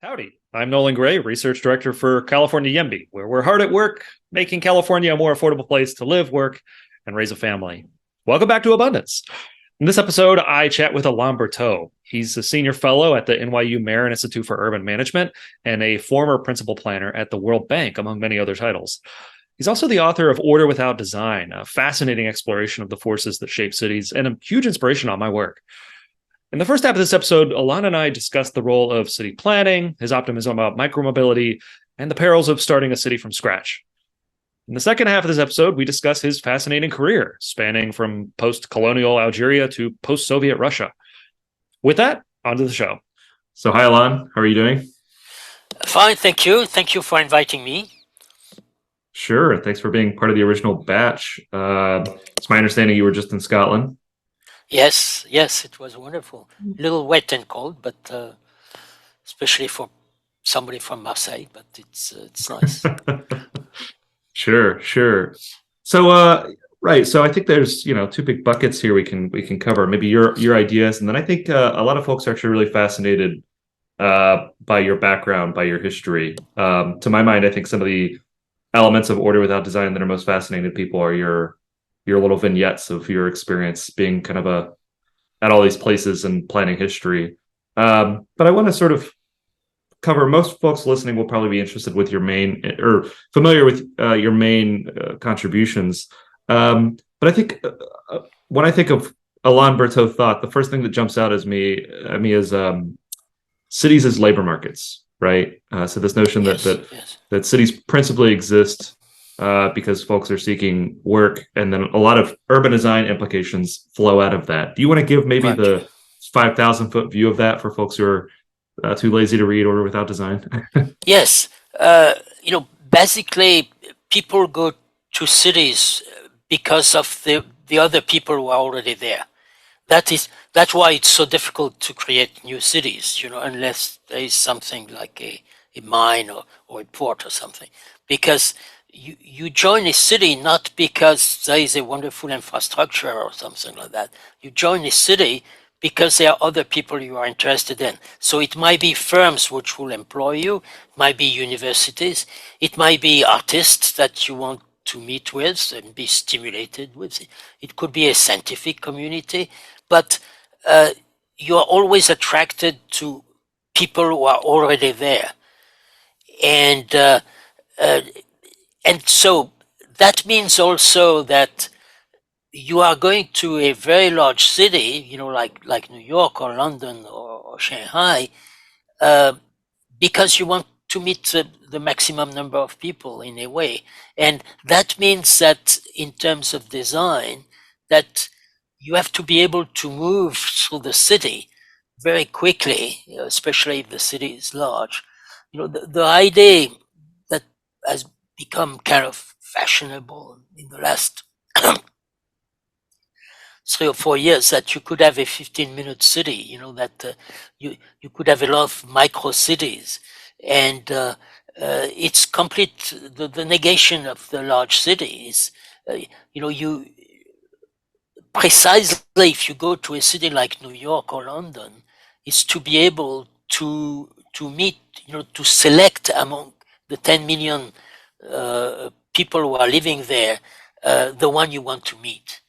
Howdy, I'm Nolan Gray, Research Director for California YIMBY, where we're hard at work making California a more affordable place to live, work, and raise a family. Welcome back to Abundance. In this episode, I chat with Alain Bertaud. He's a senior fellow at the NYU Marron Institute for Urban Management and a former principal planner at the World Bank, among many other titles. He's also the author of Order Without Design, a fascinating exploration of the forces that shape cities and a huge inspiration on my work. In the first half of this episode, Alain and I discussed the role of city planning, his optimism about micromobility, and the perils of starting a city from scratch. In the second half of this episode, we discuss his fascinating career, spanning from post-colonial Algeria to post-Soviet Russia. With that, on to the show. So hi, Alain. How are you doing? Fine, thank you. Thank you for inviting me. Sure. Thanks for being part of the original batch. It's my understanding you were just in Scotland. Yes, it was wonderful. A little wet and cold, but especially for somebody from Marseille, but it's nice. Sure. So, right. So I think there's, two big buckets here we can cover. Maybe your ideas, and then I think a lot of folks are actually really fascinated by your background, by your history. To my mind, I think some of the elements of Order Without Design that are most fascinating to people are your little vignettes of your experience being kind of at all these places and planning history. But I want to sort of cover, most folks listening will probably be interested with your main or familiar with your main contributions. But I think when I think of Alain Bertaud thought, the first thing that jumps out at me is cities as labor markets, right? So this notion that cities principally exist because folks are seeking work, and then a lot of urban design implications flow out of that. Do you want to give maybe the 5,000-foot view of that for folks who are too lazy to read Order Without Design? Yes. Basically, people go to cities because of the other people who are already there. That's why it's so difficult to create new cities, unless there is something like a mine or a port or something. Because you join a city not because there is a wonderful infrastructure or something like that. You join a city because there are other people you are interested in. So it might be firms which will employ you, it might be universities, it might be artists that you want to meet with and be stimulated with. It could be a scientific community, but you are always attracted to people who are already there. And so that means also that you are going to a very large city, like New York or London or Shanghai, because you want to meet the maximum number of people in a way. And that means that in terms of design, that you have to be able to move through the city very quickly, especially if the city is large. The idea that has become kind of fashionable in the last 3 or 4 years, that you could have a 15-minute city, that you could have a lot of micro cities, and it's complete the negation of the large cities. You precisely, if you go to a city like New York or London, is to be able to meet, to select among the 10 million people who are living there, the one you want to meet.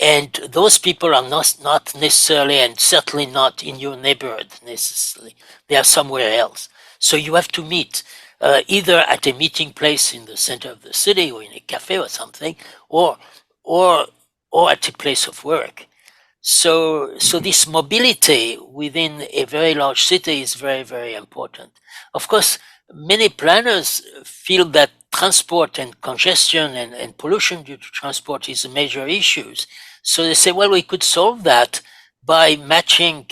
And those people are not necessarily, and certainly not in your neighborhood necessarily. They are somewhere else. So you have to meet either at a meeting place in the center of the city or in a cafe or something, or at a place of work. So this mobility within a very large city is very, very important. Of course, many planners feel that transport and congestion and pollution due to transport is a major issue. So they say, well, we could solve that by matching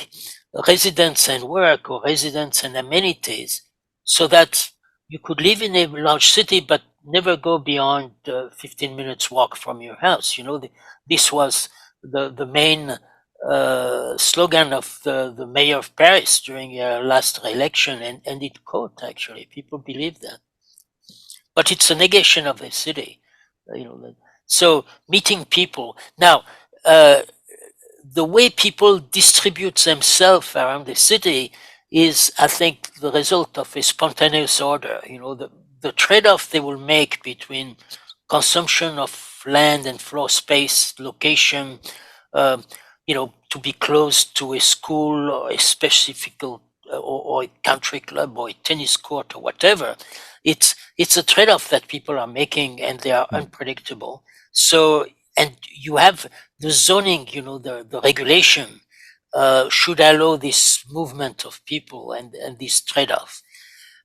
residence and work or residence and amenities so that you could live in a large city but never go beyond 15 minutes walk from your house. This was the main slogan of the mayor of Paris during last election, and it caught, actually. People believe that. But it's a negation of a city. So meeting people. Now, the way people distribute themselves around the city is, I think, the result of a spontaneous order. The trade-off they will make between consumption of land and floor space, location, to be close to a school or a specific or a country club or a tennis court or whatever. It's a trade-off that people are making, and they are unpredictable. So, and you have the zoning, the regulation should allow this movement of people and this trade-off.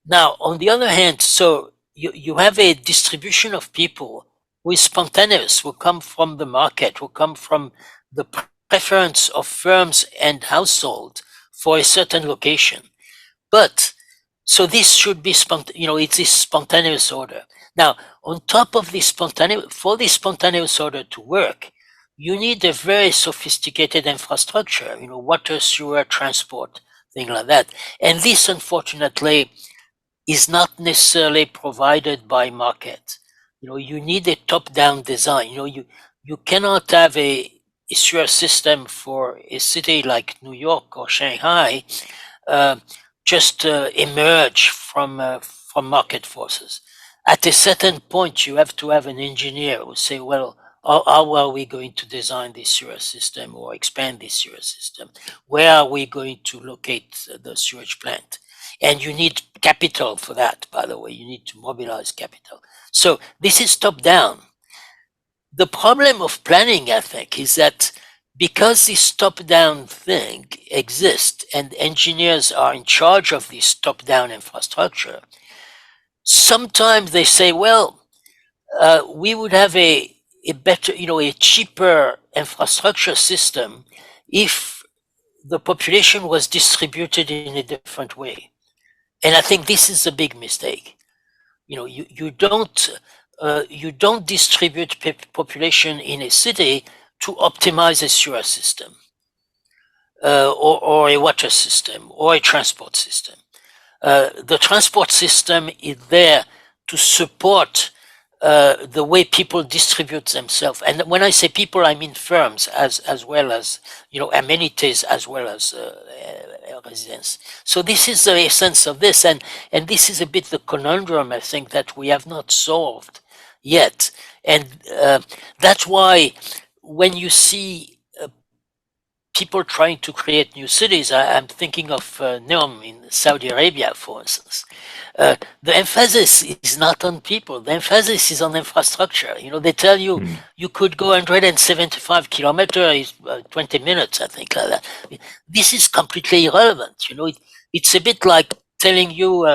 Now, on the other hand, so you have a distribution of people who is spontaneous, who come from the market, who come from the preference of firms and households for a certain location. But so this should be it's this spontaneous order. Now, on top of this for this spontaneous order to work, you need a very sophisticated infrastructure, water, sewer, transport, things like that. And this, unfortunately, is not necessarily provided by market. You need a top-down design. You cannot have a sewer system for a city like New York or Shanghai just emerge from market forces. At a certain point, you have to have an engineer who say, well, how are we going to design this sewer system or expand this sewer system? Where are we going to locate the sewage plant? And you need capital for that, by the way. You need to mobilize capital. So this is top-down. The problem of planning, I think, is that because this top-down thing exists and engineers are in charge of this top-down infrastructure, sometimes they say, well, we would have a better, a cheaper infrastructure system if the population was distributed in a different way. And I think this is a big mistake. You don't distribute population in a city to optimize a sewer system, or a water system, or a transport system. The transport system is there to support the way people distribute themselves. And when I say people, I mean firms as well as, amenities as well as residents. So this is the essence of this. And this is a bit the conundrum, I think, that we have not solved yet. And that's why when you see people trying to create new cities, I'm thinking of Neom in Saudi Arabia, for instance. The emphasis is not on people. The emphasis is on infrastructure. They tell you you could go 175 kilometers, 20 minutes, I think, like that. This is completely irrelevant. It's a bit like telling you,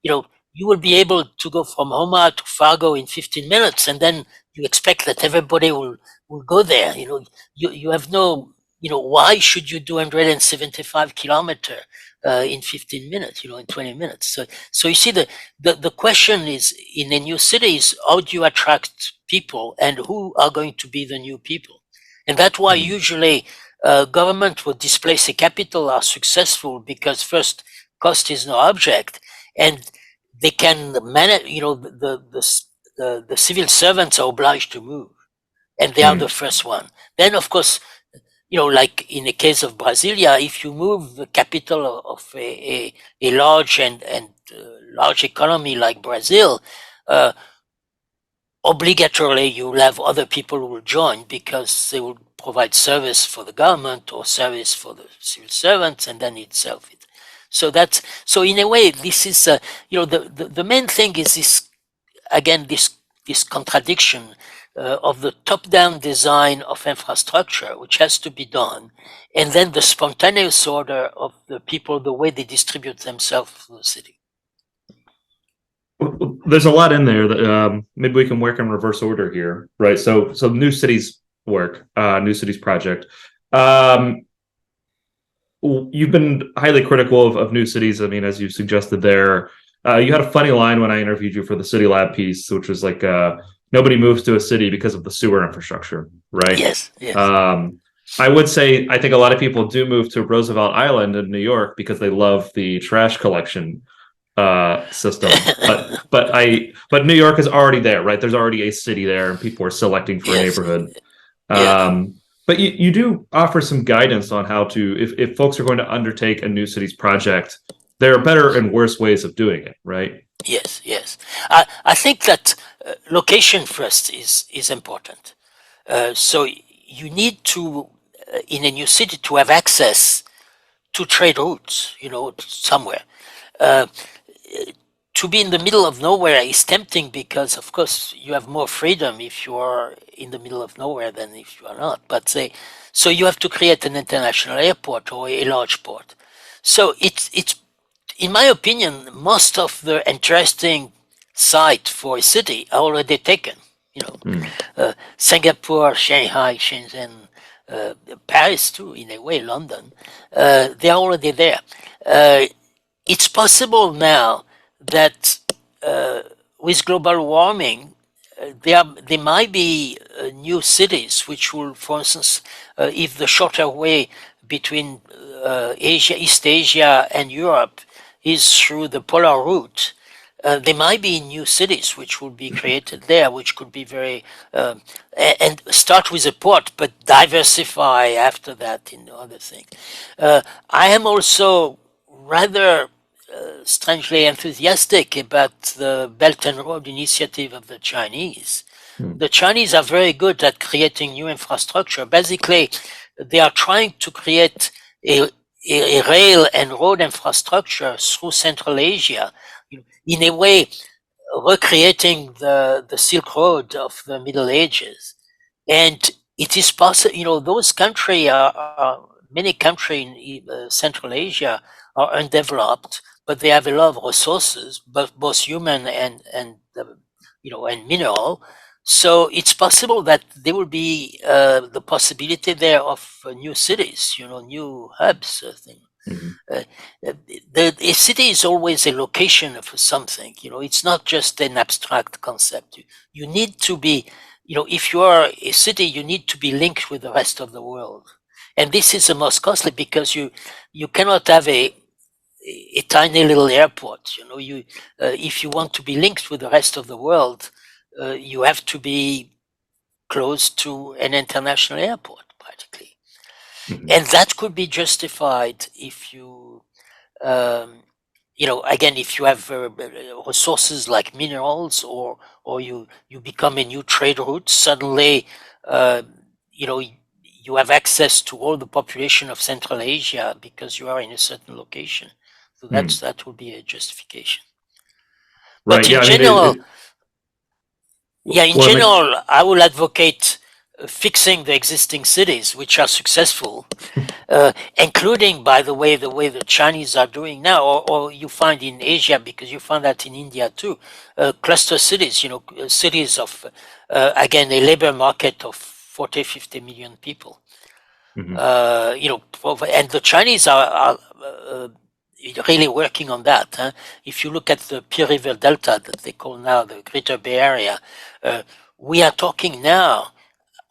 you will be able to go from Homa to Fargo in 15 minutes, and then you expect that everybody will go there. You have no, why should you do 175 kilometers in 15 minutes, in 20 minutes? So you see, the question is, in a new city, is how do you attract people, and who are going to be the new people? And that's why usually government will displace a capital are successful, because first, cost is no object, and they can manage, the civil servants are obliged to move, and they are the first one. Then, of course, like in the case of Brasilia, if you move the capital of a large and large economy like Brazil, obligatorily you will have other people who will join, because they will provide service for the government or service for the civil servants, and then itself. So in a way, this is the main thing is this, again, this contradiction of the top-down design of infrastructure, which has to be done, and then the spontaneous order of the people, the way they distribute themselves through the city. There's a lot in there that maybe we can work in reverse order here, right? So New Cities work, New Cities project. You've been highly critical of New Cities. I mean, as you suggested there, you had a funny line when I interviewed you for the City Lab piece, which was like, nobody moves to a city because of the sewer infrastructure, right? Yes. I would say, I think a lot of people do move to Roosevelt Island in New York because they love the trash collection system. But New York is already there, right? There's already a city there, and people are selecting for a neighborhood. But you do offer some guidance on how to, if folks are going to undertake a new cities project, there are better and worse ways of doing it, right? Yes, yes. I think that location first is important. So you need to, in a new city, to have access to trade routes, somewhere. Uh, to be in the middle of nowhere is tempting because, of course, you have more freedom if you are in the middle of nowhere than if you are not. But so you have to create an international airport or a large port. So it's in my opinion, most of the interesting sites for a city are already taken. Singapore, Shanghai, Shenzhen, Paris too, in a way, London, they are already there. It's possible now that with global warming, there might be new cities which will, for instance, if the shorter way between Asia, East Asia and Europe is through the polar route, there might be new cities which will be created there, which could be very, and start with a port, but diversify after that in other things. I am also rather strangely enthusiastic about the Belt and Road Initiative of the Chinese. The Chinese are very good at creating new infrastructure. Basically, they are trying to create a rail and road infrastructure through Central Asia, in a way recreating the Silk Road of the Middle Ages. And it is possible, those countries many countries in Central Asia are undeveloped, but they have a lot of resources, both human and mineral. So it's possible that there will be the possibility there of new cities, new hubs. A city is always a location for something. It's not just an abstract concept. You need to be, if you are a city, you need to be linked with the rest of the world. And this is the most costly because you cannot have a tiny little airport. If you want to be linked with the rest of the world, you have to be close to an international airport, practically. And that could be justified if you, again, if you have resources like minerals, or you become a new trade route, suddenly, you have access to all the population of Central Asia because you are in a certain location. So that would be a justification. Right. But in general, general, I will advocate fixing the existing cities which are successful, including, by the way the Chinese are doing now, or you find in Asia, because you find that in India too, cluster cities, cities of, again, a labor market of 40-50 million people. And the Chinese are really working on that. If you look at the Pearl River Delta that they call now the Greater Bay Area, we are talking now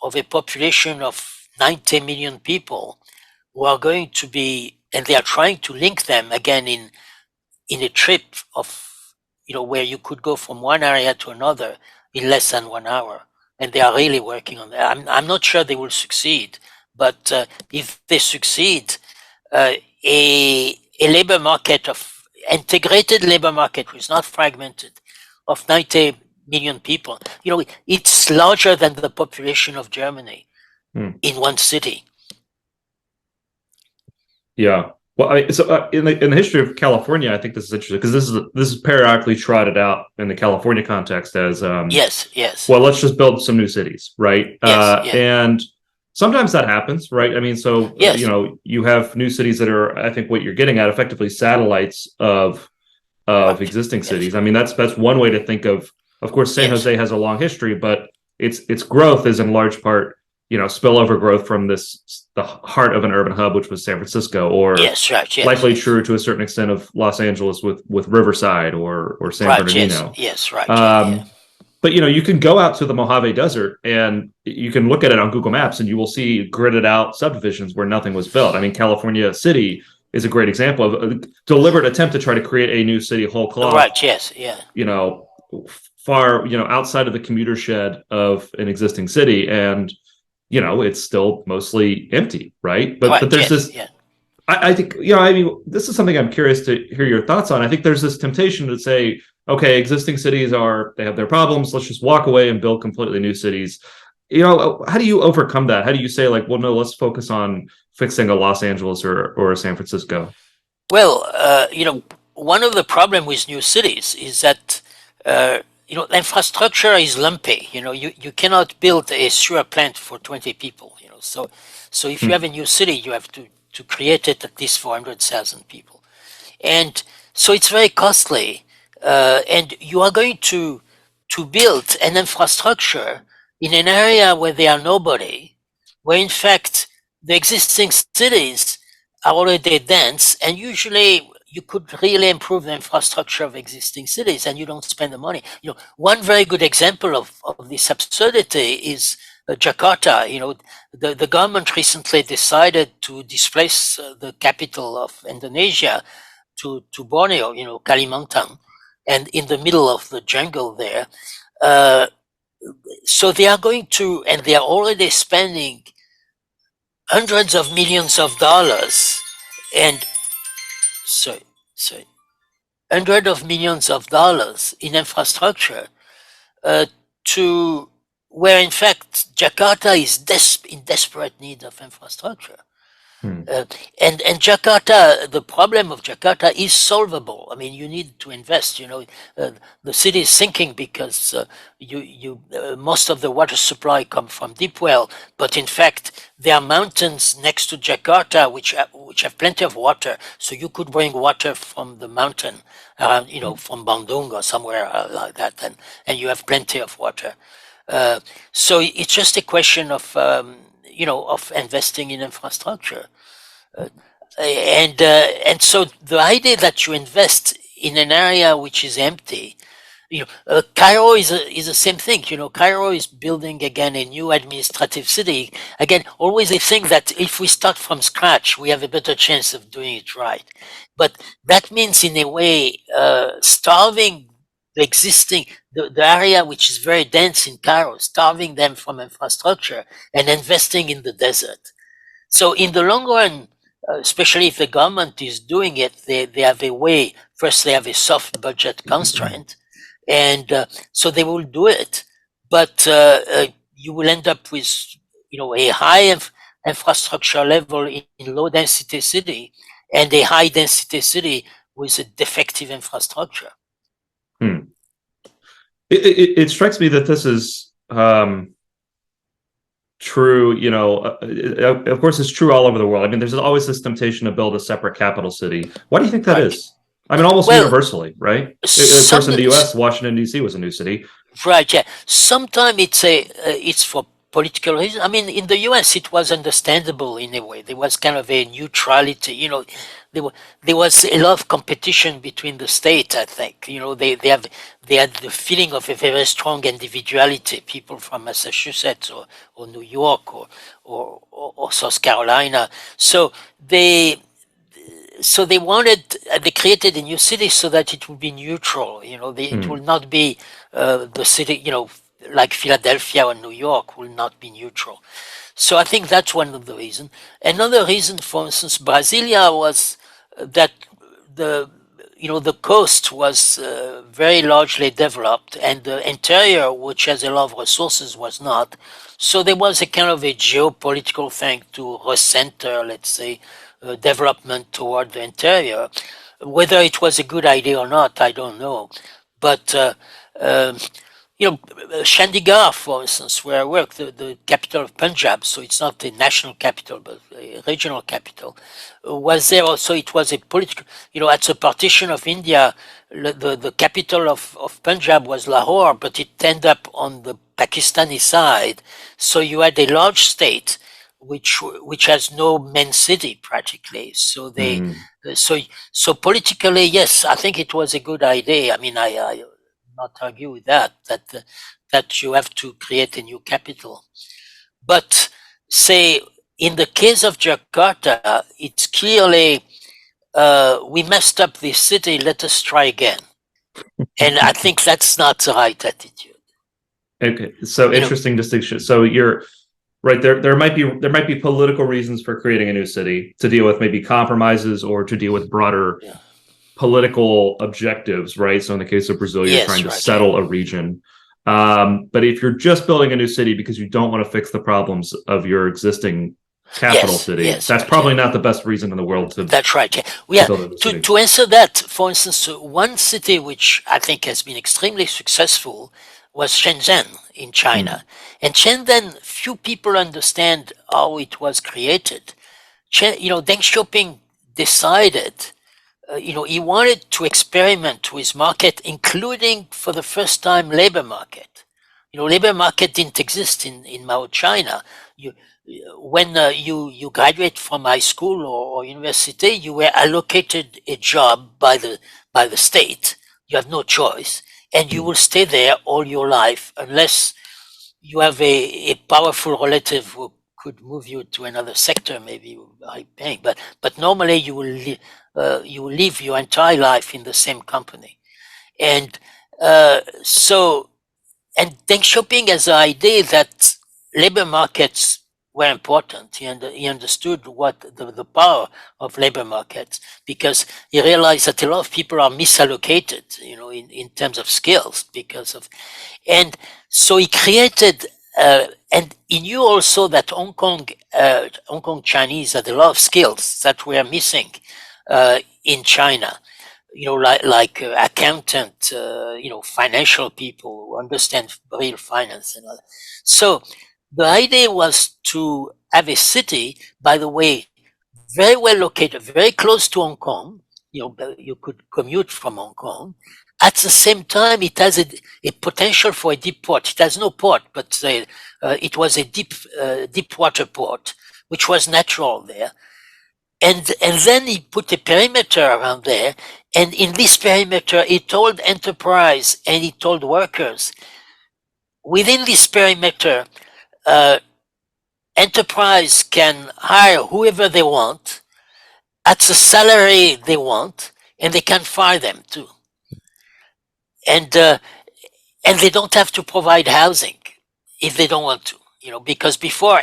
of a population of 90 million people who are going to be, and they are trying to link them again in a trip of, where you could go from one area to another in less than 1 hour. And they are really working on that. I'm not sure they will succeed, but if they succeed, a labor market of integrated labor market, which is not fragmented, of 90 million people, it's larger than the population of Germany in one city. Yeah. Well, so in the history of California, I think this is interesting because this is periodically trotted out in the California context as yes. Well, let's just build some new cities, right? Yes. And sometimes that happens, right? I mean, so Yes. You have new cities that are, I think, what you're getting at, effectively satellites of existing cities. I mean, that's one way to think of. Of course, San Jose has a long history, but its growth is in large part, spillover growth from the heart of an urban hub, which was San Francisco, or likely true to a certain extent of Los Angeles with Riverside or San Bernardino. Yes, right. But you can go out to the Mojave Desert and you can look at it on Google Maps and you will see gridded out subdivisions where nothing was built. I mean, California City is a great example of a deliberate attempt to try to create a new city whole cloth. Right, yes, yeah. Far, outside of the commuter shed of an existing city. And it's still mostly empty, right? But there's yes, this. I think, I mean, this is something I'm curious to hear your thoughts on. I think there's this temptation to say, okay, existing cities they have their problems. Let's just walk away and build completely new cities. How do you overcome that? How do you say, like, well, no, let's focus on fixing a Los Angeles or a San Francisco? Well, one of the problem with new cities is that infrastructure is lumpy. You cannot build a sewer plant for 20 people. So if you have a new city, you have to create it at least for 100,000 people, and so it's very costly. And you are going to build an infrastructure in an area where there are nobody, where in fact the existing cities are already dense, and usually you could really improve the infrastructure of existing cities and you don't spend the money. One very good example of this absurdity is Jakarta. The government recently decided to displace the capital of Indonesia to Borneo, Kalimantan, and in the middle of the jungle there. So they are going to, and they are already spending hundreds of millions of dollars, and hundreds of millions of dollars in infrastructure, to where in fact Jakarta is in desperate need of infrastructure. And Jakarta, the problem of Jakarta is solvable. I mean, you need to invest. The city is sinking because most of the water supply come from deep well, but in fact there are mountains next to Jakarta which have plenty of water, so you could bring water from the mountain around, from Bandung or somewhere like that, and you have plenty of water. So it's just a question of of investing in infrastructure. And so the idea that you invest in an area which is empty, Cairo is the same thing. Cairo is building again a new administrative city. Again, always a thing that if we start from scratch, we have a better chance of doing it right. But that means, in a way, starving the area which is very dense in Cairo, starving them from infrastructure and investing in the desert. So in the long run, especially if the government is doing it, they have a way. First, they have a soft budget constraint, and so they will do it. But you will end up with a high infrastructure level in low density city, and a high density city with a defective infrastructure. It strikes me that this is true, of course it's true all over the world. I mean, there's always this temptation to build a separate capital city. Why do you think that is? I mean, almost universally, right? Of course, in the US, Washington, D.C. was a new city. Right, yeah. Sometimes it's for political reasons. I mean, in the US, it was understandable in a way. There was kind of a neutrality, there was a lot of competition between the states, I think. They had the feeling of a very strong individuality, people from Massachusetts or New York or South Carolina. So they created a new city so that it would be neutral. It will not be the city, like Philadelphia or New York will not be neutral. So I think that's one of the reasons. Another reason, for instance, Brasilia was that the coast was very largely developed, and the interior, which has a lot of resources, was not. So there was a kind of a geopolitical thing to recenter, let's say, development toward the interior. Whether it was a good idea or not, I don't know. But Chandigarh, for instance, where I work, the capital of Punjab, so it's not a national capital, but a regional capital, was there also. It was a political, at the partition of India, the capital of Punjab was Lahore, but it ended up on the Pakistani side. So you had a large state which has no main city practically. So so politically, yes, I think it was a good idea. I mean, I not argue with that you have to create a new capital. But say in the case of Jakarta, it's clearly we messed up this city, let us try again. And I think that's not the right attitude. Okay, so interesting distinction. So right, there might be political reasons for creating a new city to deal with maybe compromises or to deal with broader Yeah. political objectives, right? So in the case of Brazil, you're trying Yes, to right. settle a region. But if you're just building a new city because you don't want to fix the problems of your existing capital Yes, city, yes, that's right. probably not the best reason in the world to That's right. Yeah. build a new city. To answer that, for instance, one city which I think has been extremely successful was Shenzhen in China. And Shenzhen, few people understand how it was created. Deng Xiaoping decided, he wanted to experiment with market, including for the first time labor market. Labor market didn't exist in Mao China. When you graduate from high school or university, you were allocated a job by the state. You have no choice, and you will stay there all your life unless you have a powerful relative who could move you to another sector, maybe high paying. But normally you will live your entire life in the same company, and so. And Deng Xiaoping has the idea that labor markets were important. He understood what the power of labor markets, because he realized that a lot of people are misallocated, in terms of skills and so he created, and he knew also that Hong Kong Chinese had a lot of skills that were missing in China. Like accountant, financial people who understand real finance and all that. So the idea was to have a city, by the way, very well located, very close to Hong Kong. You could commute from Hong Kong. At the same time, it has a potential for a deep port. It has no port, but it was a deep water port, which was natural there. And then he put a perimeter around there. And in this perimeter, he told enterprise and he told workers, within this perimeter, enterprise can hire whoever they want at the salary they want, and they can fire them too. And they don't have to provide housing if they don't want to. Because before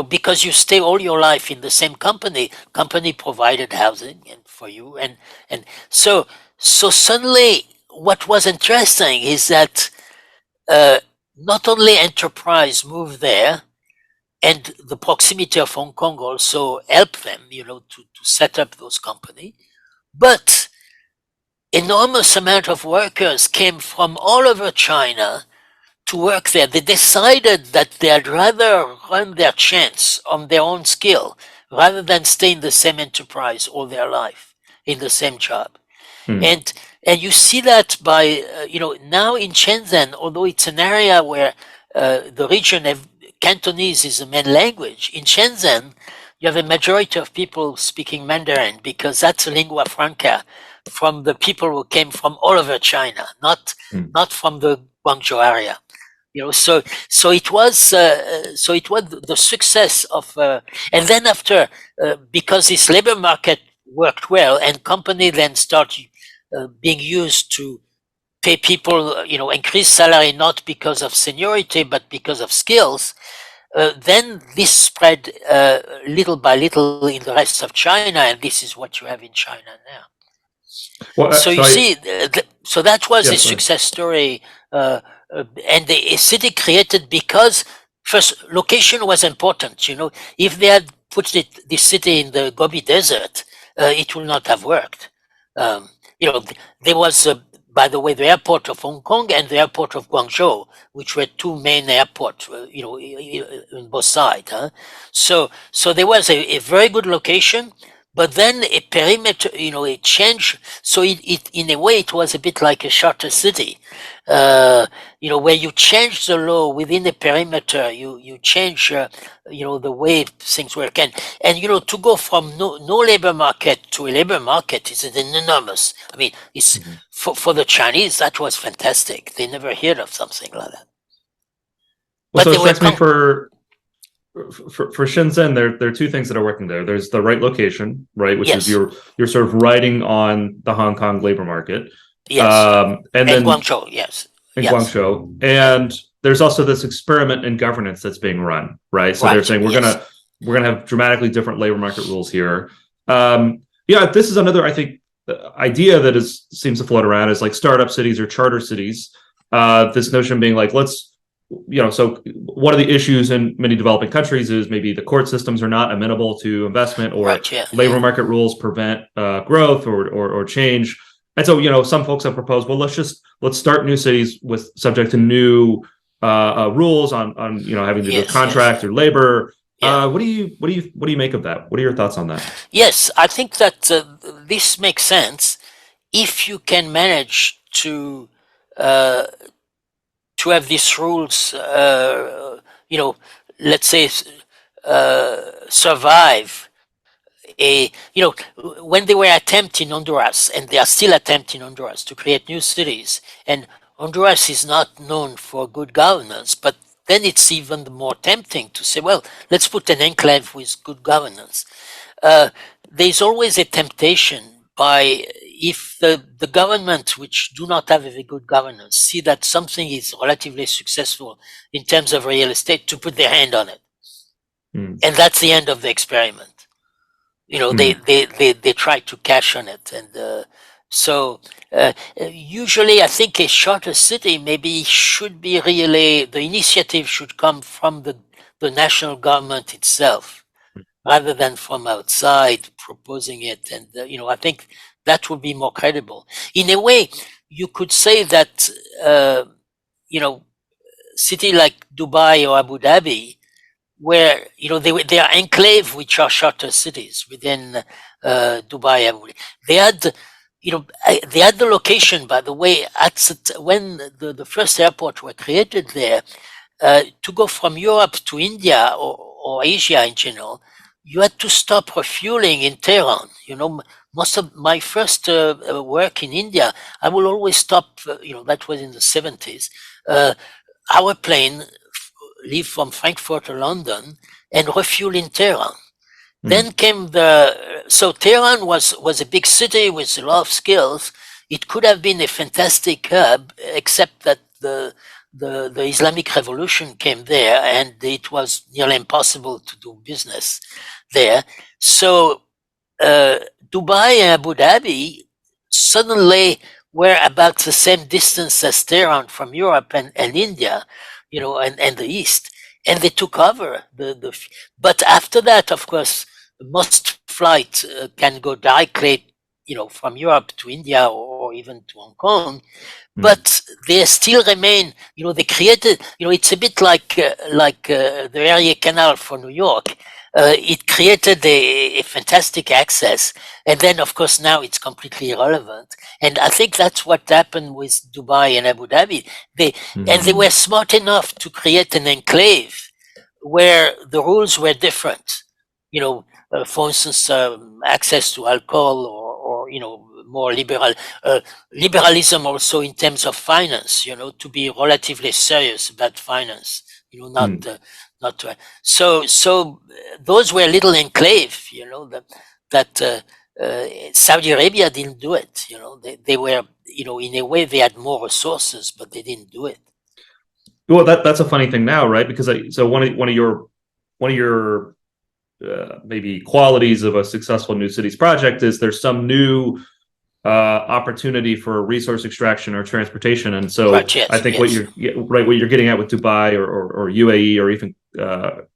because you stay all your life in the same company provided housing and for you, and so suddenly what was interesting is that not only enterprise moved there, and the proximity of Hong Kong also helped them, to set up those companies, but enormous amount of workers came from all over China to work there. They decided that they'd rather run their chance on their own skill rather than stay in the same enterprise all their life in the same job. And you see that by now in Shenzhen, although it's an area where the region Cantonese is the main language, in Shenzhen you have a majority of people speaking Mandarin because that's a lingua franca from the people who came from all over China, not from the Guangzhou area. So it was the success of, and then after, because this labor market worked well, and company then started being used to pay people, increase salary not because of seniority but because of skills. Then this spread little by little in the rest of China, and this is what you have in China now. Well, so you see, so that was a success story. And a city created because first location was important. If they had put this city in the Gobi Desert, it would not have worked. There was, by the way, the airport of Hong Kong and the airport of Guangzhou, which were two main airports, in both sides. So there was a very good location. But then a perimeter, a change. So it in a way, it was a bit like a charter city, where you change the law within a perimeter, you change, the way things work. And to go from no labor market to a labor market is an enormous, it's for the Chinese, that was fantastic. They never heard of something like that. Well, but so it strikes me for Shenzhen, there are two things that are working there. There's the right location, right, which is you're sort of riding on the Hong Kong labor market. Yes. And then Guangzhou, yes. In Guangzhou. And there's also this experiment in governance that's being run, right? So they're saying we're gonna have dramatically different labor market rules here. Yeah, this is another, I think, idea that seems to float around is like startup cities or charter cities. This notion being like, so one of the issues in many developing countries is maybe the court systems are not amenable to investment, or labor market rules prevent growth or change. And so, some folks have proposed, well, let's start new cities with subject to new rules on having to do with contract or labor. What do you make of that? What are your thoughts on that? Yes, I think that this makes sense if you can manage to have these rules, let's say, survive. When they were attempting Honduras, and they are still attempting Honduras to create new cities, and Honduras is not known for good governance, but then it's even more tempting to say, well, let's put an enclave with good governance. There's always a temptation if the government, which do not have a very good governance, see that something is relatively successful in terms of real estate, to put their hand on it. And that's the end of the experiment. They try to cash on it. And so usually I think a charter city maybe should be really, the initiative should come from the national government itself, rather than from outside proposing it. And, I think that would be more credible. In a way, you could say that, city like Dubai or Abu Dhabi, where, they are enclave, which are charter cities within Dubai. They had, they had the location, by the way, when the first airport were created there, to go from Europe to India or Asia in general, you had to stop refueling in Tehran. Most of my first work in India, I will always stop, that was in the 70s. Our plane leave from Frankfurt or London and refuel in Tehran. Then came so Tehran was a big city with a lot of skills. It could have been a fantastic hub, except that the Islamic Revolution came there, and it was nearly impossible to do business there. So Dubai and Abu Dhabi suddenly were about the same distance as Tehran from Europe and India, and the East, and they took over but after that, of course, most flights can go directly, from Europe to India or even to Hong Kong, but they still remain, they created, it's a bit like the Erie Canal for New York. It created a fantastic access, and then of course now it's completely irrelevant. And I think that's what happened with Dubai and Abu Dhabi. And they were smart enough to create an enclave where the rules were different. For instance, access to alcohol, or more liberalism also in terms of finance. To be relatively serious about finance. Not so those were little enclave, that Saudi Arabia didn't do it. They were, in a way they had more resources, but they didn't do it. Well, that's a funny thing now, right? Because so one of your maybe qualities of a successful new cities project is there's some new opportunity for resource extraction or transportation, and so I think what you're getting at with Dubai or UAE or even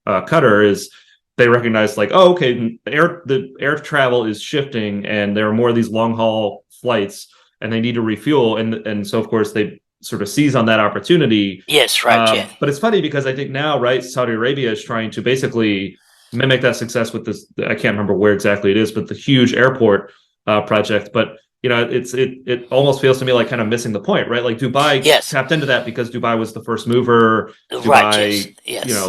Qatar is they recognize like, oh, okay, the air travel is shifting, and there are more of these long haul flights, and they need to refuel, and so of course they sort of seize on that opportunity. Yes, right. But it's funny because I think now, right, Saudi Arabia is trying to basically mimic that success with this. I can't remember where exactly it is, but the huge airport project. But it almost feels to me like kind of missing the point, right? Like Dubai tapped into that because Dubai was the first mover. Dubai,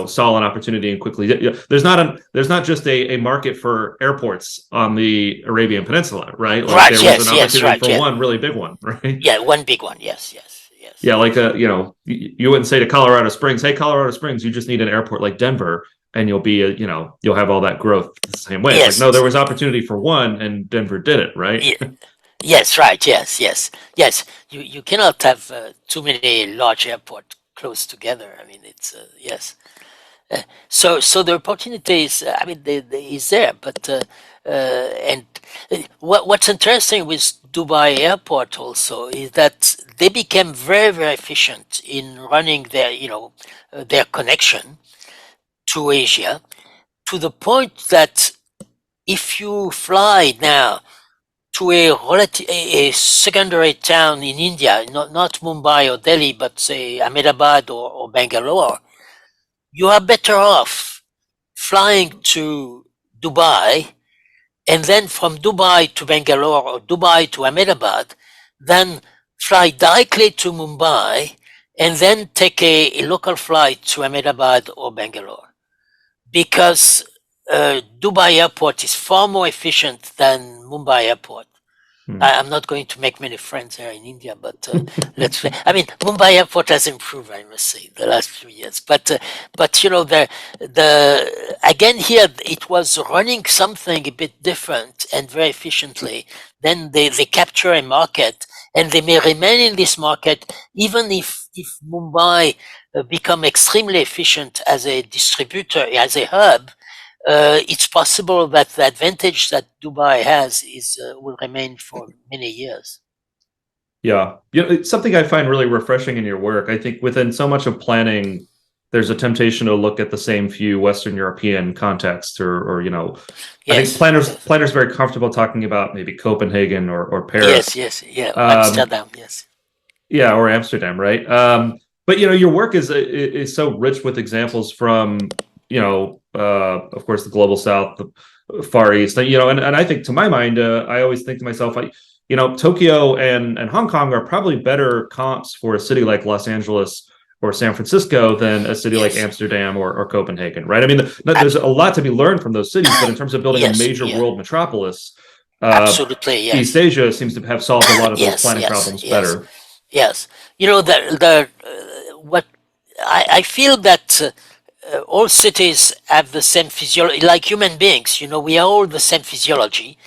saw an opportunity and quickly. There's not just a market for airports on the Arabian Peninsula, right? Like there was an opportunity for one really big one, right? Yeah, one big one. Yes. Yeah, like you wouldn't say to Colorado Springs, "Hey, Colorado Springs, you just need an airport like Denver, and you'll be you'll have all that growth the same way." It's like, no, there was opportunity for one, and Denver did it, right? Yes, right. Yes. You cannot have too many large airports close together. I mean, it's yes. So the opportunities, I mean, they is there, but and what's interesting with Dubai Airport also is that they became very efficient in running their their connection to Asia, to the point that if you fly now to a secondary town in India, not Mumbai or Delhi, but say Ahmedabad or Bangalore, you are better off flying to Dubai and then from Dubai to Bangalore or Dubai to Ahmedabad than fly directly to Mumbai and then take a local flight to Ahmedabad or Bangalore. Because Dubai Airport is far more efficient than Mumbai Airport. I'm not going to make many friends here in India, but I mean, Mumbai Airport has improved, I must say, the last few years. But you know, again here it was running something a bit different and very efficiently. Then they capture a market, and they may remain in this market even if Mumbai become extremely efficient as a distributor, as a hub. It's possible that the advantage that Dubai has will remain for many years. Yeah, it's something I find really refreshing in your work. I think within so much of planning, there's a temptation to look at the same few Western European contexts, or yes. I think planners very comfortable talking about maybe Copenhagen or Paris. Yes, yeah, Amsterdam, yes. Yeah, or Amsterdam, right? But your work is so rich with examples from of course, the global South, the Far East, and I think, to my mind, I always think to myself, Tokyo and Hong Kong are probably better comps for a city like Los Angeles or San Francisco than a city like Amsterdam or Copenhagen, right? I mean, there's a lot to be learned from those cities, but in terms of building a major world metropolis, absolutely, yes. East Asia seems to have solved a lot of those planning problems better. Yes, what I feel that. All cities have the same physiology, like human beings. We are all the same physiology,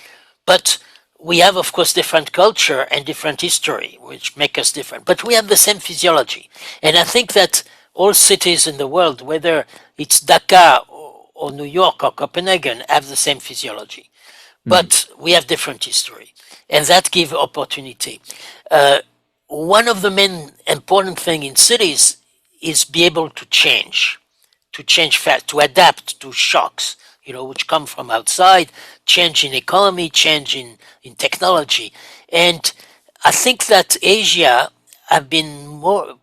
but we have, of course, different culture and different history, which make us different. But we have the same physiology, and I think that all cities in the world, whether it's Dhaka or New York or Copenhagen, have the same physiology, but we have different history, and that gives opportunity. One of the main important things in cities is be able to change fast, to adapt to shocks, which come from outside, change in economy, change in technology. And I think that Asia have been more,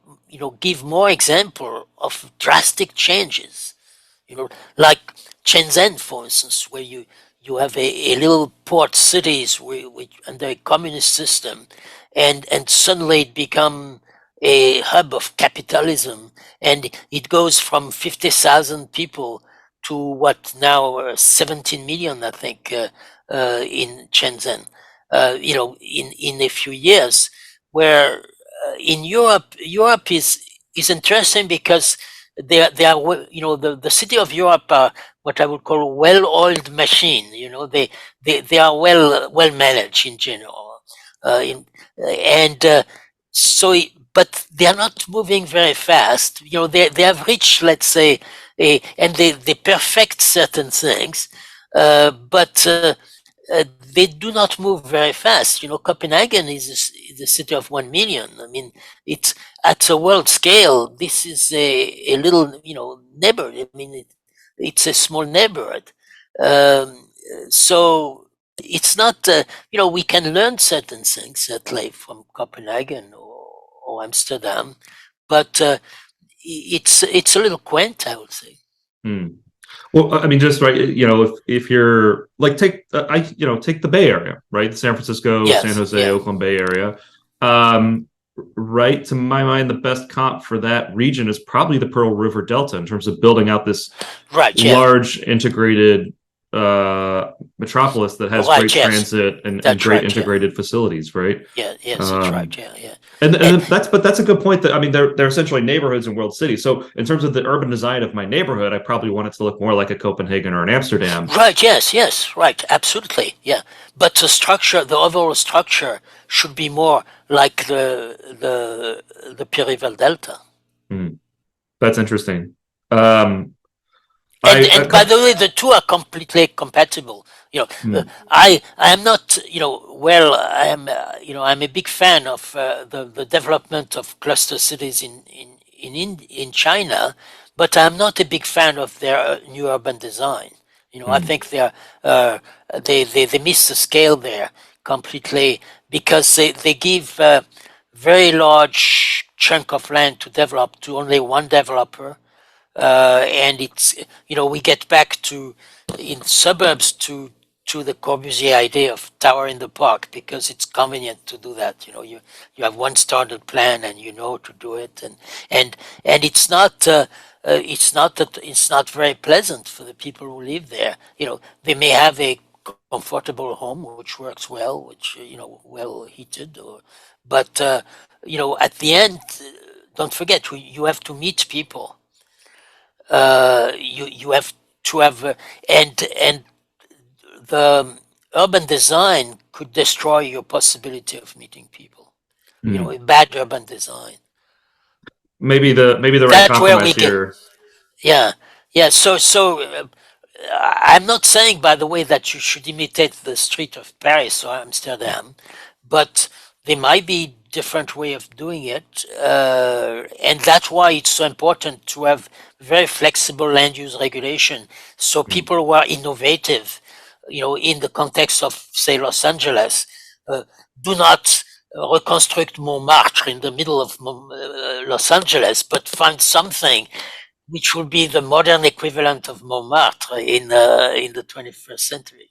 give more example of drastic changes, like Shenzhen, for instance, where you have a little port cities under a communist system, and suddenly it become a hub of capitalism, and it goes from 50,000 people to what now 17 million, I think, in Shenzhen. In a few years, where in Europe is interesting because they are the city of Europe are what I would call a well-oiled machine. They are well managed in general, but they are not moving very fast. They have reached, let's say, and they perfect certain things, but they do not move very fast. Copenhagen is a city of 1 million. I mean, it's at a world scale. This is a little, neighborhood. I mean, it's a small neighborhood. So it's not, we can learn certain things, certainly, from Copenhagen or Amsterdam, but it's a little quaint, I would say. Well, I mean, just right, if you're like take the Bay Area, right? The San Francisco, San Jose, Oakland Bay Area. Right, to my mind, the best comp for that region is probably the Pearl River Delta in terms of building out this large integrated metropolis that has great transit and great integrated facilities, right? Yes, that's right. Yeah. And that's a good point. That, I mean, they're essentially neighborhoods in world cities. So in terms of the urban design of my neighborhood, I probably want it to look more like a Copenhagen or an Amsterdam. Right. Yes. Right. Absolutely. Yeah. But the overall structure should be more like the Pearl River Delta. That's interesting. And by the way, the two are completely compatible. I am not, well, I am, I'm a big fan of the development of cluster cities in China, but I'm not a big fan of their new urban design. I think they miss the scale there completely, because they give very large chunk of land to develop to only one developer. And it's, we get back to, in suburbs, to the Corbusier idea of tower in the park, because it's convenient to do that. You have one started plan and you know to do it, and it's not it's not very pleasant for the people who live there. They may have a comfortable home which works well, which well heated, but at the end, don't forget, you have to meet people. You have to have and the urban design could destroy your possibility of meeting people. A bad urban design. Maybe the right That's where we compromise get. here. Yeah. So I'm not saying, by the way, that you should imitate the street of Paris or Amsterdam, but there might be different way of doing it, and that's why it's so important to have very flexible land use regulation, so people who are innovative, in the context of, say, Los Angeles, do not reconstruct Montmartre in the middle of Los Angeles, but find something which will be the modern equivalent of Montmartre in the 21st century.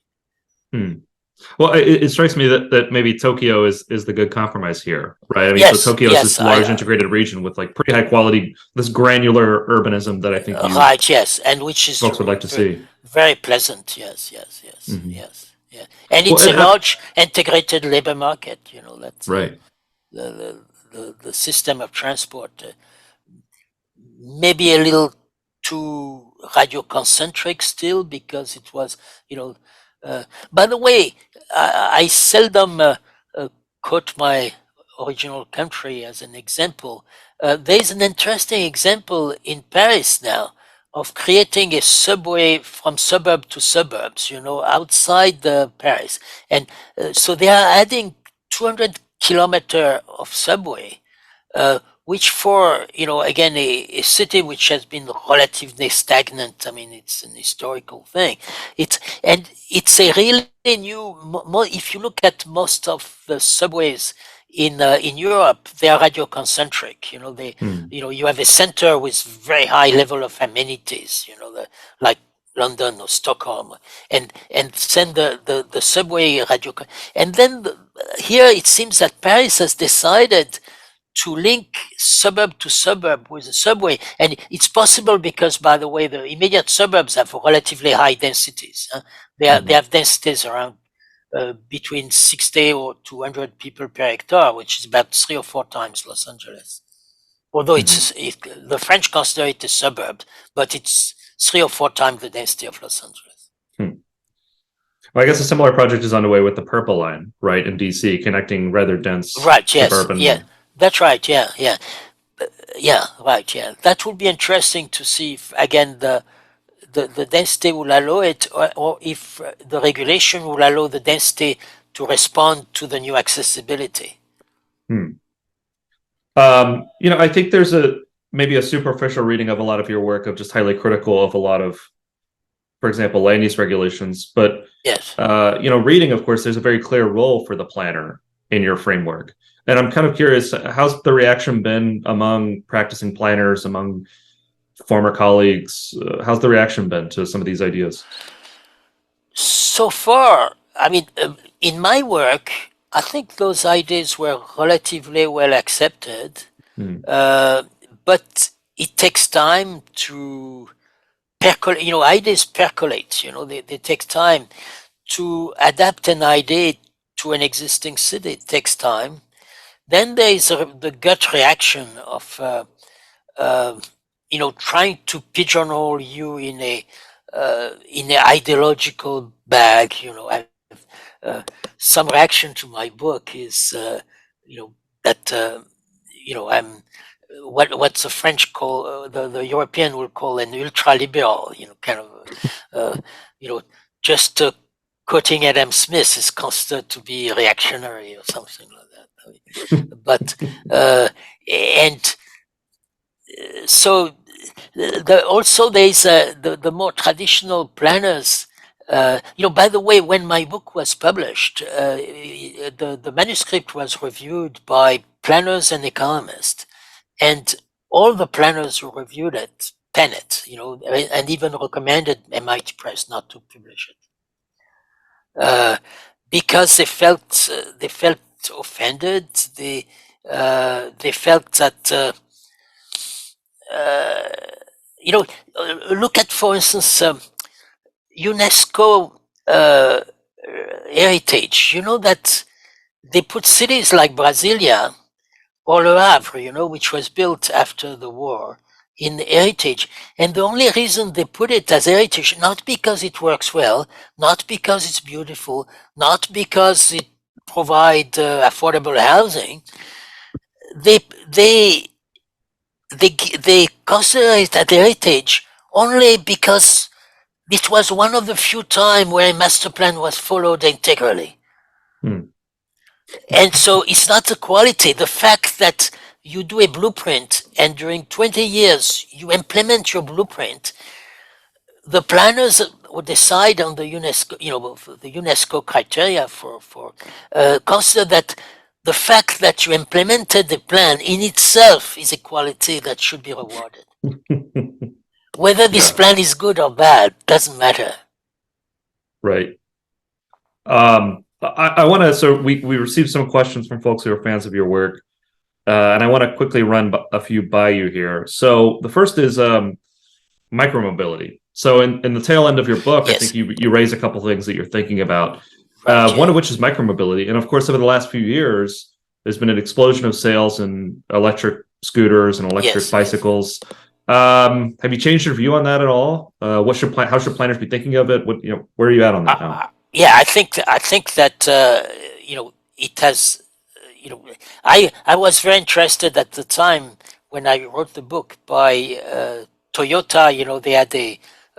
Well, it strikes me that maybe Tokyo is the good compromise here, right? I mean, Yes, so Tokyo is this large integrated region with like pretty high quality, this granular urbanism that I think right, yes, and which is folks would like to see. Very pleasant. Yes. Yeah, and it's a large integrated labor market. That's right. The system of transport. Maybe a little too radioconcentric still, because it was, by the way, I seldom quote my original country as an example. There's an interesting example in Paris now of creating a subway from suburb to suburbs, outside Paris. And so they are adding 200-kilometer of subway, which for, again, a city which has been relatively stagnant. I mean, it's an historical thing. It's a really new, if you look at most of the subways in Europe, they are radioconcentric. You have a center with very high level of amenities, like London or Stockholm, and send the subway radio. And then here it seems that Paris has decided to link suburb to suburb with a subway. And it's possible because, by the way, the immediate suburbs have relatively high densities. They have densities around between 60 or 200 people per hectare, which is about 3 or 4 times Los Angeles. Although the French consider it a suburb, but it's 3 or 4 times the density of Los Angeles. Well, I guess a similar project is underway with the Purple Line, right, in DC, connecting rather dense suburban. Yeah, that's right. Yeah, right. Yeah, that would be interesting to see if, again, the density will allow it, or if the regulation will allow the density to respond to the new accessibility. I think there's maybe a superficial reading of a lot of your work of just highly critical of a lot of, for example, land use regulations. But yes, reading, of course, there's a very clear role for the planner in your framework. And I'm kind of curious, how's the reaction been among practicing planners, among former colleagues? How's the reaction been to some of these ideas? So far, I mean, in my work, I think those ideas were relatively well accepted, but it takes time to percolate. Ideas percolate. They take time to adapt an idea to an existing city. It takes time. Then there is the gut reaction of trying to pigeonhole you in a ideological bag. Some reaction to my book is that I'm what the French call, the European will call an ultra-liberal, kind of, just quoting Adam Smith is considered to be reactionary or something like that. But, and so also there is the more traditional planners. By the way, when my book was published, the manuscript was reviewed by planners and economists, and all the planners who reviewed it penned it, and even recommended MIT Press not to publish it, because they felt offended. They felt that look at, for instance, UNESCO heritage. That they put cities like Brasilia or Le Havre, which was built after the war, in heritage. And the only reason they put it as heritage, not because it works well, not because it's beautiful, not because it provides affordable housing, they consider it as heritage only because it was one of the few times where a master plan was followed integrally. And so it's not the quality, the fact that you do a blueprint and during 20 years you implement your blueprint. The planners would decide on the UNESCO, criteria for consider that the fact that you implemented the plan in itself is a quality that should be rewarded. Whether this plan is good or bad doesn't matter. Right. I want to, so we received some questions from folks who are fans of your work, and I want to quickly run a few by you here. So the first is micromobility. So in the tail end of your book, yes, I think you raise a couple things that you're thinking about. One of which is micromobility. And of course, over the last few years, there's been an explosion of sales in electric scooters and electric bicycles. Have you changed your view on that at all? How should planners be thinking of it? Where are you at on that now? Yeah, I think that it has. I was very interested at the time when I wrote the book by Toyota. They had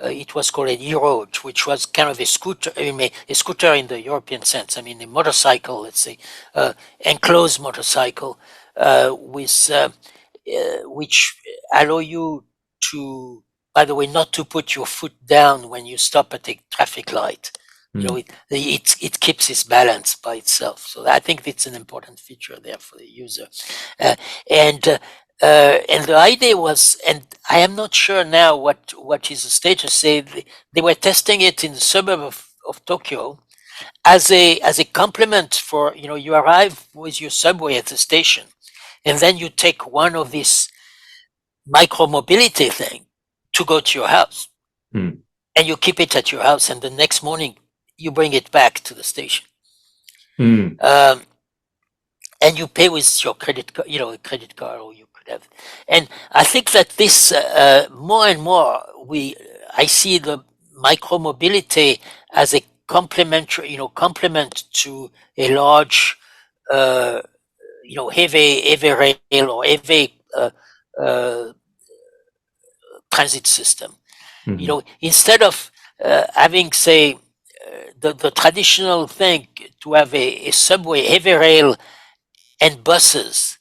it was called an e-road, which was kind of a scooter, a scooter in the European sense. I mean, a motorcycle, let's say, enclosed motorcycle, with which allow you to, by the way, not to put your foot down when you stop at a traffic light. It keeps its balance by itself. So I think it's an important feature there for the user. And the idea was, and I am not sure now what is the status. They were testing it in the suburb of Tokyo as a complement for, you arrive with your subway at the station, and then you take one of these micro-mobility thing to go to your house. And you keep it at your house, and the next morning you bring it back to the station. And you pay with your credit card, a credit card, or you could have. And I think that this more and more I see the micro-mobility as a complement to a large, heavy rail or heavy transit system. Instead of having, say, the traditional thing to have a subway, heavy rail, and buses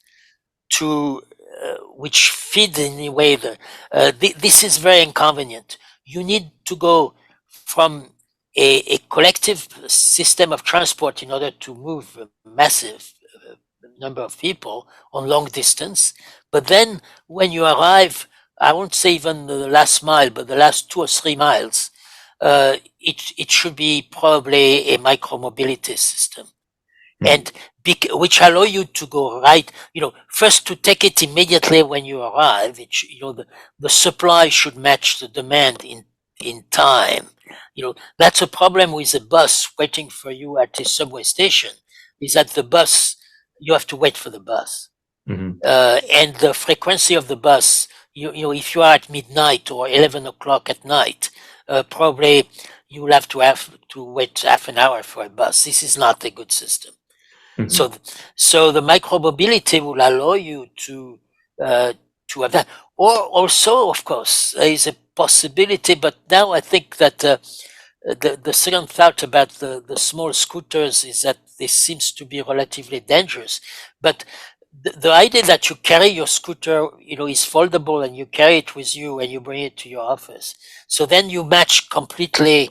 to which feed in a way. This is very inconvenient. You need to go from a collective system of transport in order to move a massive number of people on long distance. But then when you arrive, I won't say even the last mile, but the last 2 or 3 miles, it should be probably a micro-mobility system. And which allow you to go right, first to take it immediately when you arrive. The supply should match the demand in time. That's a problem with the bus waiting for you at a subway station, is that the bus, you have to wait for the bus. And the frequency of the bus, if you are at midnight or 11 o'clock at night, probably you will have to wait half an hour for a bus. This is not a good system. So the micro-mobility will allow you to to have that. Or also, of course, there is a possibility, but now I think that the second thought about the small scooters is that they seems to be relatively dangerous. But the idea that you carry your scooter, is foldable and you carry it with you and you bring it to your office. So then you match completely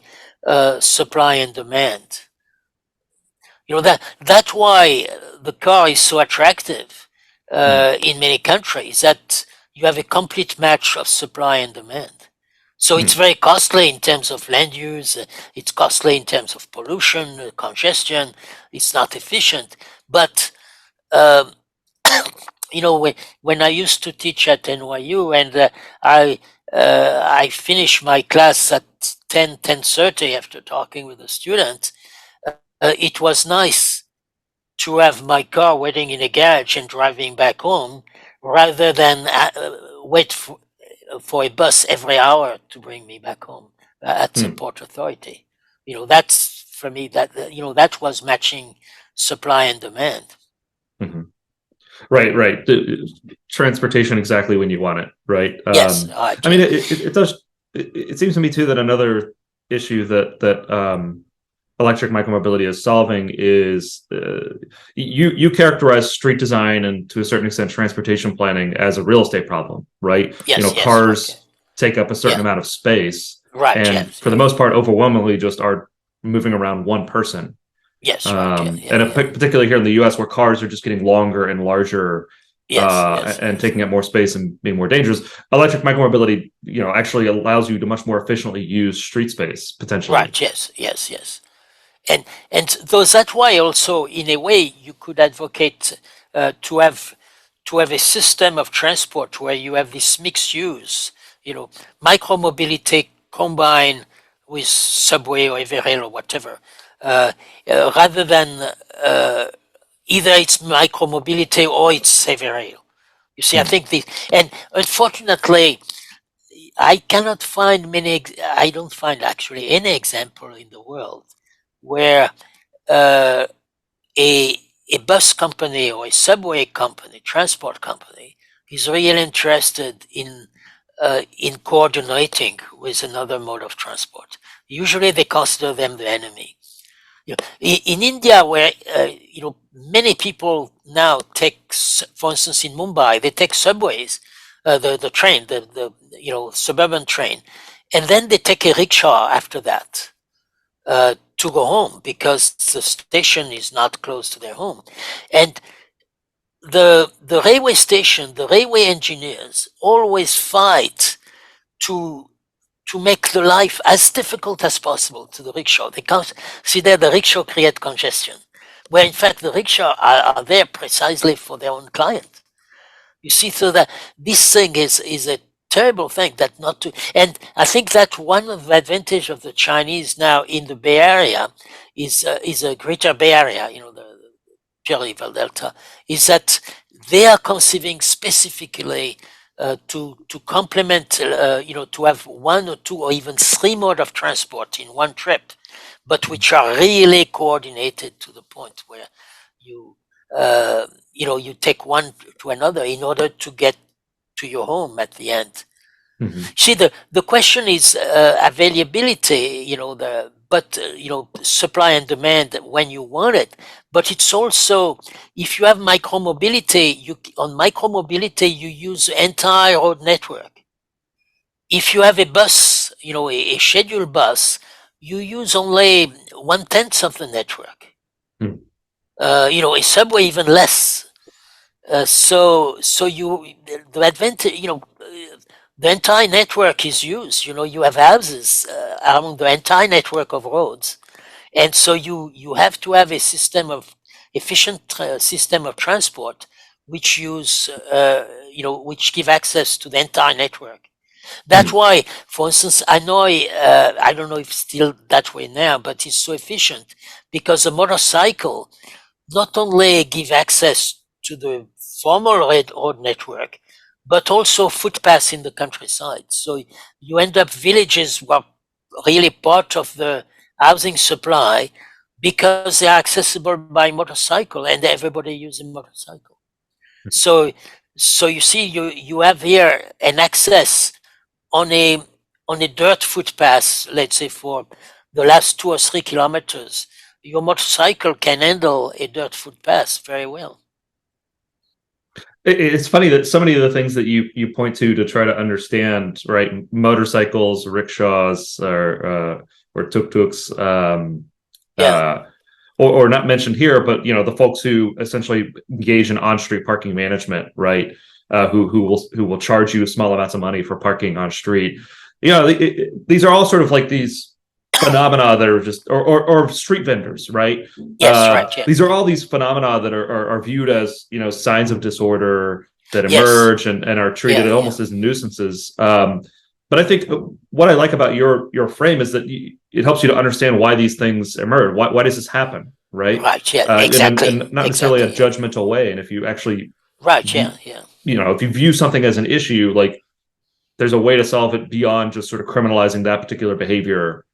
supply and demand. That's why the car is so attractive in many countries, that you have a complete match of supply and demand. So it's very costly in terms of land use. It's costly in terms of pollution, congestion. It's not efficient. But when I used to teach at NYU, and I finished my class at 10:30 after talking with the students, it was nice to have my car waiting in a garage and driving back home, rather than wait for a bus every hour to bring me back home at the Port Authority. That's for me, that was matching supply and demand. Right. Transportation exactly when you want it, right? Yes. I mean, it does. It seems to me too that another issue that electric micromobility is solving is you characterize street design and, to a certain extent, transportation planning as a real estate problem, right? Yes, cars take up a certain amount of space, and for the most part, overwhelmingly just are moving around one person. Yes, particularly here in the U.S., where cars are just getting longer and larger, and taking up more space and being more dangerous. Electric micromobility, actually allows you to much more efficiently use street space potentially. Right. Yes. And so that's why also, in a way, you could advocate to have a system of transport where you have this mixed use, micromobility combined with subway or Everrail or whatever, rather than either it's micromobility or it's Everrail. You see, I think and unfortunately, I cannot find I don't find actually any example in the world where a bus company or a subway company, transport company, is really interested in coordinating with another mode of transport. Usually they consider them the enemy. In India, where many people now take, for instance, in Mumbai, they take subways, the train, the suburban train, and then they take a rickshaw after that to go home, because the station is not close to their home. And the railway station, the railway engineers always fight to make the life as difficult as possible to the rickshaw. They consider the rickshaw create congestion, where in fact the rickshaw are there precisely for their own client. You see, so that this thing is a terrible thing, that not to. And I think that one of the advantage of the Chinese now in the Bay Area is a greater Bay Area, the River Delta, is that they are conceiving specifically to complement, to have one or two or even three modes of transport in one trip, but which are really coordinated to the point where you take one to another in order to get to your home at the end. See, the question is availability, supply and demand when you want it. But it's also, if you have micromobility, on micromobility, you use the entire road network. If you have a bus, a scheduled bus, you use only 1/10 of the network. A subway even less. The advantage, the entire network is used. You have houses along the entire network of roads, and so you have to have a efficient system of transport, which which give access to the entire network. That's why, for instance, I don't know if it's still that way now, but it's so efficient because a motorcycle not only give access to the formal road network, but also footpaths in the countryside. So you end up villages were really part of the housing supply because they are accessible by motorcycle, and everybody uses a motorcycle. So So you see, you have here an access on a dirt footpath, let's say for the last 2 or 3 kilometers. Your motorcycle can handle a dirt footpath very well. It's funny that so many of the things that you point to try to understand, right? Motorcycles, rickshaws, or tuk-tuks, Yeah. or not mentioned here, but the folks who essentially engage in on-street parking management, right? Who will charge you small amounts of money for parking on street. These are all sort of like these phenomena that are just or street vendors, right? Yes. Right. Yeah. These are all these phenomena that are viewed as signs of disorder that Yes. emerge and are treated almost as nuisances. But I think what I like about your frame is that it helps you to understand why these things emerge. Why does this happen, right? Right. Yeah. Exactly. And not necessarily a judgmental way. And if you actually Right. Yeah. if you view something as an issue, like there's a way to solve it beyond just sort of criminalizing that particular behavior.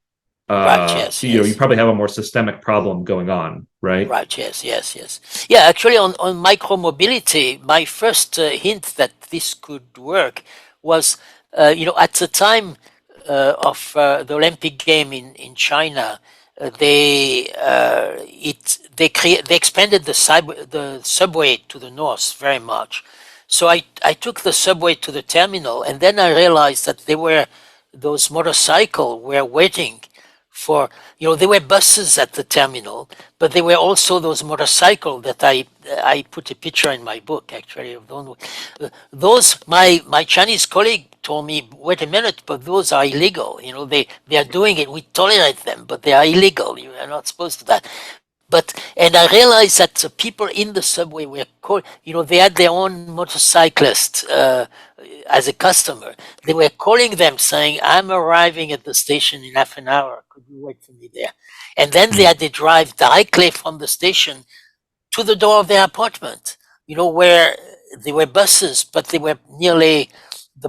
Right. Yes. You probably have a more systemic problem going on, right? Right. Yes. Yeah. Actually, on micromobility, my first hint that this could work was, at the time of the Olympic game in China, they expanded the subway to the north very much. So I took the subway to the terminal, and then I realized that those motorcycles were waiting for, there were buses at the terminal, but there were also those motorcycles that I put a picture in my book, actually, of those. My Chinese colleague told me, wait a minute, but those are illegal. They are doing it. We tolerate them, but they are illegal. You are not supposed to that. And I realized that the people in the subway were called, they had their own motorcyclist as a customer. They were calling them saying, I'm arriving at the station in half an hour. Could you wait for me there? And then they had to drive directly from the station to the door of their apartment, where there were buses, but the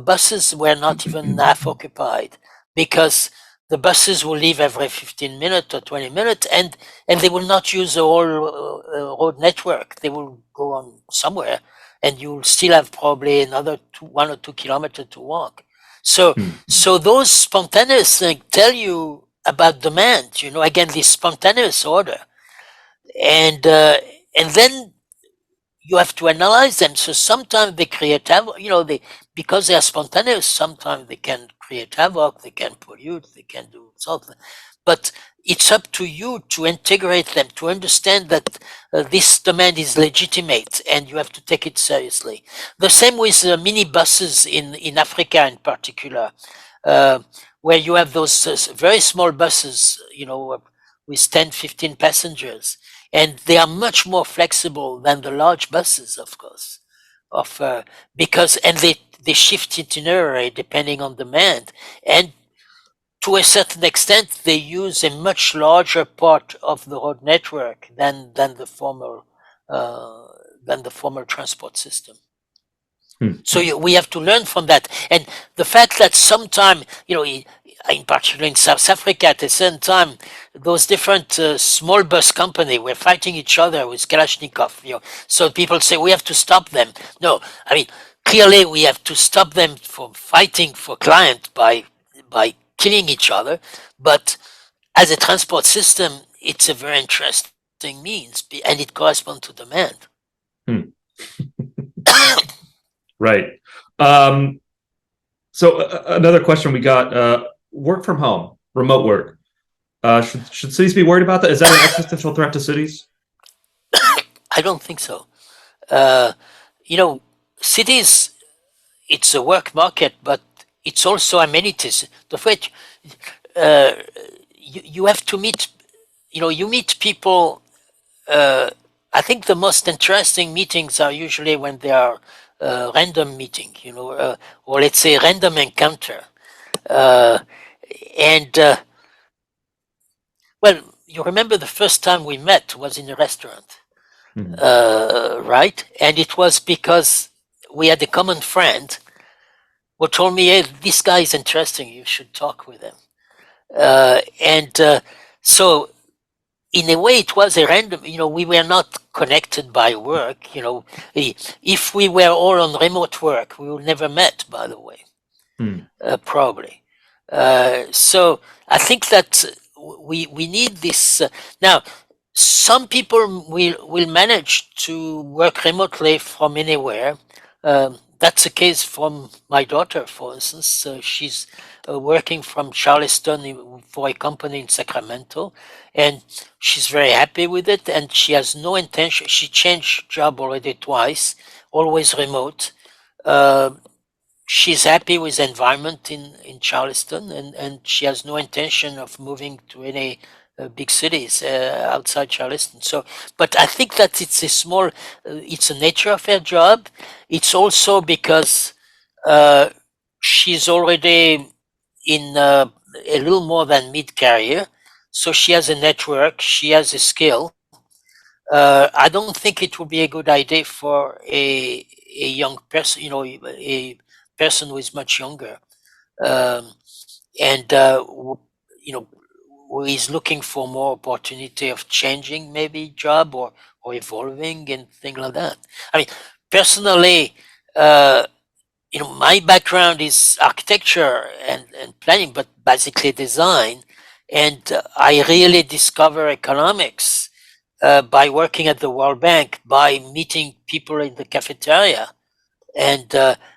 buses were not even half occupied, because the buses will leave every 15 minutes or 20 minutes, and they will not use the whole road network. They will go on somewhere, and you'll still have probably another 1 or 2 kilometers to walk. So those spontaneous things tell you about demand, again, this spontaneous order. And then you have to analyze them. So sometimes they create havoc, because they are spontaneous, sometimes they can create havoc, they can pollute, they can do something. But it's up to you to integrate them, to understand that this demand is legitimate and you have to take it seriously. The same with mini buses in Africa in particular, where you have those very small buses, with 10, 15 passengers. And they are much more flexible than the large buses, of course, because they shift itinerary depending on demand, and to a certain extent they use a much larger part of the road network than the former transport system. So we have to learn from that, and the fact that sometime, in particular in South Africa, at the same time, those different small bus companies were fighting each other with Kalashnikov. So people say we have to stop them. No, I mean, clearly we have to stop them from fighting for client by killing each other. But as a transport system, it's a very interesting means, and it corresponds to demand. Right. So another question we got: work from home, remote work. Should cities be worried about that? Is that an existential threat to cities? I don't think so. Cities, it's a work market, but it's also amenities. The fact you have to meet, you meet people. I think the most interesting meetings are usually when they are random meeting, or let's say random encounter. Well, you remember the first time we met was in a restaurant, right? And it was because we had a common friend who told me, hey, this guy is interesting, you should talk with him. So in a way, it was a random, we were not connected by work, if we were all on remote work, we would never met, by the way, probably. So I think that we need this. Now, some people will manage to work remotely from anywhere. That's the case from my daughter, for instance. She's working from Charleston for a company in Sacramento, and she's very happy with it. And she has no intention. She changed job already twice, always remote. She's happy with the environment in Charleston, and she has no intention of moving to any big cities outside Charleston. So, but I think that it's it's the nature of her job. It's also because she's already in a little more than mid-career, so she has a network, she has a skill. I don't think it would be a good idea for a young person, a person who is much younger, and who is looking for more opportunity of changing maybe job or evolving and things like that. I mean, personally, my background is architecture and planning, but basically design, and I really discover economics by working at the World Bank, by meeting people in the cafeteria. And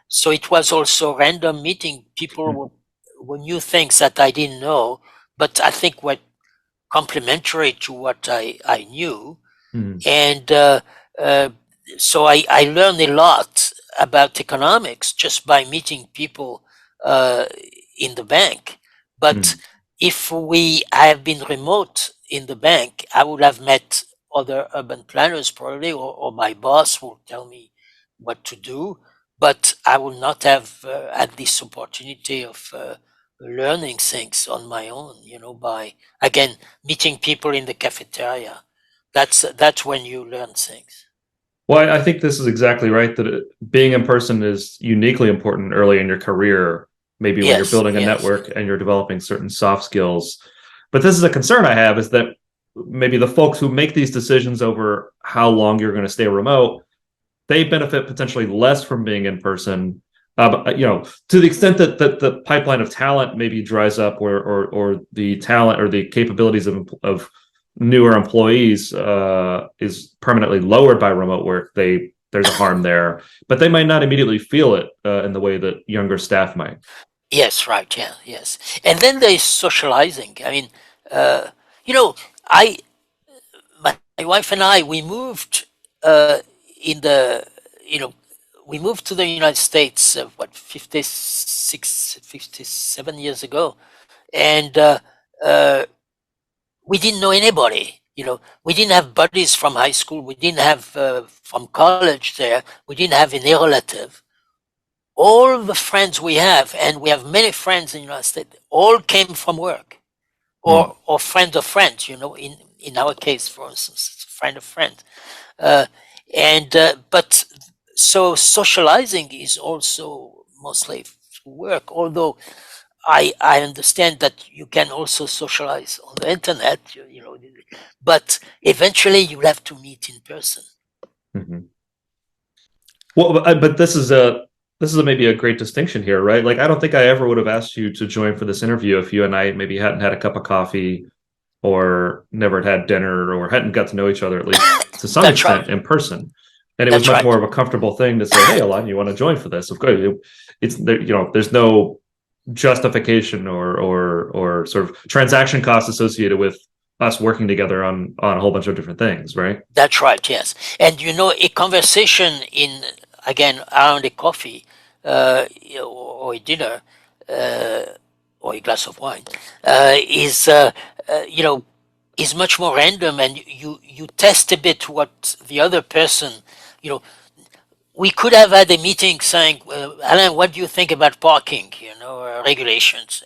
so it was also random meeting. People who knew things that I didn't know, but I think were complementary to what I knew. And so I learned a lot about economics just by meeting people in the bank. But if I have been remote in the bank, I would have met other urban planners probably, or my boss will tell me what to do, but I will not have had this opportunity of learning things on my own, by, again, meeting people in the cafeteria. That's when you learn things. Well, I think this is exactly right, that being in person is uniquely important early in your career, maybe when you're building a network and you're developing certain soft skills. But this is a concern I have, is that maybe the folks who make these decisions over how long you're going to stay remote, they benefit potentially less from being in person. To the extent that the pipeline of talent maybe dries up, or the talent or the capabilities of newer employees is permanently lowered by remote work, there's a harm there, but they might not immediately feel it in the way that younger staff might. Yes, right. Yeah, yes. And then there is socializing. I mean, my wife and I, we moved we moved to the United States, 56, 57 years ago. And we didn't know anybody. We didn't have buddies from high school. We didn't have from college there. We didn't have any relative. All the friends we have, and we have many friends in the United States, all came from work, or friend of friends. In our case, for instance, it's a friend of friend. But so socializing is also mostly work, although I understand that you can also socialize on the internet, but eventually you'll have to meet in person. Well, but this is maybe a great distinction here, right? Like, I don't think I ever would have asked you to join for this interview if you and I maybe hadn't had a cup of coffee, or never had dinner, or hadn't got to know each other, at least to some extent, in person. And it was much more of a comfortable thing to say, "Hey, Alain, you want to join for this?" Of course, it's there. There's no justification or sort of transaction costs associated with us working together on a whole bunch of different things, right? That's right. Yes, and a conversation again around a coffee or a dinner or a glass of wine is much more random, and you test a bit what the other person. We could have had a meeting saying, "Alain, what do you think about parking? Regulations,"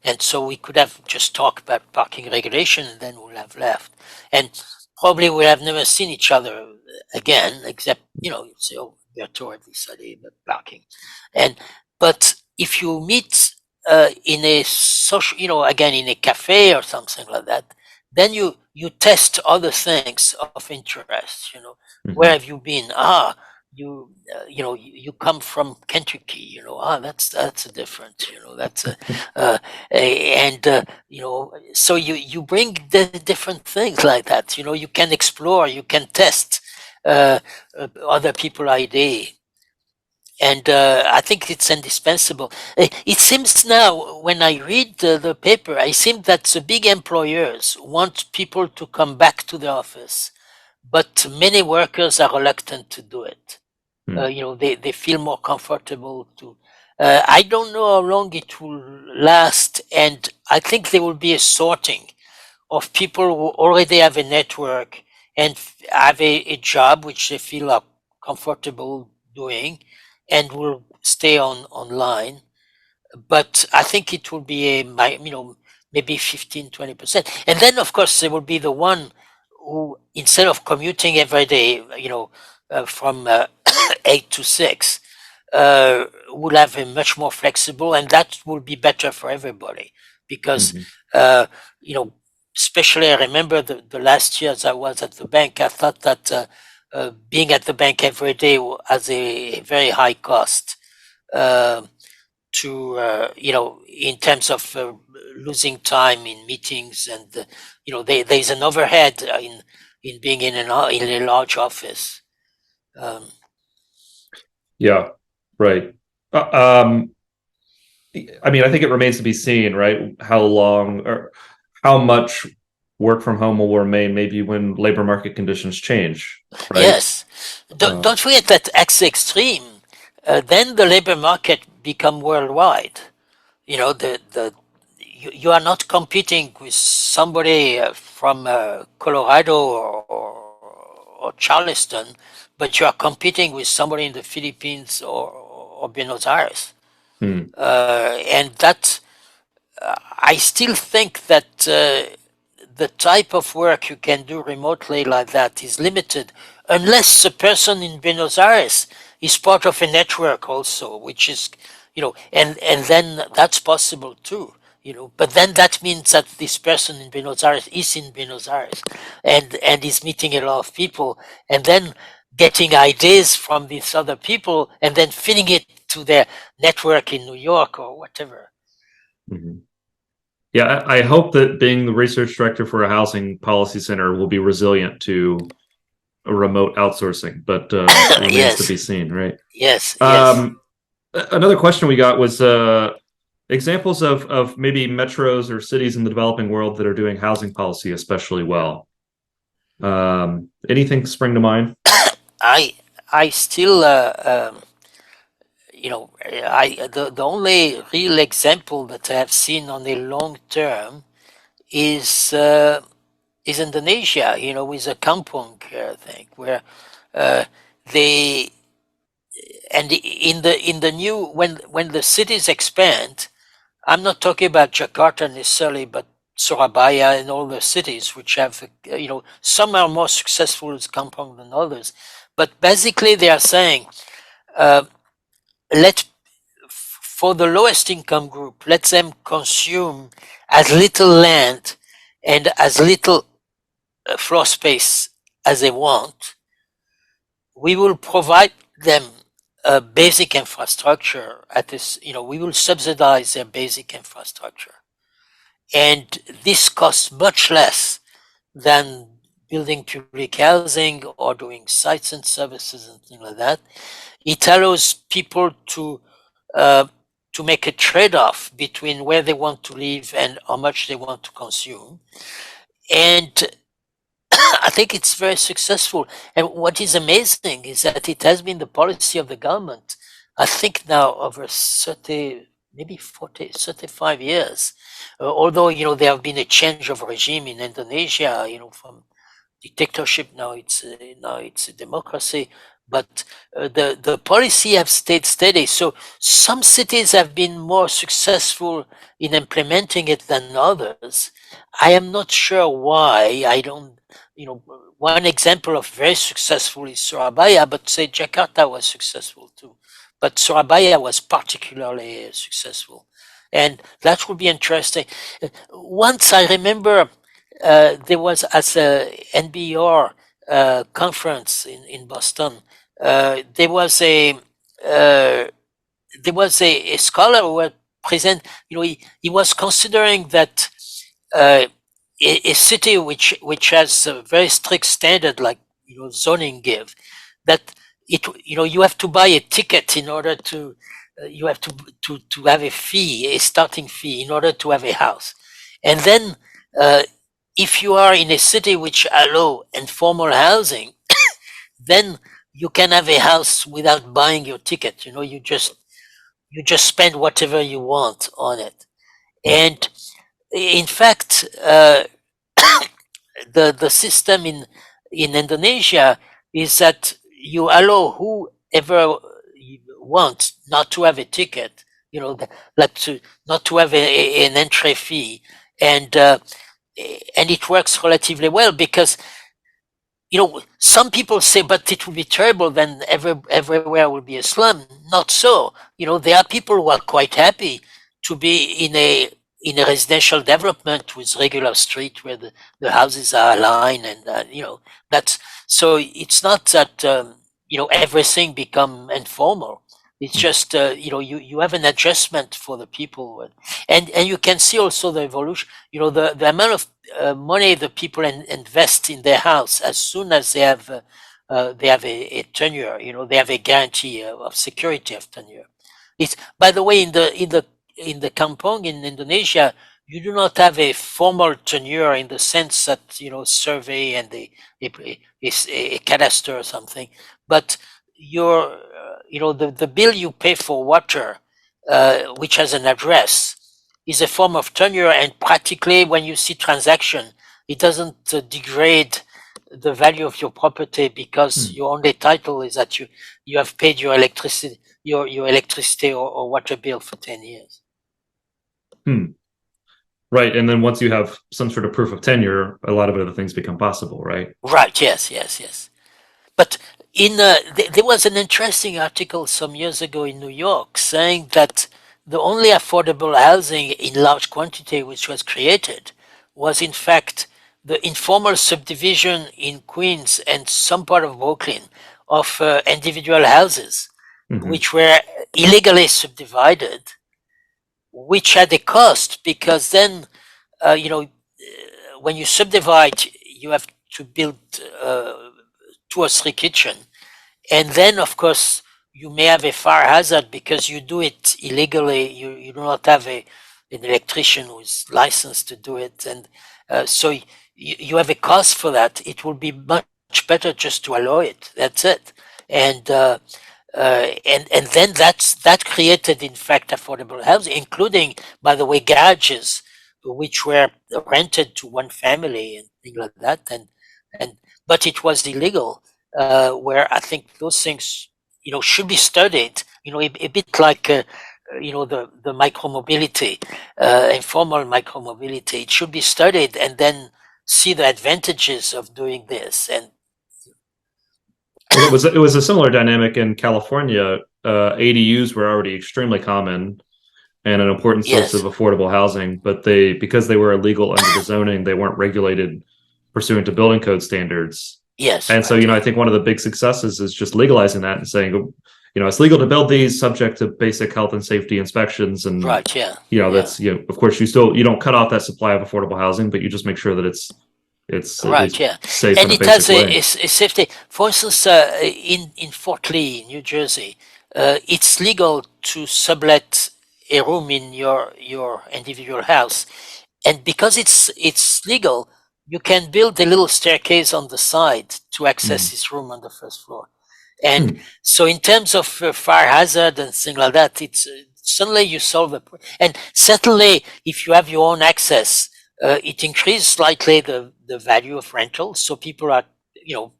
and so we could have just talked about parking regulation, and then we'll have left, and probably we'll have never seen each other again, except say, "Oh, Bertaud had this idea about parking," but if you meet in a social, again in a cafe or something like that, then you you test other things of interest. Where have you been? You come from Kentucky. That's a different. That's so you bring the different things like that. You can explore, you can test other people's idea. And I think it's indispensable. It seems now, when I read the paper, it seems that the big employers want people to come back to the office, but many workers are reluctant to do it. They feel more comfortable to. I don't know how long it will last, and I think there will be a sorting of people who already have a network and have a job which they feel are comfortable doing, and will stay online. But I think it will be maybe 15-20%. And then, of course, there will be the one who, instead of commuting every day, from 8 to 6, will have a much more flexible, and that will be better for everybody. Because, especially I remember the last years I was at the bank, I thought that being at the bank every day has a very high cost in terms of losing time in meetings, and there's an overhead in being in a large office. Yeah, right. I mean, I think it remains to be seen, right? How long or how much work from home will remain, maybe when labor market conditions change, right? Yes. Don't forget that at the extreme, then the labor market become worldwide. You are not competing with somebody from Colorado or Charleston, but you are competing with somebody in the Philippines or Buenos Aires. And that, I still think that the type of work you can do remotely like that is limited, unless the person in Buenos Aires is part of a network also, which is, and then that's possible too. But then that means that this person in Buenos Aires is in Buenos Aires and is meeting a lot of people, and then getting ideas from these other people and then feeding it to their network in New York or whatever. Yeah, I hope that being the research director for a housing policy center will be resilient to a remote outsourcing, but remains Yes. to be seen, right? Yes. Another question we got was examples of maybe metros or cities in the developing world that are doing housing policy especially well. Anything spring to mind? I still the only real example that I have seen on a long term is Indonesia, with the kampung thing, where they, and in the new, when the cities expand, I'm not talking about Jakarta necessarily, but Surabaya and all the cities which have, some are more successful as kampung than others, but basically they are saying, for the lowest income group, let them consume as little land and as little floor space as they want. We will provide them a basic infrastructure at this, we will subsidize their basic infrastructure. And this costs much less than building public housing or doing sites and services and things like that. It allows people to make a trade-off between where they want to live and how much they want to consume. And I think it's very successful. And what is amazing is that it has been the policy of the government, I think now over 30, maybe 40, 35 years. Although, there have been a change of regime in Indonesia, from dictatorship, now it's a democracy. But the policy have stayed steady. So some cities have been more successful in implementing it than others. I am not sure why. I don't, one example of very successful is Surabaya, but say Jakarta was successful too. But Surabaya was particularly successful. And that would be interesting. Once I remember there was as a NBR conference in Boston. There was a scholar who had present. He was considering that a city which has a very strict standard, like zoning give, that you have to buy a ticket in order to you have to have a fee, a starting fee, in order to have a house. And then if you are in a city which allow informal housing, then you can have a house without buying your ticket. You just spend whatever you want on it. And in fact, the system in Indonesia is that you allow whoever you want not to have a ticket, not to have an entry fee, and it works relatively well because some people say, but it will be terrible, then everywhere will be a slum. Not so. There are people who are quite happy to be in a residential development with regular street where the houses are aligned, and that's so. It's not that everything become informal. It's just you have an adjustment for the people, and you can see also the evolution. The amount of money the people invest in their house as soon as they have a tenure. They have a guarantee of security of tenure. It's, by the way, in the kampong in Indonesia, you do not have a formal tenure in the sense that survey and a cadastre or something, but the bill you pay for water, which has an address, is a form of tenure, and practically when you see transaction, it doesn't degrade the value of your property because your only title is that you have paid your electricity or water bill for 10 years. Right, and then once you have some sort of proof of tenure, a lot of other things become possible, right? Right. Yes. But there was an interesting article some years ago in New York saying that the only affordable housing in large quantity which was created was in fact the informal subdivision in Queens and some part of Brooklyn of individual houses, which were illegally subdivided, which had a cost because then, when you subdivide, you have to build 2 or 3 kitchens. And then, of course, you may have a fire hazard because you do it illegally. You do not have an electrician who is licensed to do it. And so you have a cost for that. It will be much better just to allow it. That's it. And then that created, in fact, affordable housing, including, by the way, garages, which were rented to one family and things like that. But it was illegal, where I think those things, should be studied, a bit like, the micromobility, informal micromobility. It should be studied and then see the advantages of doing this. And it was a similar dynamic in California. ADUs were already extremely common and an important source of affordable housing, but because they were illegal under the zoning, they weren't regulated pursuant to building code standards. Yes. And so, I think one of the big successes is just legalizing that and saying, it's legal to build these subject to basic health and safety inspections. And, that's, of course, you don't cut off that supply of affordable housing, but you just make sure that it's safe and in it has a safety. For instance, in Fort Lee, New Jersey, it's legal to sublet a room in your individual house, and because it's legal, you can build a little staircase on the side to access this room on the first floor. And so, in terms of fire hazard and things like that, it's suddenly you solve the problem. And certainly, if you have your own access, it increases slightly the value of rental. So people are,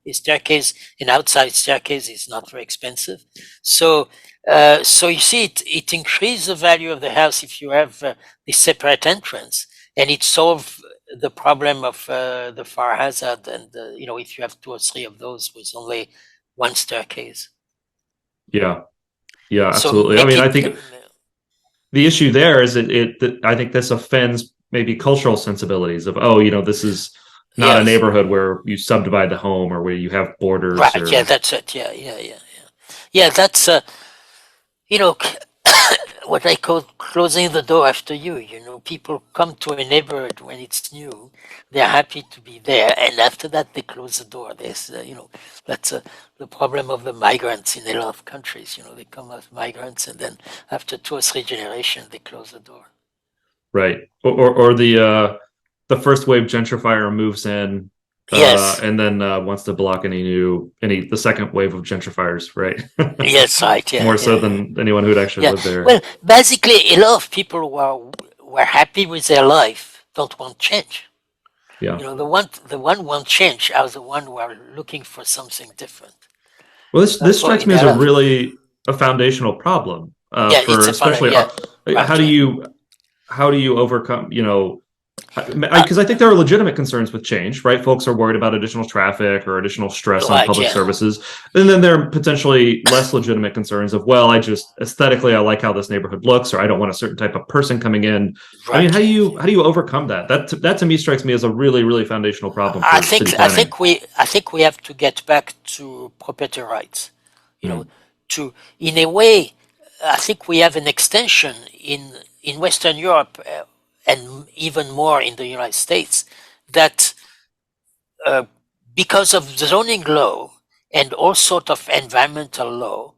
a staircase, an outside staircase is not very expensive. So you see, it increases the value of the house if you have the separate entrance, and it solves the problem of the fire hazard. And if you have 2 or 3 of those with only one staircase. Yeah, absolutely. I mean, I think the issue there is I think this offends maybe cultural sensibilities of, oh, this is not a Yes. neighborhood where you subdivide the home or where you have borders Right. Yeah. or That's it. Yeah. Yeah. Yeah. Yeah. Yeah. That's you know, what I call closing the door after you. People come to a neighborhood when it's new, they're happy to be there, and after that they close the door. There's, that's the problem of the migrants in a lot of countries. They come as migrants, and then after 2 or 3 generations, they close the door. right, or the first wave gentrifier moves in, Yes, and then wants to block the second wave of gentrifiers, right? yes, right, yeah, More so yeah, yeah. than anyone who'd actually Yeah. live there. Well, basically, a lot of people who are happy with their life don't want change. Yeah. The one who want change are the one who are looking for something different. Well, this For strikes in me as their a life. really a foundational problem Yeah, for it's a fun. especially Yeah, how right. do Yeah. you overcome, Uh, because I think there are legitimate concerns with change, right? Folks are worried about additional traffic or additional stress on right. public Yeah. services. And then there are potentially less legitimate concerns of, well, I just aesthetically, I like how this neighborhood looks, or I don't want a certain type of person coming in. I mean, Right. how do you overcome that? That to me strikes me as a really, really foundational problem I for city think I planning. think we I think we have to get back to property rights. You know, Mm, to in a way, I think we have an extension in Western Europe, and even more in the United States, that uh, because of the zoning law and all sort of environmental law,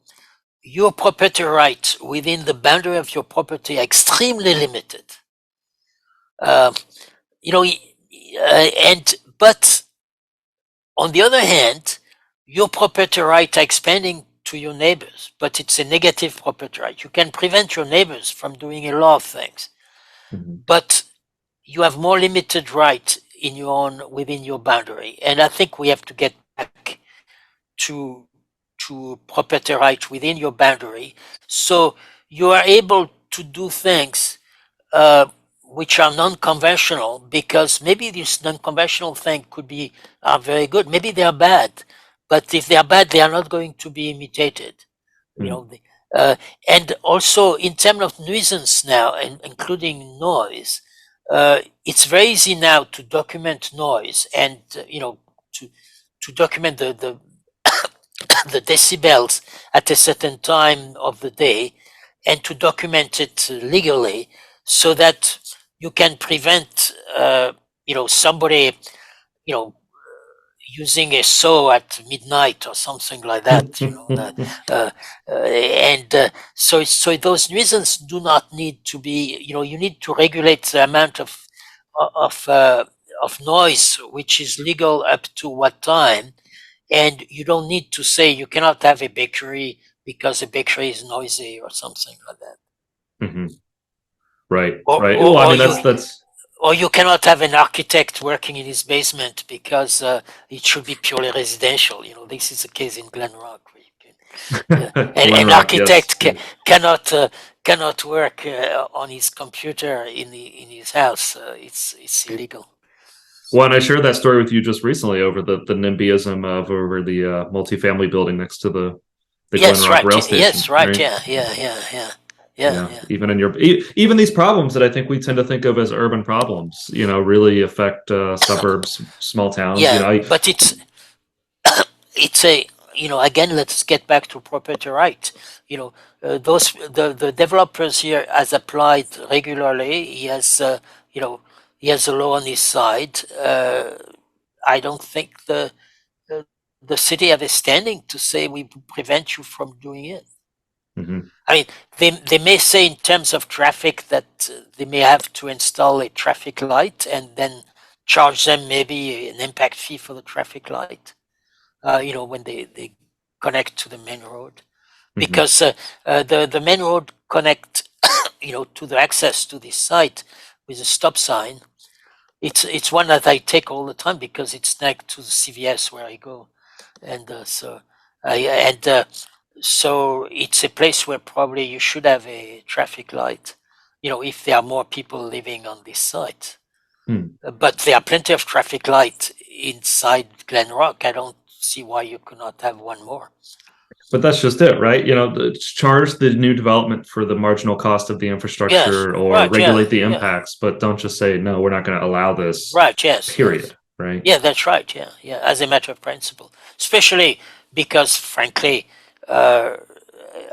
your property rights within the boundary of your property are extremely limited. Uh, you know, and but on the other hand, your property rights are expanding to your neighbors, but it's a negative property right. You can prevent your neighbors from doing a lot of things, mhm. but you have more limited right within your boundary. And I think we have to get back to property right within your boundary, so you are able to do things uh, which are non-conventional, because maybe this non-conventional thing are very good, maybe they are bad, but if they are bad, they are not going to be imitated. you Mm, know the, uh, and also in terms of nuisance now, and including noise, it's very easy now to document noise, and to document the decibels at a certain time of the day, and to document it legally, so that you can prevent somebody you know using a saw at midnight or something like that. And so those reasons do not need to be. You need to regulate the amount of uh, of noise which is legal up to what time, and you don't need to say you cannot have a bakery because a bakery is noisy or something like that. mhm. Right, Or, right. or, Well, I or mean, you that's or you cannot have an architect working in his basement because it should be purely residential. This is the case in Glen Rock. Where you can, Glen an Rock, yes. architect cannot work on his computer in his house. It's illegal. Well, and I shared that story with you just recently over the NIMBYism of over the multifamily building next to the Glen Yes, Rock right. rail Yes, station, right. right? Yeah, yeah, yeah, yeah, yeah, Yeah, yeah. even in even these problems that I think we tend to think of as urban problems, really affect suburbs, small towns. Yeah, but it's a again, let's get back to property right. Those the developers here has applied regularly. You know he has a law on his side. I don't think the the city have a standing to say we prevent you from doing it. Mhm. I mean, they may say in terms of traffic that they may have to install a traffic light and then charge them maybe an impact fee for the traffic light, when they connect to the main road, Mhm. because the main road connect, to the access to this site with a stop sign. It's one that I take all the time because it's next to the CVS where I go, and so it's a place where probably you should have a traffic light, if there are more people living on this site. Hmm. But there are plenty of traffic light inside Glen Rock. I don't see why you could not have one more. But that's just it, right? Charge the new development for the marginal cost of the Yes, infrastructure or right, yeah, regulate the yeah, impacts, but don't just say, no, we're not going to allow this, right, yes, yes. period, right? Yeah, that's right. Yeah, yeah. As a matter of principle, especially because, frankly, uh,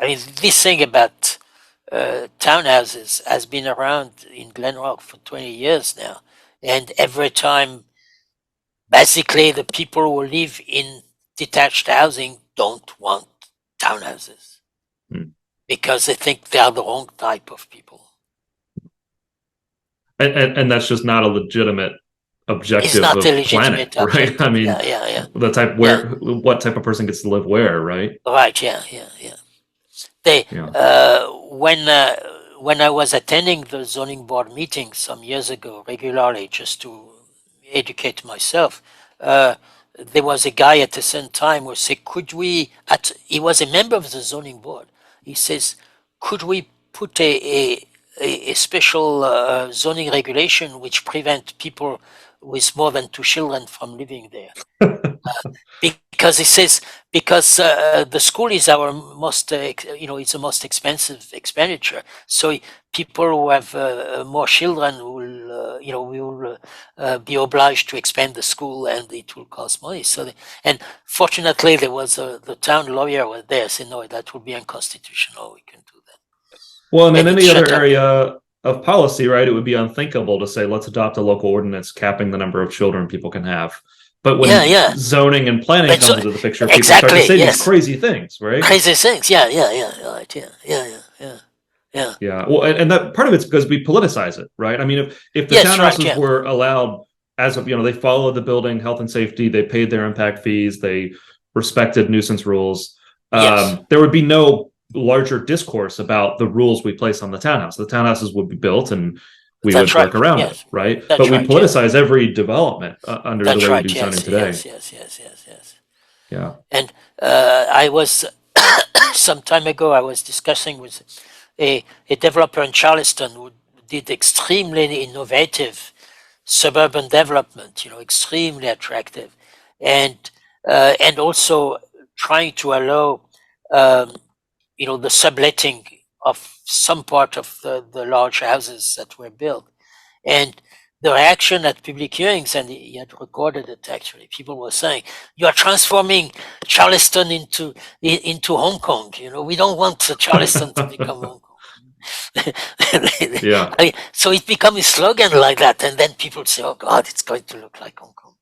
I mean, this thing about townhouses has been around in Glen Rock for 20 years now, and every time, basically, the people who live in detached housing don't want townhouses Hmm. because they think they are the wrong type of people. And that's just not a legitimate It's objective not a of planning, legitimate right? I objective. mean, Yeah, yeah, yeah, the type yeah. where what type of person gets to live where, right? Right. Yeah, yeah, yeah. They Yeah. when I was attending the zoning board meeting some years ago regularly just to educate myself, there was a guy at the same time who said, "Could we?" He was a member of the zoning board. He says, "Could we put a special zoning regulation which prevent people with more than two children from living there?" Because he says because the school is our most it's the most expensive expenditure, so people who have more children will we will be obliged to expand the school and it will cost money, and fortunately there was the town lawyer was there saying no, that would be unconstitutional, we can do that, Well, and in and it any other shut up. area of policy, right, it would be unthinkable to say, let's adopt a local ordinance capping the number of children people can have. But Yeah, when yeah, zoning and planning and so comes into the picture, people start to exactly, say these yes, crazy things, right? crazy things, yeah, yeah, yeah, right, yeah, yeah, yeah, yeah, yeah. Yeah. Well, and that part of it's because we politicize it, right? I mean, if the Yes, right, townhouses yeah. were allowed as of, they followed the building health and safety, they paid their impact fees, they respected nuisance rules, Yes, there would be no larger discourse about the rules we place on the townhouse. The townhouses would be built and we that's would work right. around it, Yes, right? But that's we right. Yeah, politicize every development under the that's way we right. do zoning Yes, today. yes, yes, yes, yes, yes. Yeah. And I was some time ago. I was discussing with a developer in Charleston who did extremely innovative suburban development. Extremely attractive, and also trying to allow um, the subletting of some part of the large houses that were built. And the reaction at public hearings, and he had recorded it actually, people were saying, "You are transforming Charleston into Hong Kong. We don't want Charleston to become Hong Kong." Yeah. So it becomes a slogan like that, and then people say, "Oh God, it's going to look like Hong Kong."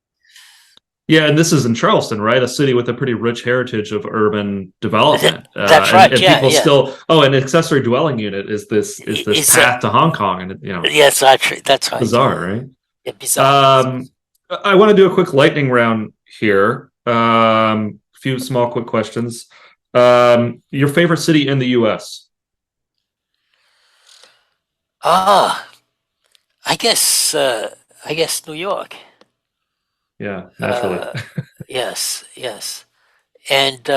Yeah, and this is in Charleston, right? A city with a pretty rich heritage of urban development, That's and right. Yeah, people yeah. still. Oh, an accessory dwelling unit is this It's path to Hong Kong, and yes, that's right. bizarre, Yeah, right? yeah, bizarre. I want to do a quick lightning round here. A few small, quick questions. Your favorite city in the U.S.? Ah, I guess New York. Yeah, naturally. Uh, yes, yes, and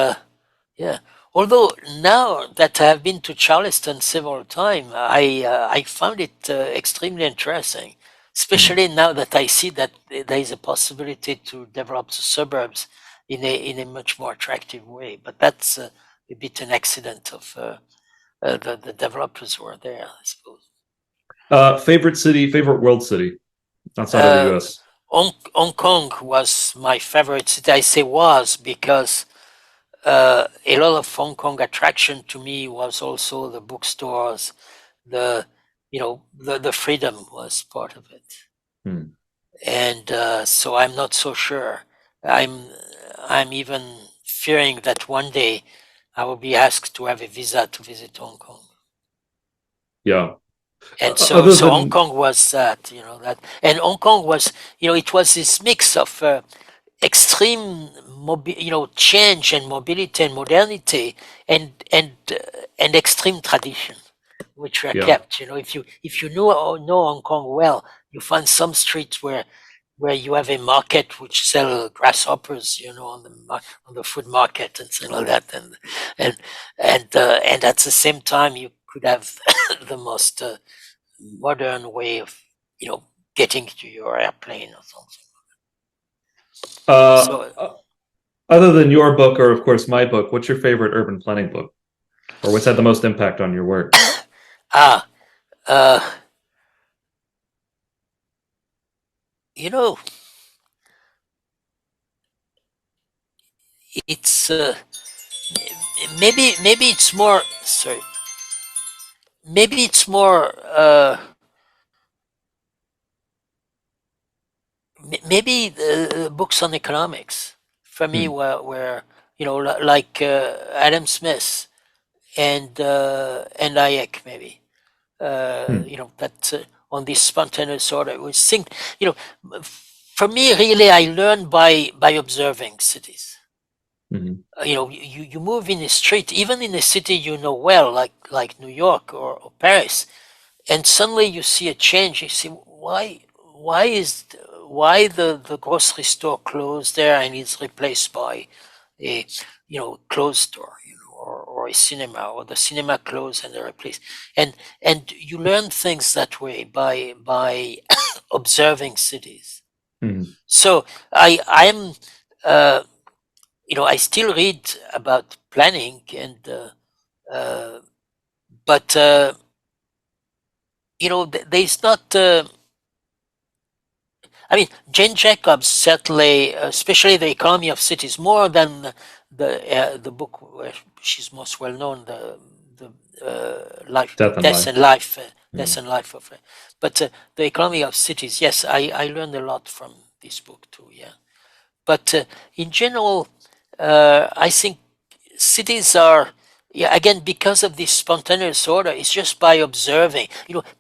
yeah. Although now that I have been to Charleston several times, I found it extremely interesting, Hmm. especially now that I see that there is a possibility to develop the suburbs in a much more attractive way. But that's a bit an accident of the developers who are there, I suppose. Favorite city, favorite world city outside of the Uh, U.S. Hong Kong was my favorite city. I say was because a lot of Hong Kong attraction to me was also the bookstores, the the freedom was part of it, Hmm. and so I'm not so sure. I'm I'm even fearing that one day I will be asked to have a visa to visit Hong Kong. Yeah. And so Other so Hong than Kong was that, and Hong Kong was, it was this mix of extreme change and mobility and modernity, and extreme tradition, which were yeah, kept. If you know Hong Kong well, you find some streets where you have a market which sell grasshoppers, on the food market and things like that, and and at the same time you could have the most modern way of getting to your airplane or something. uh, So uh, Other than your book, or of course my book, what's your favorite urban planning book, or what's had the most impact on your work? Ah, uh, you know, it's maybe it's more. Sorry, maybe it's more. Maybe the books on economics for me Hmm. were like Adam Smith and Hayek maybe. Hmm. That on this spontaneous order. We think, for me, really, I learn by observing cities. Hmm. You move in a street, even in a city you know well, like New York or Paris, and suddenly you see a change. You see why is why the grocery store closed there and is replaced by a closed store, or a cinema, or the cinema closed and they replaced, and you learn things that way by observing cities. Hmm. So I'm uh, I still read about planning and uh, but there's not. I mean, Jane Jacobs certainly, especially the economy of cities, more than the book where she's most well known, the life, Death and Life. Yeah. death and life of. But the economy of cities, yes, I learned a lot from this book too. Yeah, but in general, I think cities are, yeah, again, because of this spontaneous order, it's just by observing.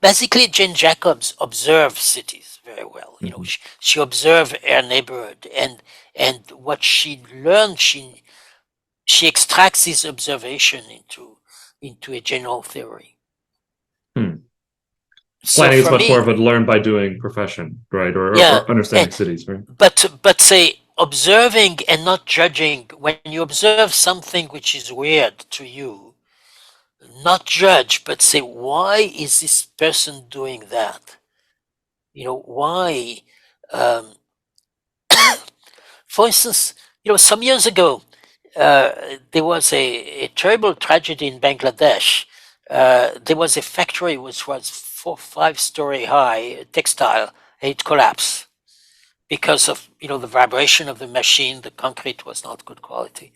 Basically, Jane Jacobs observed cities very well. Hmm. She observed her neighborhood, and what she learned, she extracts this observation into a general theory. Hmm. So Planning is for much more me, of a learn by doing profession, right? yeah, Or understanding cities, right? but say observing and not judging. When you observe something which is weird to you, not judge, but say, why is this person doing that? Why? Um, for instance, some years ago, there was a terrible tragedy in Bangladesh. There was a factory which was 4 or 5 story high, textile, and it collapsed because of the vibration of the machine. The concrete was not good quality.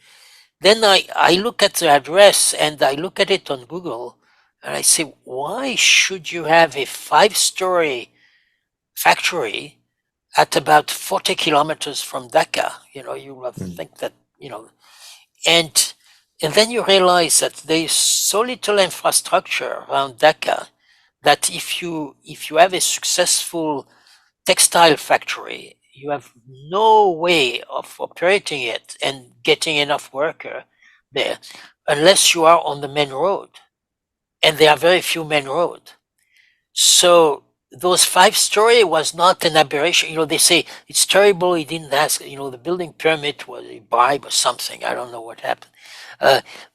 Then I look at the address and I look at it on Google and I say, why should you have a 5 story factory at about 40 kilometers from Dhaka? You will Hmm. think that, and and then you realize that there is so little infrastructure around Dhaka that if you have a successful textile factory, you have no way of operating it and getting enough worker there unless you are on the main road. And there are very few main road. So those 5 story was not an aberration. They say it's terrible. He didn't ask, the building permit was a bribe or something. I don't know what happened.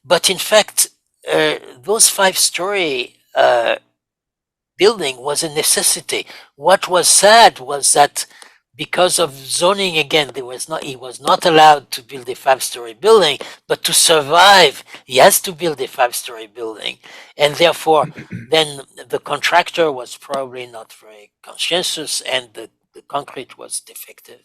But in fact, those 5 story building was a necessity. What was sad was that because of zoning, again, he was not allowed to build a 5 story building, but to survive, he has to build a 5 story building. And therefore, then the contractor was probably not very conscientious and the concrete was defective.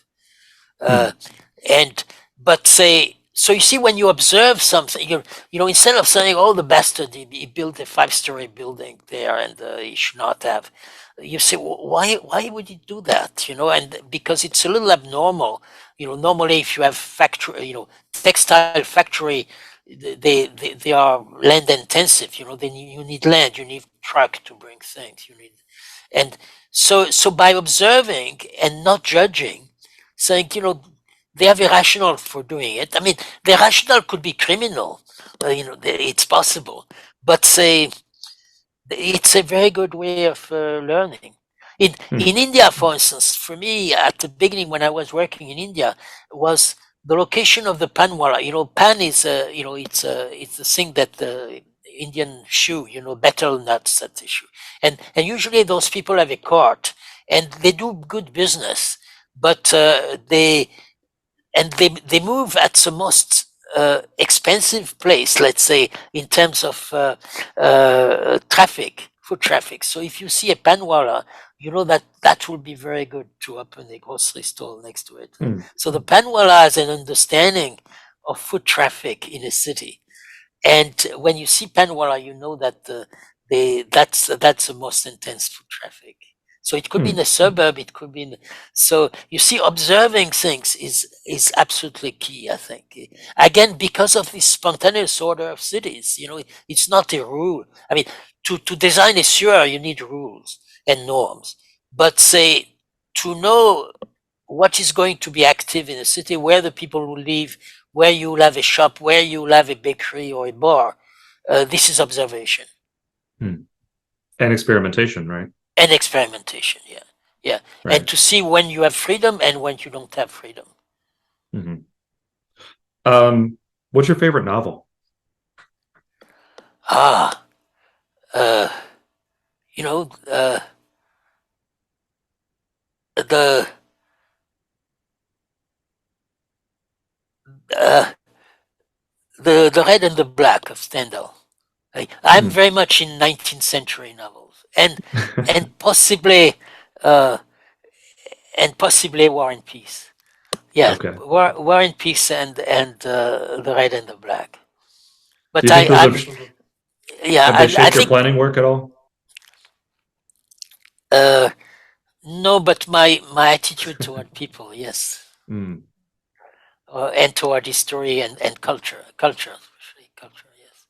Uh, Hmm. and but say, so you see, when you observe something, instead of saying, "Oh, the bastard, he built a 5 story building there, and he should not have," you say, Why would he do that?" And because it's a little abnormal. Normally, if you have factory, textile factory, they are land intensive. You need land, you need truck to bring things, and so by observing and not judging, saying, they have a rationale for doing it. I mean, the rationale could be criminal. It's possible, but say it's a very good way of learning. In Hmm. India, for instance, for me at the beginning when I was working in India, was the location of the panwala. Pan is it's the thing that the Indian shoe, betel nuts, that they shoe, and usually those people have a cart and they do good business, but they move at the most expensive place, let's say, in terms of traffic, foot traffic. So if you see a panwala, you know that will be very good to open a grocery store next to it. Hmm. So the panwala has an understanding of foot traffic in a city, and when you see panwala, you know that that's the most intense foot traffic. So it could be in a suburb, it could be in. So you see, observing things is absolutely key, I think. Again, because of this spontaneous order of cities, it's not a rule. I mean, to design a sewer, you need rules and norms. But say to know what is going to be active in a city, where the people will live, where you will have a shop, where you will have a bakery or a bar, this is observation. Hmm. And experimentation, right? And experimentation, yeah. Right. And to see when you have freedom and when you don't have freedom. Mm-hmm. What's your favorite novel? Ah, uh, you know, the uh, the Red and the Black of Stendhal. I'm very much in 19th century novels, and possibly uh, War and Peace. Yeah, Okay. War and Peace and the Red and the Black. Do But you think those have they I shaped your think planning work at all? uh, no, but my attitude toward people, yes, Mm. and toward history and culture, especially culture, yes.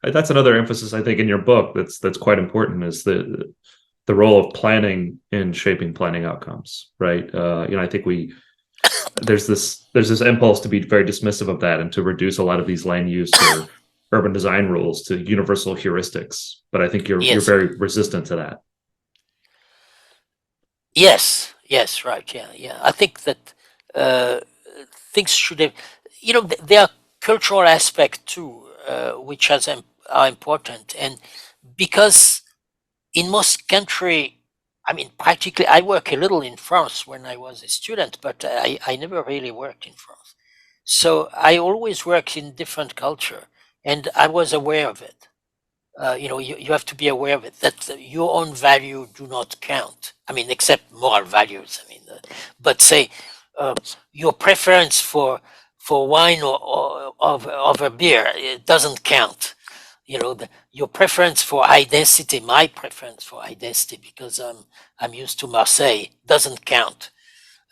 That's another emphasis I think in your book that's quite important is the role of planning in shaping planning outcomes, right? I think there's this impulse to be very dismissive of that and to reduce a lot of these land use or urban design rules to universal heuristics. But I think you're Yes, very resistant to that. yes, right, yeah. I think that uh, things should have, there are cultural aspects too, which are important, and because in most country, I mean, practically, I work a little in France when I was a student, but I never really worked in France. So I always worked in different culture, and I was aware of it. You have to be aware of it, that your own value do not count. I mean, except moral values. I mean, but say uh, your preference for wine or of a beer, it doesn't count. Your preference for high density, my preference for high density, because I'm used to Marseille, doesn't count.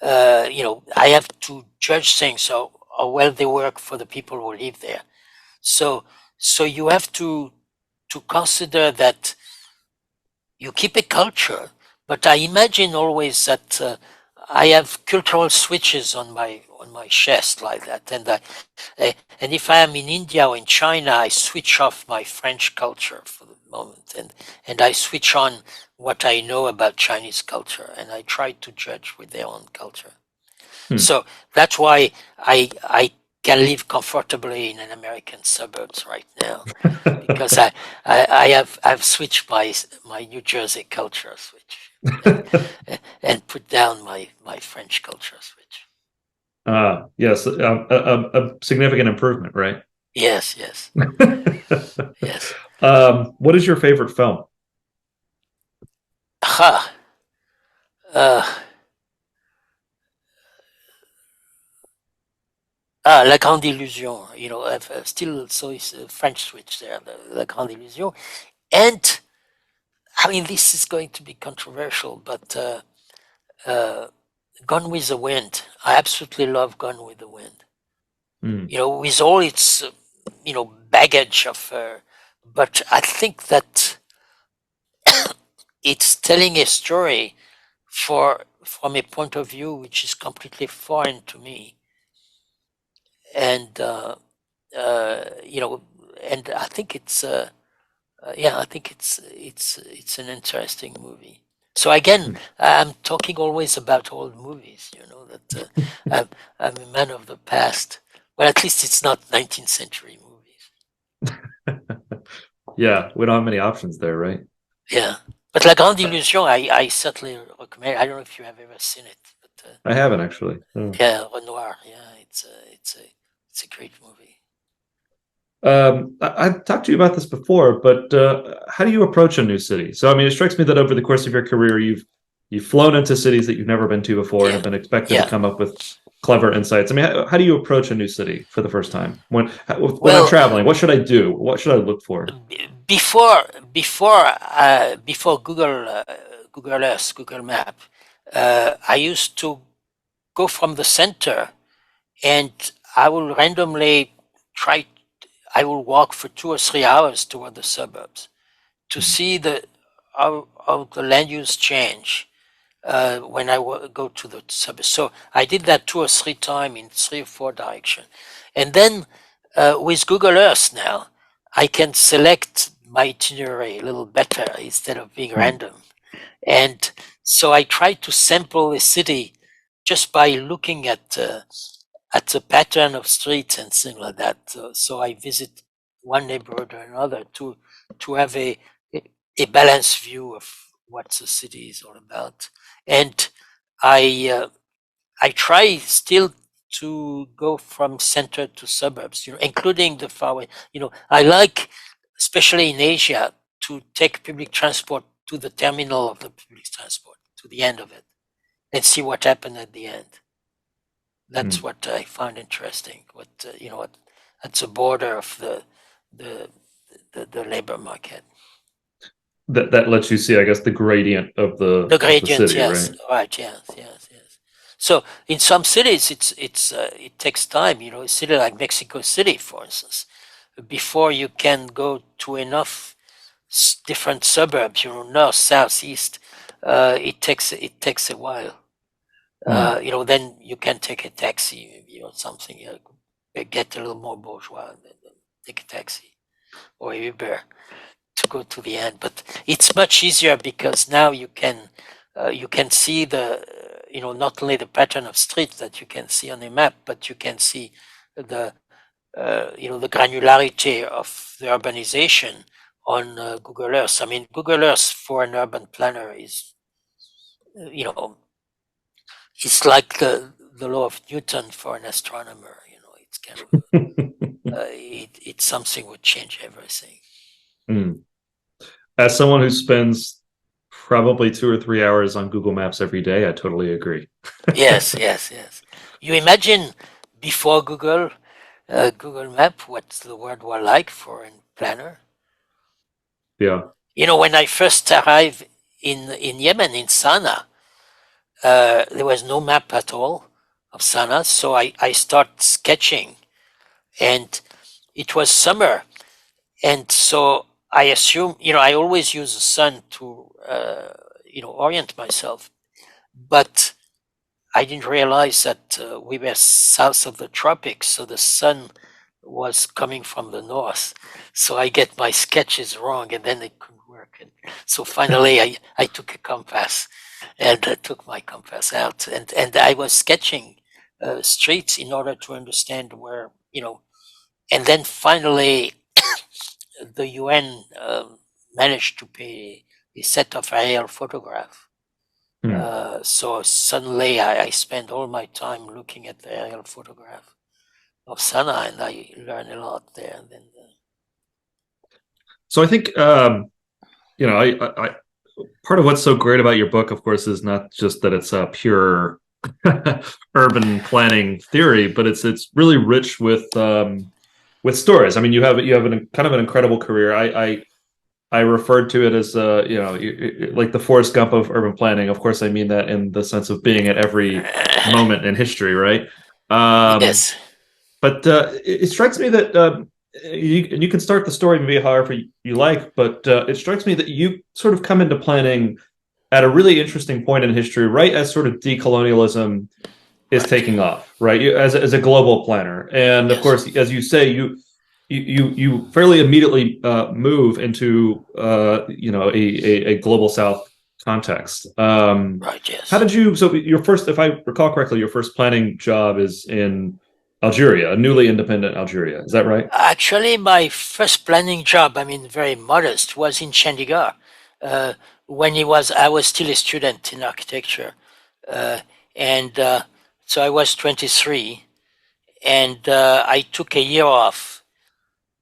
I have to judge things how well they work for the people who live there. So you have to consider that you keep a culture, but I imagine always that I have cultural switches on my chest like that, and if I am in India or in China, I switch off my French culture for the moment, and I switch on what I know about Chinese culture, and I try to judge with their own culture. Hmm. So that's why I can live comfortably in an American suburbs right now, because I've switched my New Jersey culture switch and put down my French culture switch. Yes, a significant improvement, right? Yes, yes. What is your favorite film? Ha. Uh, La Grande Illusion. I've still, so it's a French switch there. La Grande Illusion, and I mean, this is going to be controversial, but Gone with the Wind. I absolutely love Gone with the Wind. Mm. With all its baggage of, but I think that it's telling a story from a point of view which is completely foreign to me, and and I think it's I think it's an interesting movie. So again, I'm talking always about old movies. That I'm a man of the past. Well, at least it's not 19th century movies. Yeah, we don't have many options there, right? Yeah, but La Grande Illusion, I certainly recommend. I don't know if you have ever seen it. I haven't actually. Oh. Yeah, Renoir. Yeah, it's a great movie. I've talked to you about this before, but how do you approach a new city? So, I mean, it strikes me that over the course of your career, you've flown into cities that you've never been to before and Yeah, have been expected to yeah. come up with clever insights. I mean, how do you approach a new city for the first time? When I'm Well, traveling, what should I do? What should I look for? before Google Earth, Google Map, I used to go from the center, and I will randomly try. I will walk for 2 or 3 hours toward the suburbs to see how the land use change when I go to the suburbs. So I did that 2 or 3 times in 3 or 4 directions, and then with Google Earth now, I can select my itinerary a little better instead of being random. And so I try to sample a city just by looking at the pattern of streets and things like that. So I visit one neighborhood or another to have a balanced view of what the city is all about. And I I try still to go from center to suburbs, including the far away. I like, especially in Asia, to take public transport to the terminal of the public transport, to the end of it, and see what happened at the end. That's what I find interesting. What at the border of the labor market. That lets you see, I guess, the gradient of The the gradient, city, yes, right? right, yes. So in some cities, it takes time. A city like Mexico City, for instance, before you can go to enough different suburbs, north, south, east, it takes a while. Then you can take a taxi, maybe, or something. Get a little more bourgeois, and then take a taxi or a Uber to go to the end. But it's much easier because now you can see not only the pattern of streets that you can see on a map, but you can see the the granularity of the urbanization on Google Earth. I mean, Google Earth for an urban planner is it's like the law of Newton for an astronomer. It's kind of it's something would change everything. As someone who spends probably 2 or 3 hours on Google Maps every day, I totally agree. Yes. You imagine before Google Map, what the world was like for a planner. Yeah. When I first arrived in Yemen, in Sana'a, there was no map at all of Sana'a, so I start sketching, and it was summer, and so I assume, I always use the sun to, orient myself, but I didn't realize that we were south of the tropics, so the sun was coming from the north. So I get my sketches wrong, and then it couldn't work. And so finally, I took a compass, and I took my compass out, and I was sketching streets in order to understand where, and then finally, the UN managed to pay a set of aerial photographs. So suddenly I spend all my time looking at the aerial photograph of Sana'a, and I learn a lot there. And then, So I think I part of what's so great about your book, of course, is not just that it's a pure urban planning theory, but it's really rich with stories. I mean, you have kind of an incredible career. I referred to it as like the Forrest Gump of urban planning. Of course, I mean that in the sense of being at every moment in history, right? yes. But it strikes me that you can start the story maybe however you like, but it strikes me that you sort of come into planning at a really interesting point in history, right as sort of decolonialism is taking off, right? As a global planner, and of course, as you say, you fairly immediately move into a global South context. Right. Yes. How did you? So your first, if I recall correctly, your first planning job is in Algeria, a newly independent Algeria. Is that right? Actually, my first planning job, I mean, very modest, was in Chandigarh. When I was still a student in architecture, And so I was 23, and I took a year off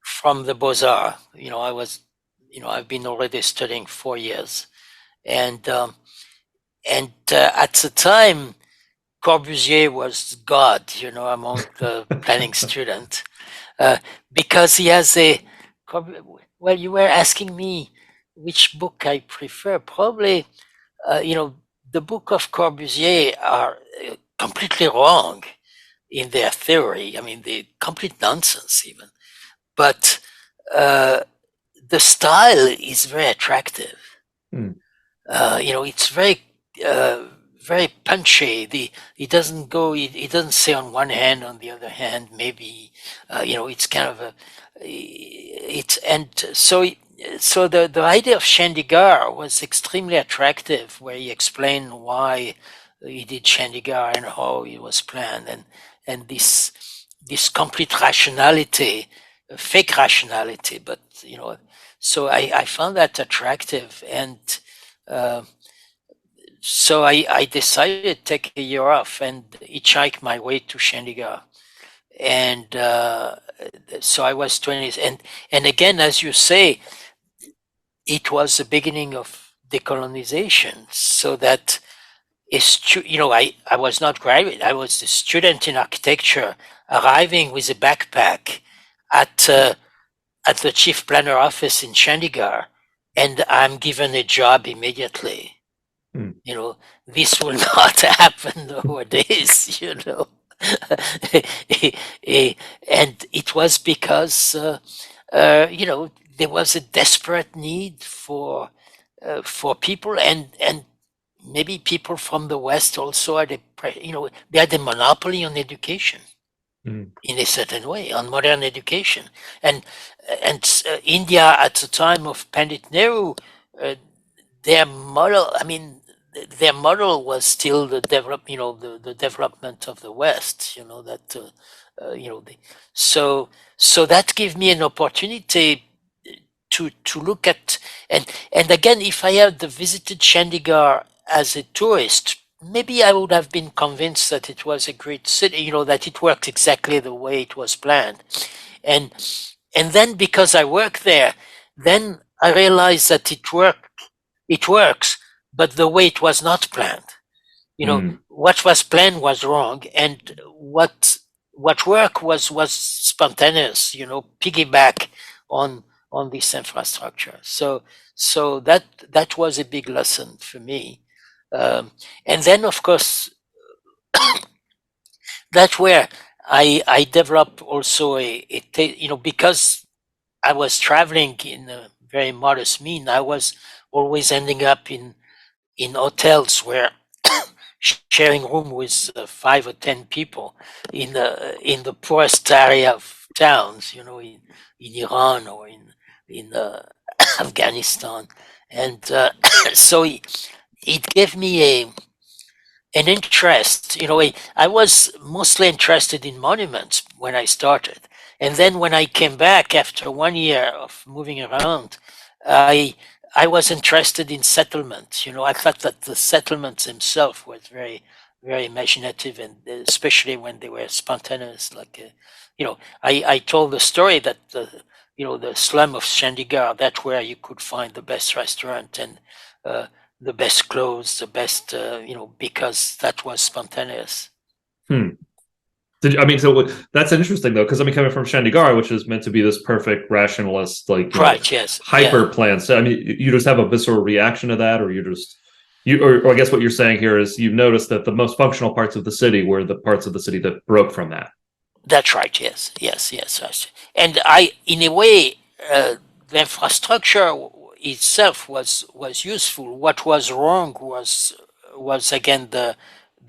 from the Beaux-Arts. I've been already studying 4 years. And at the time, Corbusier was God, among the planning students, because he has well, you were asking me which book I prefer. Probably, the book of Corbusier are completely wrong in their theory. I mean, they complete nonsense even. But the style is very attractive. Mm. It's very punchy. He doesn't go. He doesn't say on one hand, on the other hand, maybe. It's kind of a. It's and so the idea of Chandigarh was extremely attractive, where he explained why he did Chandigarh and how it was planned, and this complete rationality, fake rationality, but so I found that attractive, and so I decided to take a year off and hitchhike my way to Chandigarh. And so I was 20, and again, as you say, it was the beginning of decolonization, so that I was not graduate. I was a student in architecture, arriving with a backpack at the chief planner office in Chandigarh, and I'm given a job immediately. This will not happen nowadays, and it was because there was a desperate need for people, and maybe people from the West also had they had a monopoly on education. In a certain way, on modern education, and India at the time of Pandit Nehru, their model. I mean, their model was still the development of the West. So that gave me an opportunity to look at, and again, if I had visited Chandigarh as a tourist, maybe I would have been convinced that it was a great city, that it worked exactly the way it was planned. And then because I worked there, then I realized that it works, but the way it was not planned. What was planned was wrong, and what worked was spontaneous, piggyback on this infrastructure. So that was a big lesson for me. And then, of course, that's where I developed also because I was traveling in a very modest mean, I was always ending up in hotels where sharing room with 5 or 10 people in the poorest area of towns, in Iran or in Afghanistan, and so it gave me an interest. I was mostly interested in monuments when I started, and then when I came back after 1 year of moving around, I was interested in settlements. I thought that the settlements themselves was very, very imaginative, and especially when they were spontaneous. Like, I told the story that the slum of Chandigarh, that's where you could find the best restaurant and the best clothes, the best, because that was spontaneous. So that's interesting though, because coming from Chandigarh, which is meant to be this perfect rationalist, right? Yes, hyper plan. So you just have a visceral reaction to that, or or I guess what you're saying here is you've noticed that the most functional parts of the city were the parts of the city that broke from that. That's right. Yes. And in a way, the infrastructure itself was useful. What was wrong was again the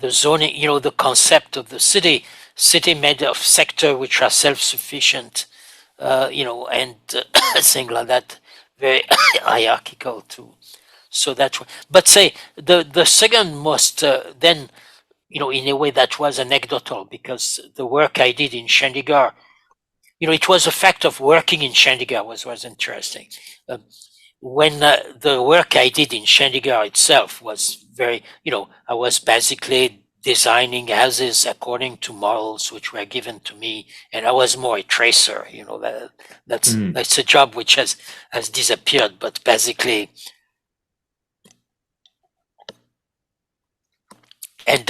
zoning. The concept of the city made of sector which are self-sufficient, and things like that, very hierarchical too. So that's but say the second most then. In a way that was anecdotal, because the work I did in Chandigarh, it was a fact of working in Chandigarh was interesting. When the work I did in Chandigarh itself was very, I was basically designing houses according to models which were given to me, and I was more a tracer. That's a job which has disappeared, but basically. And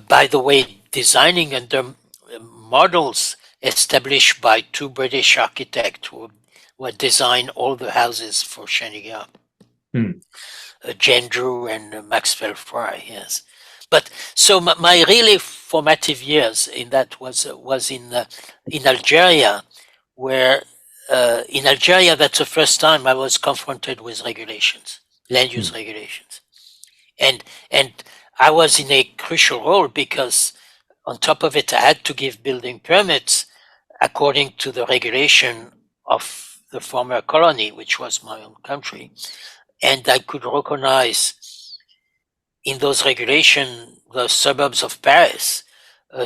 by the way, designing under models established by two British architects who designed all the houses for Sheniga, Jane Drew and Maxwell Fry. Yes, but so my really formative years in that was in Algeria, where in Algeria that's the first time I was confronted with regulations, land use regulations, and I was in a crucial role because on top of it, I had to give building permits according to the regulation of the former colony, which was my own country. And I could recognize in those regulations the suburbs of Paris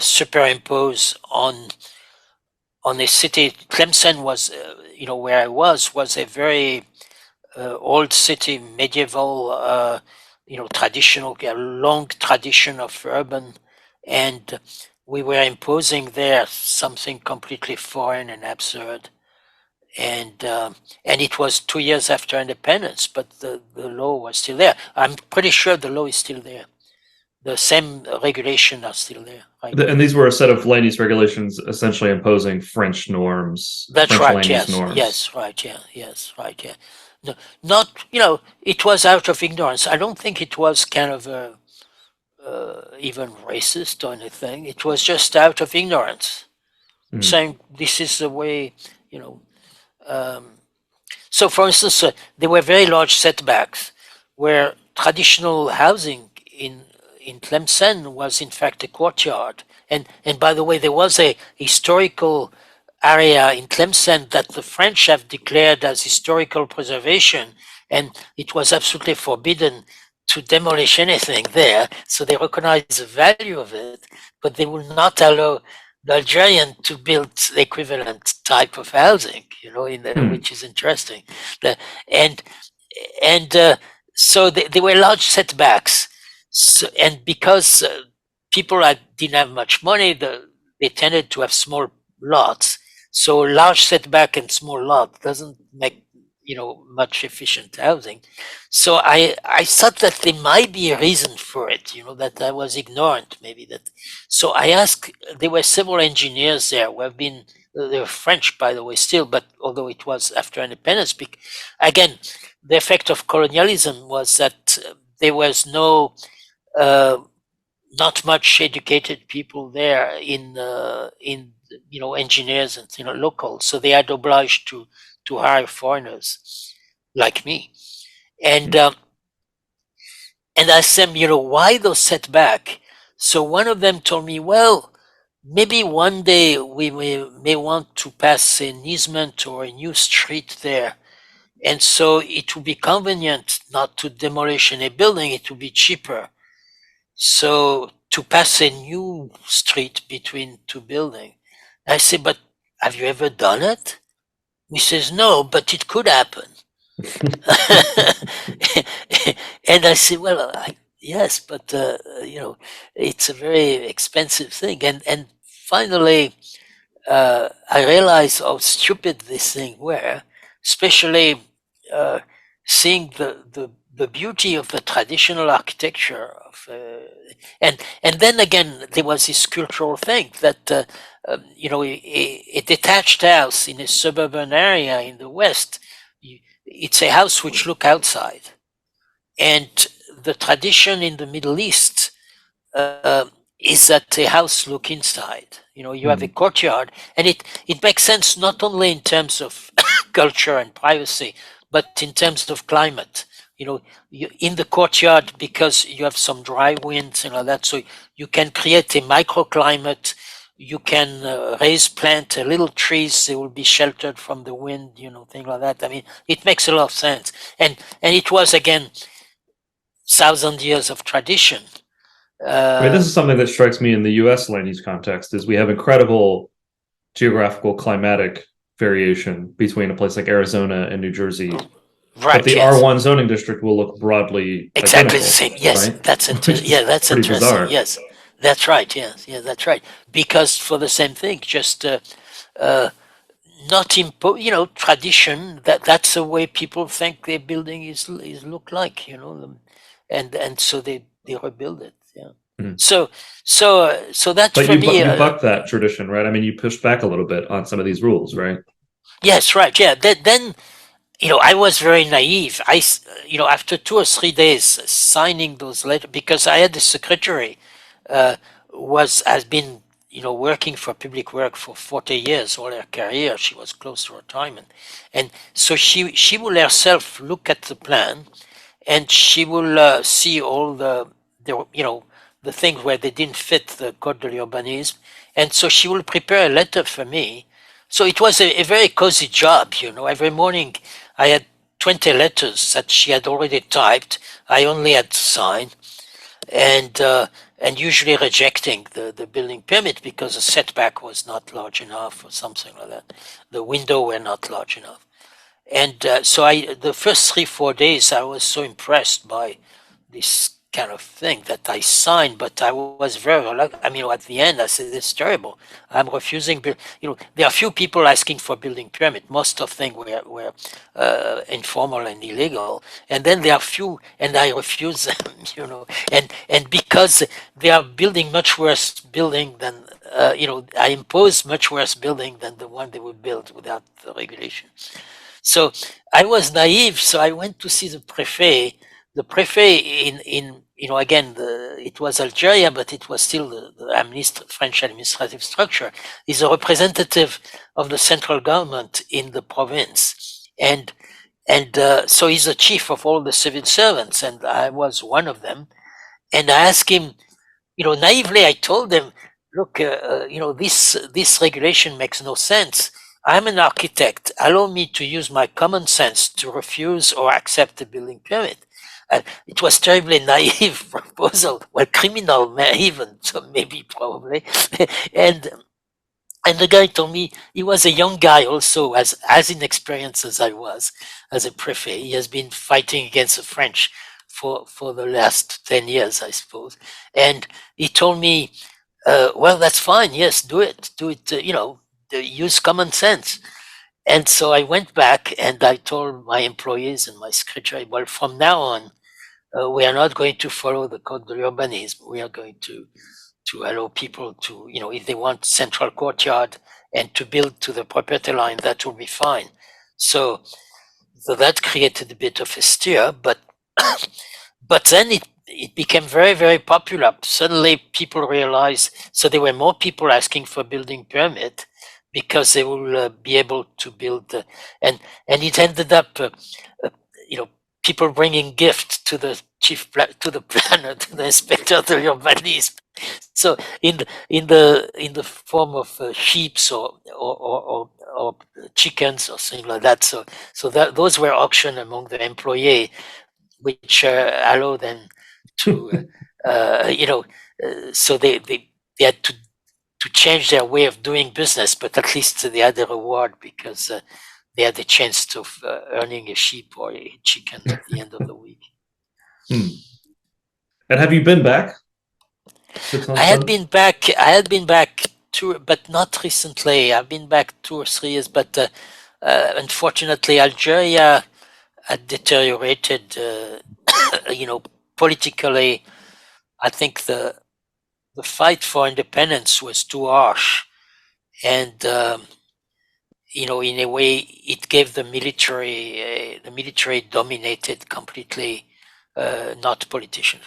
superimpose on a city. Tlemcen was, where I was a very old city, medieval, traditional, a long tradition of urban, and we were imposing there something completely foreign and absurd. And it was 2 years after independence, but the law was still there. I'm pretty sure the law is still there. The same regulations are still there. Right? And these were a set of land use regulations essentially imposing French norms. That's French right. land Yes. use norms. Yes. Right. Yeah. Yes. Right. Yeah. No, not. It was out of ignorance. I don't think it was kind of even racist or anything. It was just out of ignorance, saying this is the way. So, for instance, there were very large setbacks where traditional housing in Tlemcen was in fact a courtyard. And by the way, there was a historical area in Tlemcen that the French have declared as historical preservation, and it was absolutely forbidden to demolish anything there. So they recognize the value of it, but they will not allow the Algerian to build the equivalent type of housing, which is interesting. So there were large setbacks. So, and because people didn't have much money, they tended to have small lots. So large setback and small lot doesn't make much efficient housing. So I thought that there might be a reason for it, that I was ignorant, maybe that. So I asked. There were several engineers there who have been. They were French, by the way, still, but although it was after independence, again, the effect of colonialism was that there was not much educated people there in engineers and locals, so they had obliged to hire foreigners like me, and I asked them, why those setback? So one of them told me, well, maybe one day we may want to pass an easement or a new street there, and so it would be convenient not to demolish any building. It would be cheaper. So to pass a new street between two buildings. I say, but have you ever done it? He says, no, but it could happen. And I say, well, yes, but it's a very expensive thing. And finally, I realized how stupid this thing were, especially seeing the beauty of the traditional architecture of, and then again there was this cultural thing that a detached house in a suburban area in the West, it's a house which look outside, and the tradition in the Middle East is that a house look inside. You have a courtyard, and it makes sense not only in terms of culture and privacy, but in terms of climate. You in the courtyard, because you have some dry winds and all that, so you can create a microclimate. You can raise plant little trees; they will be sheltered from the wind, things like that. I mean, it makes a lot of sense, and it was again 1,000 years of tradition. This is something that strikes me in the U.S. land use context: is we have incredible geographical climatic variation between a place like Arizona and New Jersey. Right, but the R1 zoning district will look broadly exactly identical, the same. Yes, right? that's interesting. Yeah, that's pretty interesting. bizarre. Yes, That's right. Yes, yeah, that's right. Because for the same thing, just not tradition. That's the way people think their building is look like. And so they rebuild it. Yeah. Mhm. So that But for me. you bucked that tradition, right? I mean, you pushed back a little bit on some of these rules, right? Yes, right. Yeah. Then I was very naive. After 2 or 3 days signing those letters, because I had the secretary, has been, working for public work for 40 years, all her career. She was close to retirement. And so she will herself look at the plan, and she will see all the things where they didn't fit the Code de l'Urbanisme. And so she will prepare a letter for me. So it was a very cozy job. Every morning I had 20 letters that she had already typed. I only had to sign, and usually rejecting the building permit because the setback was not large enough or something like that. The window were not large enough. And so the first 3-4 days, I was so impressed by this kind of thing that I signed, but I was very reluctant. At the end, I said, "It's terrible. I'm refusing." There are few people asking for building permit. Most of them were informal and illegal, and then there are few, and I refuse them. And because they are building much worse building than I impose much worse building than the one they would build without the regulation. So I was naive. So I went to see the prefet. The prefet in again, it was Algeria, but it was still the French administrative structure, is a representative of the central government in the province, and so he's the chief of all the civil servants, and I was one of them. And I asked him, naively, I told him, "Look, this regulation makes no sense. I'm an architect. Allow me to use my common sense to refuse or accept a building permit." It was terribly naive proposal, well, criminal even, so maybe probably. and and the guy told me, he was a young guy also, as inexperienced as I was as a prefect. He has been fighting against the French for the last 10 years, I suppose. And he told me, well, that's fine. Yes, do it. Use common sense. And so I went back and I told my employees and my secretary, well, from now on, we are not going to follow the Code de l'Urbanisme. We are going to allow people to, if they want central courtyard and to build to the property line, that will be fine. So that created a bit of a stir, but then it became very, very popular. Suddenly people realized, so there were more people asking for building permit because they will be able to build, and it ended up, people bringing gifts to the to the planner, to the inspector de l'urbanisme. So in the form of sheep or chickens or something like that. So that those were auctioned among the employee, which allow them to so they had to change their way of doing business, but at least they had a reward because they had the chance of earning a sheep or a chicken at the end of the week. And have you been back? I had been back but not recently. I've been back 2 or 3 years, but unfortunately, Algeria had deteriorated. Politically, I think the fight for independence was too harsh, and in a way, it gave the military. The military dominated completely. Not politicians.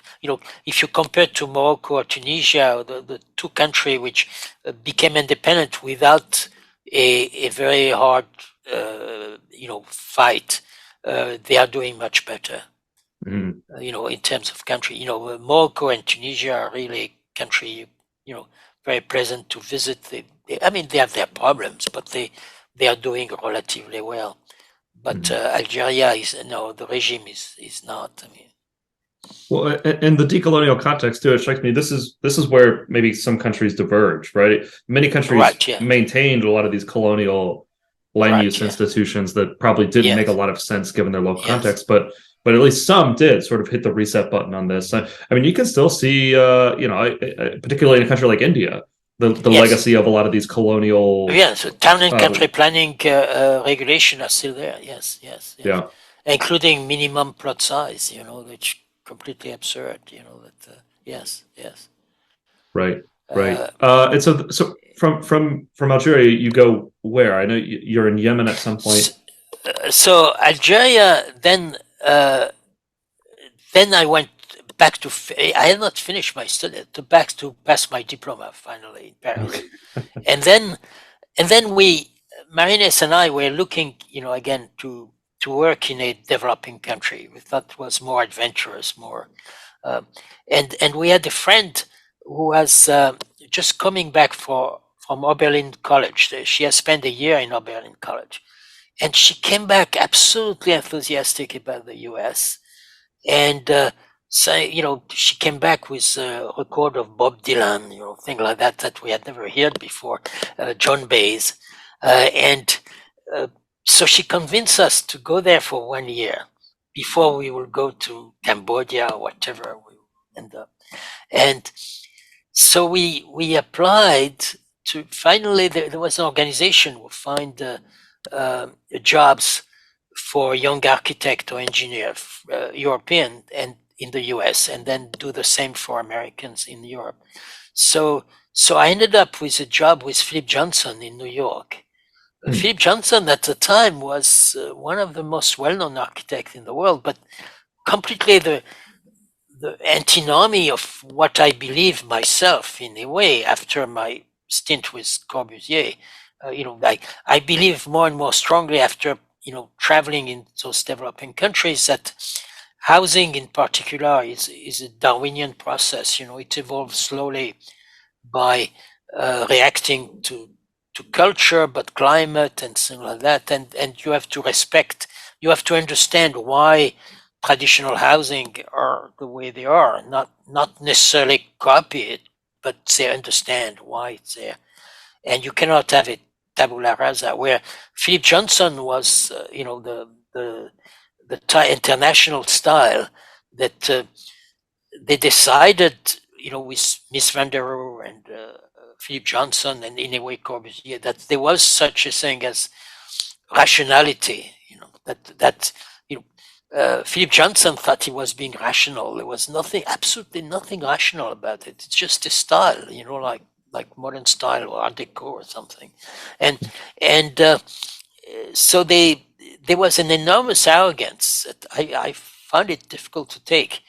If you compare to Morocco or Tunisia, the two countries which became independent without a very hard, fight, they are doing much better. In terms of country, Morocco and Tunisia are really country, very pleasant to visit. They have their problems, but they are doing relatively well. But Algeria the regime is not. Well, in the decolonial context too, it strikes me this is where maybe some countries diverge, right? Many countries maintained a lot of these colonial land use institutions that probably didn't make a lot of sense given their local context, but but at least some did sort of hit the reset button on this. I mean, you can still see, particularly in a country like India, the Yes. legacy of a lot of these colonial. Yeah, so town and Uh, country planning regulation are still there. Yes, yes, yes, yeah, including minimum plot size. Which completely absurd. That. Yes, yes. right, right. Uh, And so from Algeria, you go where? I know you're in Yemen at some point. so Algeria, then I went back to. I had not finished my study. Back to pass my diploma finally in Paris, Okay. and then Marines and I were looking, again to work in a developing country. We thought it was more adventurous, more, uh, and we had a friend who was just coming back from Oberlin College. She has spent a year in Oberlin College, and she came back absolutely enthusiastic about the U.S. And so, she came back with a record of Bob Dylan, thing like that we had never heard before, John Baez, and uh, so she convinced us to go there for 1 year before we will go to Cambodia or whatever we end up. And so we applied to. Finally, there was an organization who find jobs for young architect or engineer, European and in the US, and then do the same for Americans in Europe. So I ended up with a job with Philip Johnson in New York. Philip Johnson at the time was one of the most well-known architects in the world, but completely the antinomy of what I believe myself in a way after my stint with Corbusier. I believe more and more strongly after traveling in those developing countries that housing in particular is a Darwinian process. It evolves slowly by reacting to culture, but climate and things like that, and you have to respect. You have to understand why traditional housing are the way they are, not necessarily copy it, but they understand why it's there. And you cannot have it tabula rasa, where Philip Johnson was, the international style that they decided, with Miss Van der Rohe and Philip Johnson and in a way Corbusier, that there was such a thing as rationality. Philip Johnson thought he was being rational. There was absolutely nothing rational about it. It's just a style, like modern style or Art Deco or something, and so there was an enormous arrogance that I found it difficult to take.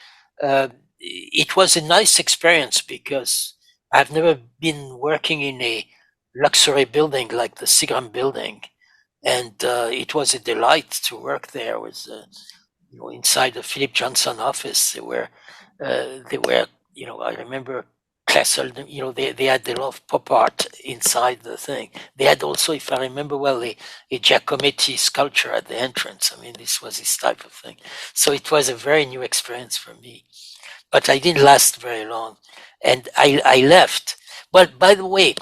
It was a nice experience because I've never been working in a luxury building like the Seagram building, and it was a delight to work there. With inside the Philip Johnson office, they were I remember Castle, they had a lot of pop art inside the thing. They had also, if I remember well, a Giacometti sculpture at the entrance. I mean, this was this type of thing. So it was a very new experience for me. But I didn't last very long. And I left. But by the way,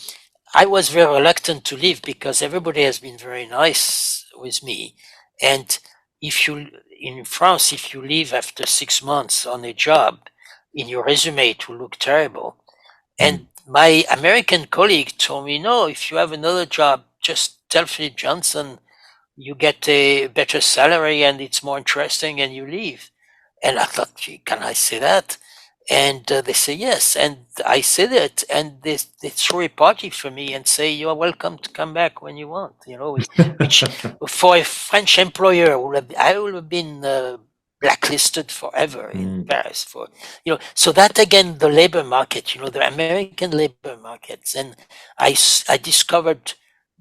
I was very reluctant to leave because everybody has been very nice with me. And in France, if you leave after 6 months on a job, in your resume, it will look terrible. And my American colleague told me, no, if you have another job, just tell Philip Johnson you get a better salary and it's more interesting and you leave. And I thought, gee, can I say that? And they say yes. And I said it. And they throw a party for me and say, you are welcome to come back when you want, which for a French employer, I would have been blacklisted forever in Paris so that again, the labor market, the American labor markets. And I discovered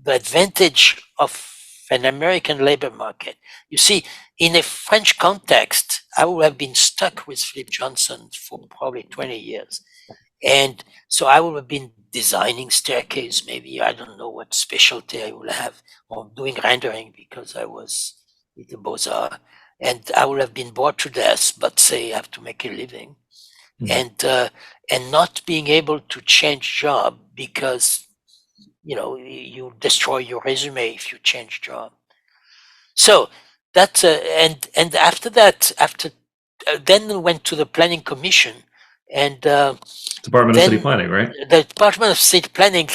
the advantage of an American labor market. You see, in a French context, I would have been stuck with Philip Johnson for probably 20 years. And so I would have been designing staircase, maybe, I don't know what specialty I would have, or doing rendering because I was with the Beaux-Arts. And I would have been bored to death, but say I have to make a living. And not being able to change job because you destroy your resume if you change job. So that and after that, then went to the planning commission, and Department of City then Planning, right? the Department of State Planning,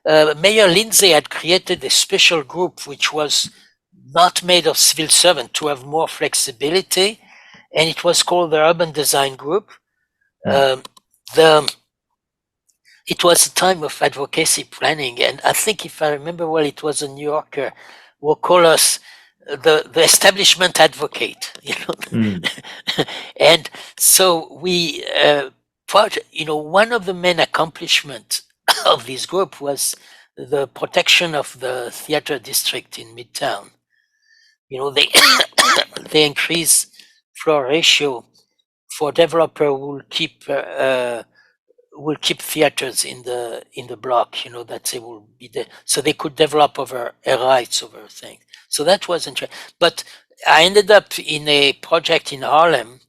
Mayor Lindsay had created a special group which was not made of civil servants to have more flexibility, and it was called the Urban Design Group. Mm. The It was a time of advocacy planning, and I think, if I remember well, it was a New Yorker who called us the establishment advocate, you know. Mm. And so we one of the main accomplishments of this group was the protection of the theater district in Midtown. They they increase floor ratio for developer who will keep theaters in the block, that they will be there, so they could develop over rights over things. So that was interesting. But I ended up in a project in Harlem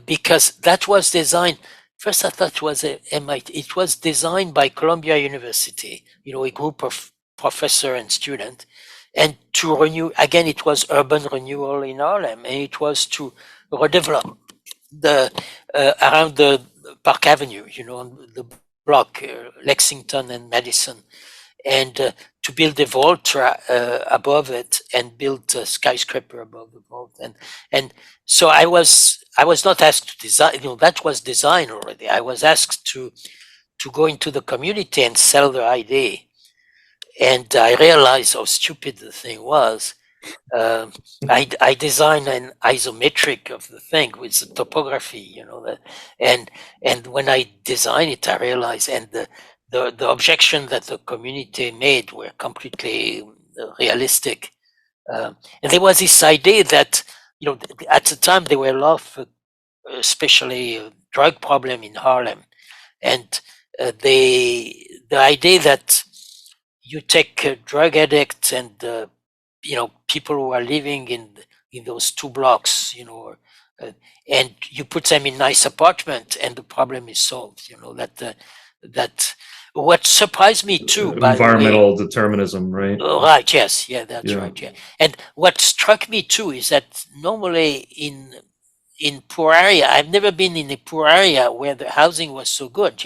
because that was designed. First, I thought it was a MIT. It was designed by Columbia University, a group of professor and student, and to renew again. It was urban renewal in Harlem, and it was to redevelop the around the Park Avenue, on the block, Lexington and Madison, and to build a vault above it and build a skyscraper above the vault. And so I was not asked to design, that was designed already. I was asked to go into the community and sell the idea. And I realized how stupid the thing was. I designed an isometric of the thing with the topography, and when I designed it, I realized, and the objection that the community made were completely realistic. And there was this idea that, at the time there were a lot of, especially drug problem in Harlem, and the idea that you take drug addicts and people who are living in those two blocks, and you put them in nice apartment, and the problem is solved. That what surprised me too, by Environmental the way, determinism, right? right? Yes, yeah, that's right. Yeah, and what struck me too is that normally in poor area, I've never been in a poor area where the housing was so good.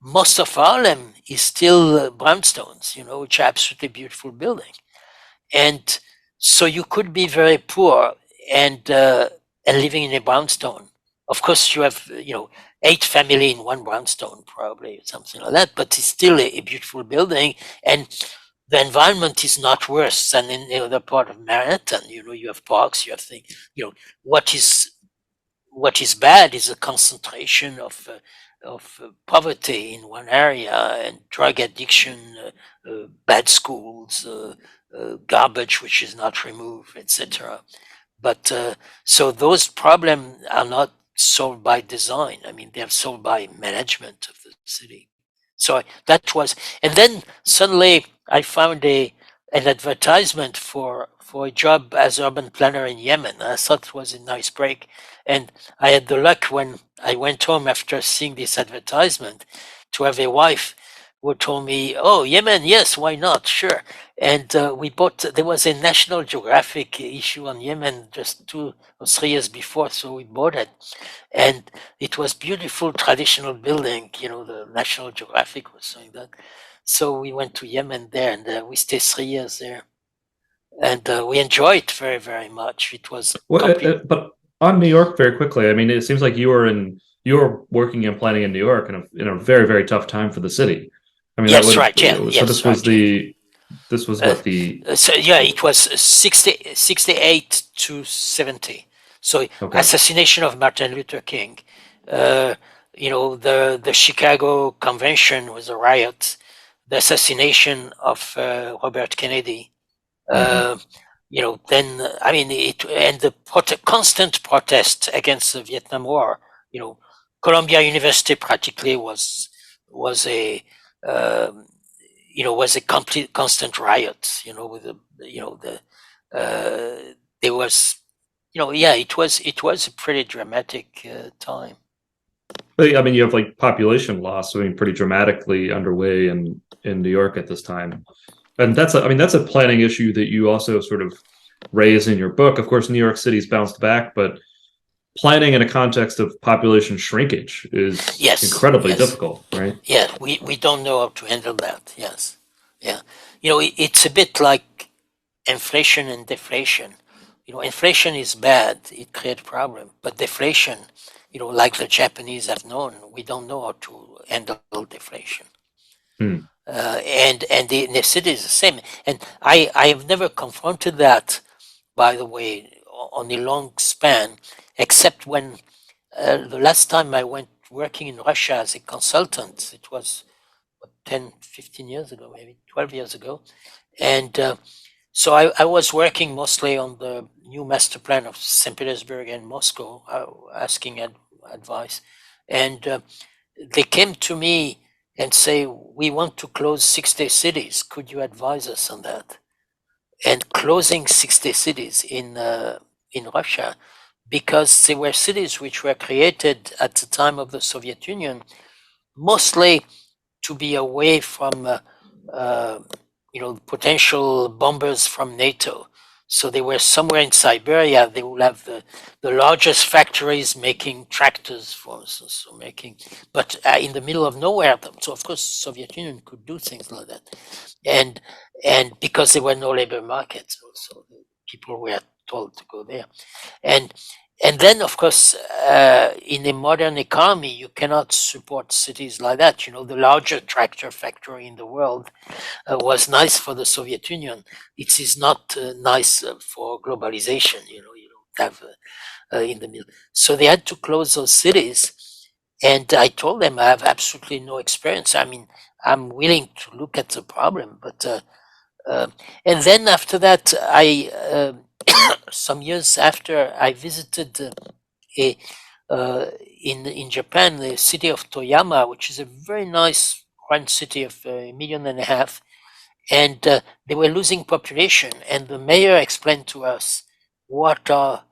Most of Harlem is still brownstones, which are absolutely beautiful building. And so you could be very poor and living in a brownstone. Of course, you have 8 family in one brownstone, probably, or something like that. But it's still a beautiful building, and the environment is not worse than in the other part of Manhattan. You have parks, you have things. What is bad is a concentration of poverty in one area, and drug addiction, bad schools, garbage which is not removed, etc. But so those problems are not solved by design. I mean, they're solved by management of the city. So that was, and then suddenly I found an advertisement for a job as urban planner in Yemen. I thought it was a nice break, and I had the luck when I went home after seeing this advertisement to have a wife who told me, "Oh, Yemen, yes, why not? Sure." And we bought. There was a National Geographic issue on Yemen just 2 or 3 years before, so we bought it, and it was beautiful traditional building. The National Geographic was saying that. So we went to Yemen there, and we stayed 3 years there, and we enjoyed it very, very much. It was but on New York, very quickly. I mean, it seems like you were working and planning in New York in a very, very tough time for the city. I mean, yes, right, yeah. So yes, this right, was the this was what the so yeah, it was 68 to 70. So okay. assassination of Martin Luther King. The Chicago Convention was a riot. The assassination of Robert Kennedy. Then I mean it, and the constant protest against the Vietnam War. Columbia University practically was a was a complete constant riot. With there was it was a pretty dramatic time. I mean, you have like population loss, I mean, pretty dramatically underway in New York at this time, and that's a planning issue that you also sort of raise in your book. Of course, New York City's bounced back, but planning in a context of population shrinkage is incredibly difficult, right? Yeah, we don't know how to handle that. Yes. Yeah. It's a bit like inflation and deflation. Inflation is bad, it creates problem, but deflation, like the Japanese have known, we don't know how to handle deflation. And the city is the same. And I have never confronted that, by the way, on a long span, except when the last time I went working in Russia as a consultant, it was 10, 15 years ago, maybe 12 years ago. And so I was working mostly on the new master plan of St. Petersburg and Moscow, asking advice. And they came to me and say, we want to close 60 cities. Could you advise us on that? And closing 60 cities in Russia, because they were cities which were created at the time of the Soviet Union, mostly to be away from potential bombers from NATO. So they were somewhere in Siberia. They will have the largest factories making tractors, for instance, but in the middle of nowhere. So of course, the Soviet Union could do things like that, and because there were no labor markets, also people were told to go there, and then of course, in a modern economy, you cannot support cities like that. The larger tractor factory in the world was nice for the Soviet Union. It is not nice for globalization. You don't have in the middle. So they had to close those cities. And I told them I have absolutely no experience. I mean, I'm willing to look at the problem, but and then after that, I some years after, I visited in Japan, the city of Toyama, which is a very nice one city of 1.5 million, and they were losing population. And the mayor explained to us what are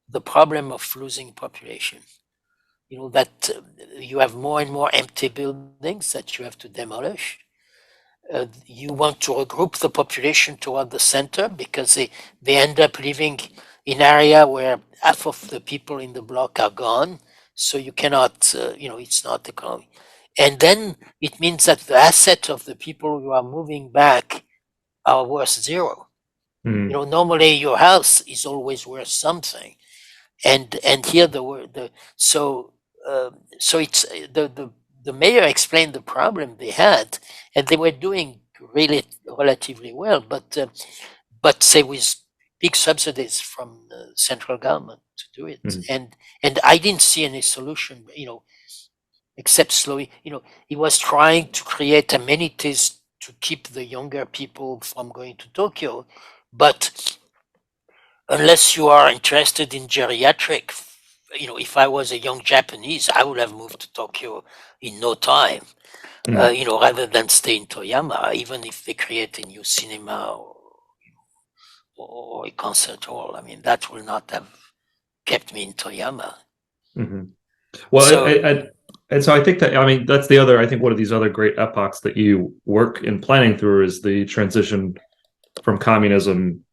the problem of losing population. That you have more and more empty buildings that you have to demolish. You want to regroup the population toward the center because they end up living in area where half of the people in the block are gone. So you cannot, it's not economic. And then it means that the asset of the people who are moving back are worth zero. Normally your house is always worth something. And here so it's the mayor explained the problem they had, and they were doing really relatively well, but say with big subsidies from the central government to do it. And I didn't see any solution, except slowly. He was trying to create amenities to keep the younger people from going to Tokyo, but unless you are interested in geriatric, if I was a young Japanese, I would have moved to Tokyo in no time, rather than stay in Toyama, even if they create a new cinema or a concert hall. I mean, that will not have kept me in Toyama. Well, so, and so I think that, I mean, that's the other, I think one of these other great epochs that you work in planning through is the transition from communism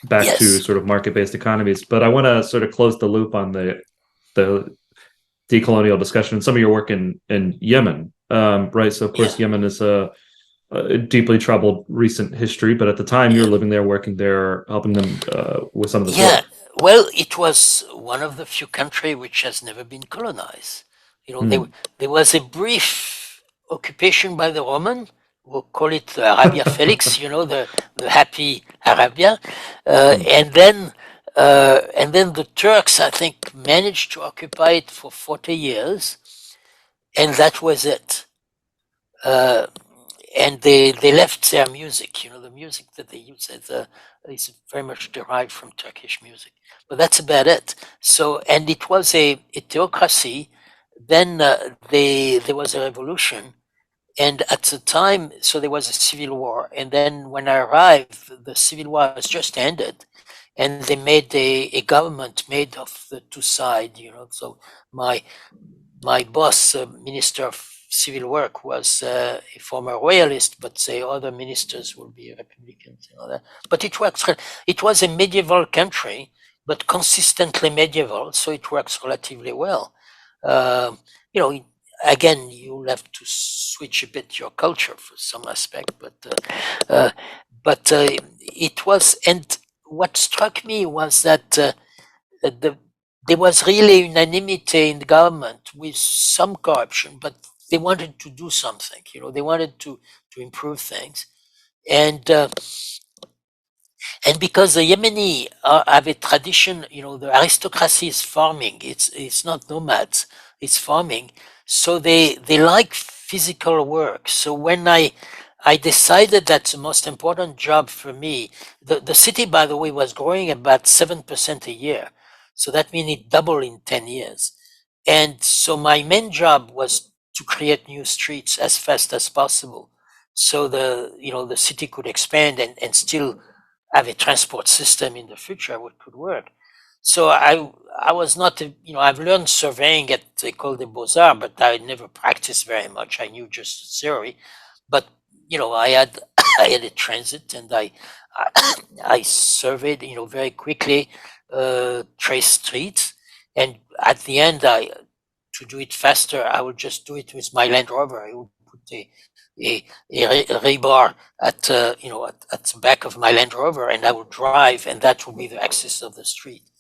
back to sort of market-based economies. But I want to sort of close the loop on the decolonial discussion and some of your work in Yemen, right? So of course, Yemen is a deeply troubled recent history, but at the time you're living there, working there, helping them with some of the well, it was one of the few countries which has never been colonized. There was a brief occupation by the Roman. We'll call it Arabia Felix, the happy Arabia, and then the Turks, I think, managed to occupy it for 40 years, and that was it. And they left their music. The music that they use is very much derived from Turkish music, but that's about it. So, and it was a theocracy. Then there was a revolution. And at the time, so there was a civil war. And then when I arrived, the civil war has just ended. And they made a government made of the two sides, So my boss, Minister of civil work was a former royalist, but say other ministers will be Republicans and all that. But it was a medieval country, but consistently medieval, so it works relatively well. You know, again, you'll have to switch a bit your culture for some aspect, but it was. And what struck me was that there was really unanimity in the government with some corruption, but they wanted to do something. You know, they wanted to improve things, and because the Yemeni have a tradition, you know, the aristocracy is farming. It's not nomads. It's farming. So they like physical work. So when I decided that the most important job for me, the city, by the way, was growing about 7% a year. So that means it doubled in 10 years. And so my main job was to create new streets as fast as possible. So the city could expand and still have a transport system in the future which could work. So I was not, I've learned surveying at the École des Beaux-Arts, but I never practiced very much. I knew just theory, but I had I had a transit, and I surveyed, very quickly, trace streets, and at the end, to do it faster, I would just do it with my Land Rover. I would put a rebar at the back of my Land Rover, and I would drive, and that would be the axis of the street.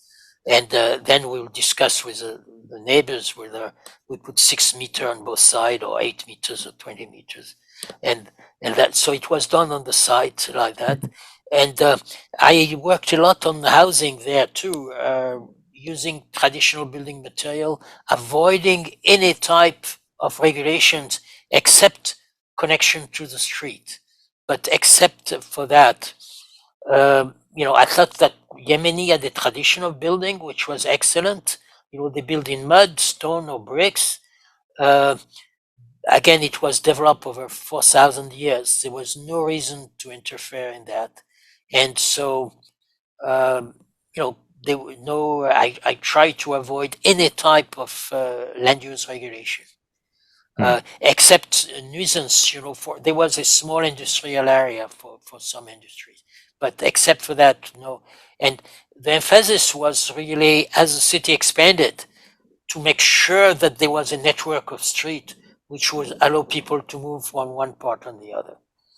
And then we'll discuss with the neighbors whether we put 6 meters on both sides, or 8 meters, or 20 meters, and that. So it was done on the site like that. And I worked a lot on housing there too, using traditional building material, avoiding any type of regulations except connection to the street. But except for that, I thought that Yemeni had a tradition of building which was excellent. They build in mud, stone, or bricks. Again, it was developed over 4,000 years. There was no reason to interfere in that. And so, there were no, I tried to avoid any type of land use regulation. Except nuisance, there was a small industrial area for some industries, but except for that, no. And the emphasis was really, as the city expanded, to make sure that there was a network of street which would allow people to move from one part on the other.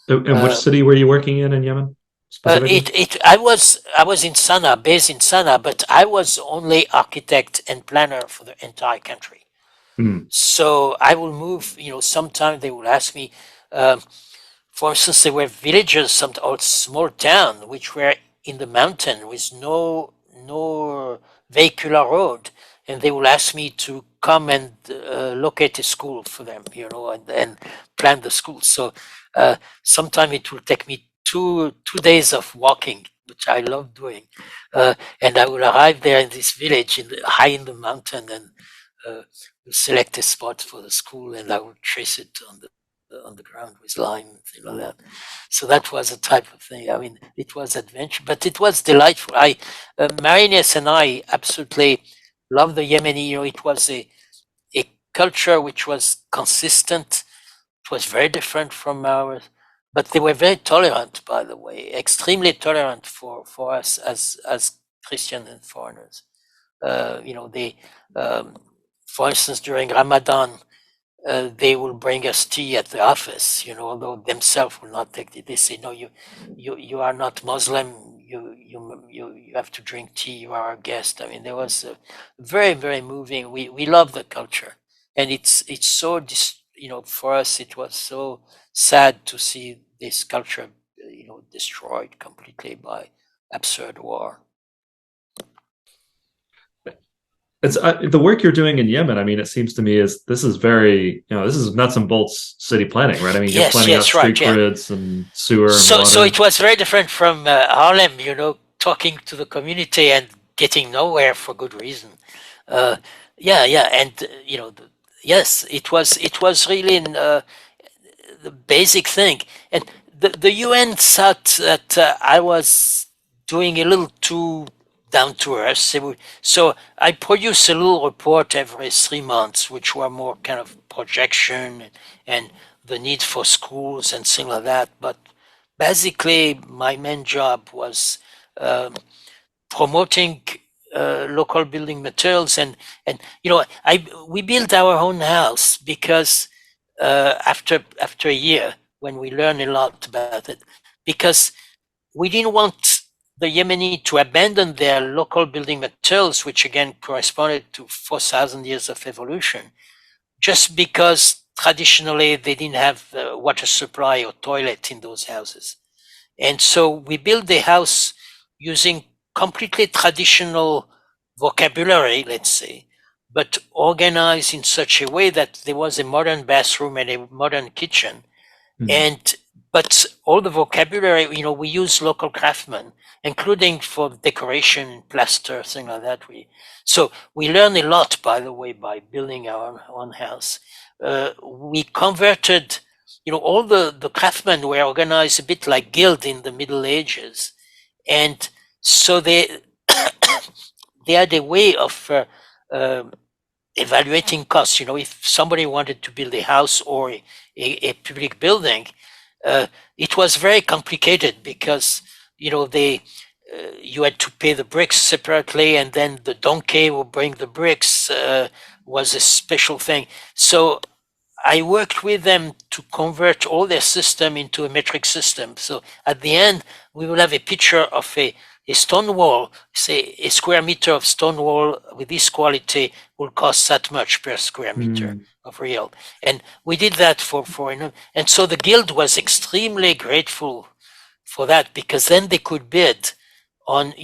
And which city were you working in Yemen? I was in Sana'a, based in Sana'a, but I was only architect and planner for the entire country. So I will move, sometimes they will ask me, for instance, there were villages, or small town, which were in the mountain with no vehicular road. And they will ask me to come and locate a school for them, and plan the school. So sometimes it will take me two days of walking, which I love doing. And I will arrive there in this village high in the mountain, and select a spot for the school, and I would trace it on the ground with lime and things like that. So that was a type of thing. I mean, it was adventure, but it was delightful. Marinus and I absolutely loved the Yemeni. It was a culture which was consistent. It was very different from ours, but they were very tolerant, by the way, extremely tolerant for us as Christians and foreigners. For instance, during Ramadan, they will bring us tea at the office, although themselves will not take it. They say, no, you are not Muslim. You have to drink tea. You are our guest. I mean, there was very, very moving. We love the culture, and it's so for us it was so sad to see this culture destroyed completely by absurd war. It's the work you're doing in Yemen. I mean, it seems to me this is very, this is nuts and bolts city planning, right? I mean, you're planning out street grids and sewer. So it was very different from Harlem, talking to the community and getting nowhere for good reason. And yes, it was really the basic thing. And the UN thought that I was doing a little too down to earth. So I produce a little report every 3 months, which were more kind of projection and the need for schools and things like that. But basically, my main job was promoting local building materials, and we built our own house because after a year, when we learned a lot about it, because we didn't want the Yemeni to abandon their local building materials, which again corresponded to 4,000 years of evolution, just because traditionally they didn't have water supply or toilet in those houses. And so we built the house using completely traditional vocabulary, let's say, but organized in such a way that there was a modern bathroom and a modern kitchen. But all the vocabulary, we use local craftsmen, including for decoration, plaster, things like that. So we learn a lot, by the way, by building our own house. We converted, all the craftsmen were organized a bit like guild in the Middle Ages. And so they had a way of evaluating costs. If somebody wanted to build a house or a public building, it was very complicated because you had to pay the bricks separately, and then the donkey would bring the bricks was a special thing. So I worked with them to convert all their system into a metric system. So at the end, we will have a picture of a stone wall, say a square meter of stone wall with this quality will cost that much per square meter of real. And we did that and so the guild was extremely grateful for that, because then they could bid on,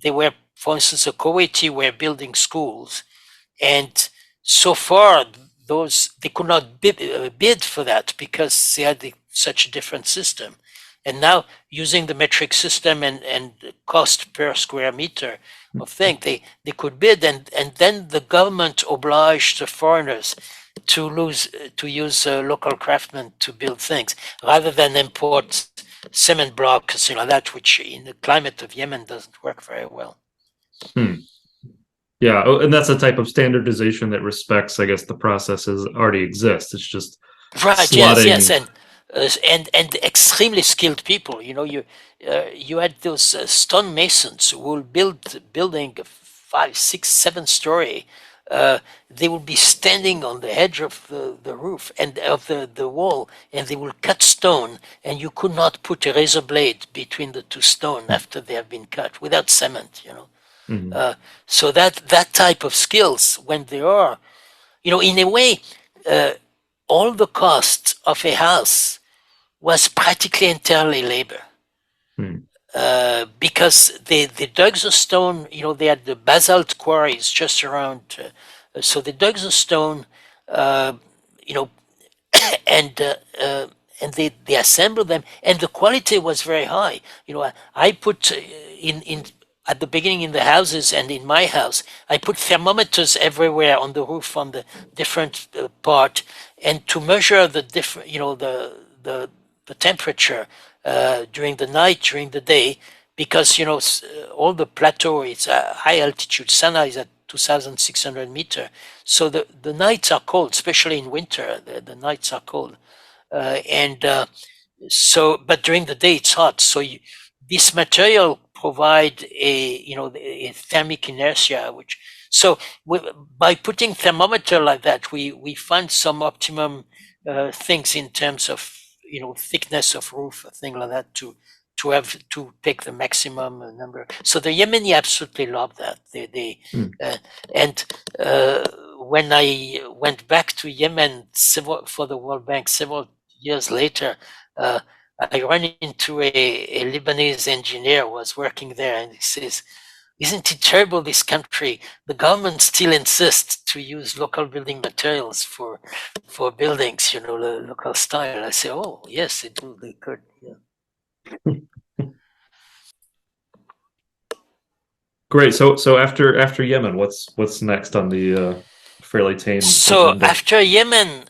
they were, for instance, the Kuwaiti were building schools, and so far they could not bid for that because they had such a different system. And now, using the metric system and cost per square meter of thing, they could bid, and then the government obliged the foreigners to use local craftsmen to build things, rather than import cement blocks, something like that, which in the climate of Yemen doesn't work very well. Yeah, and that's a type of standardization that respects, I guess, the processes already exist. It's just right. slotting. Yes, and extremely skilled people. You had those stone masons who will build building 5, 6, 7-story. They will be standing on the edge of the roof and of the wall, and they will cut stone, and you could not put a razor blade between the two stone after they have been cut without cement. So that type of skills, when they are, in a way, all the cost of a house was practically entirely labor. Because they dug the stone, they had the basalt quarries just around, so they dug the stone, and they assembled them, and the quality was very high. I put in at the beginning in the houses and in my house, I put thermometers everywhere on the roof, on the different part, and to measure the different, the temperature during the night, during the day, because all the plateau is high altitude. Sana is at 2,600 meters, so the nights are cold, especially in winter. The nights are cold, but during the day it's hot. So this material provide a thermic inertia, by putting thermometer like that, we find some optimum things in terms of thickness of roof, a thing like that, to take the maximum number. So the Yemeni absolutely love that. When I went back to Yemen for the World Bank several years later, I ran into a Lebanese engineer who was working there, and he says, "Isn't it terrible, this country? The government still insists to use local building materials for buildings, the local style." I say, "Oh, yes, they do. They could." Yeah. Great. So after Yemen, what's next on the fairly tame agenda? After Yemen,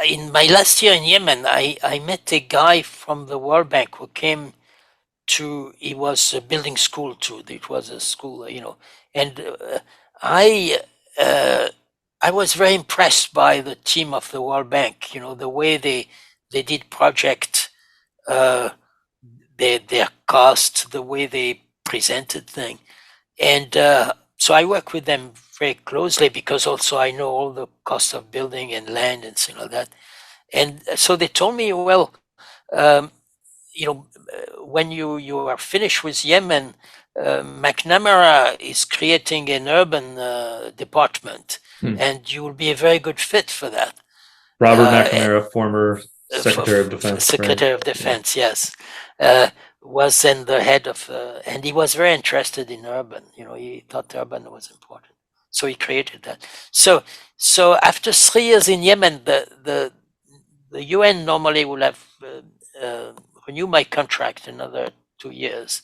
in my last year in Yemen, I met a guy from the World Bank who came he was building school too. It was a school, and I was very impressed by the team of the World Bank. The way they did project, their cost, the way they presented things, and so I work with them very closely because also I know all the cost of building and land and things like that. And so they told me, well, when you are finished with Yemen, McNamara is creating an urban department, and you will be a very good fit for that. Robert McNamara, former Secretary of Defense. Secretary of Defense, yes. Was then the head of, and he was very interested in urban. He thought urban was important, so he created that. So after 3 years in Yemen, the UN normally will have renew my contract another 2 years,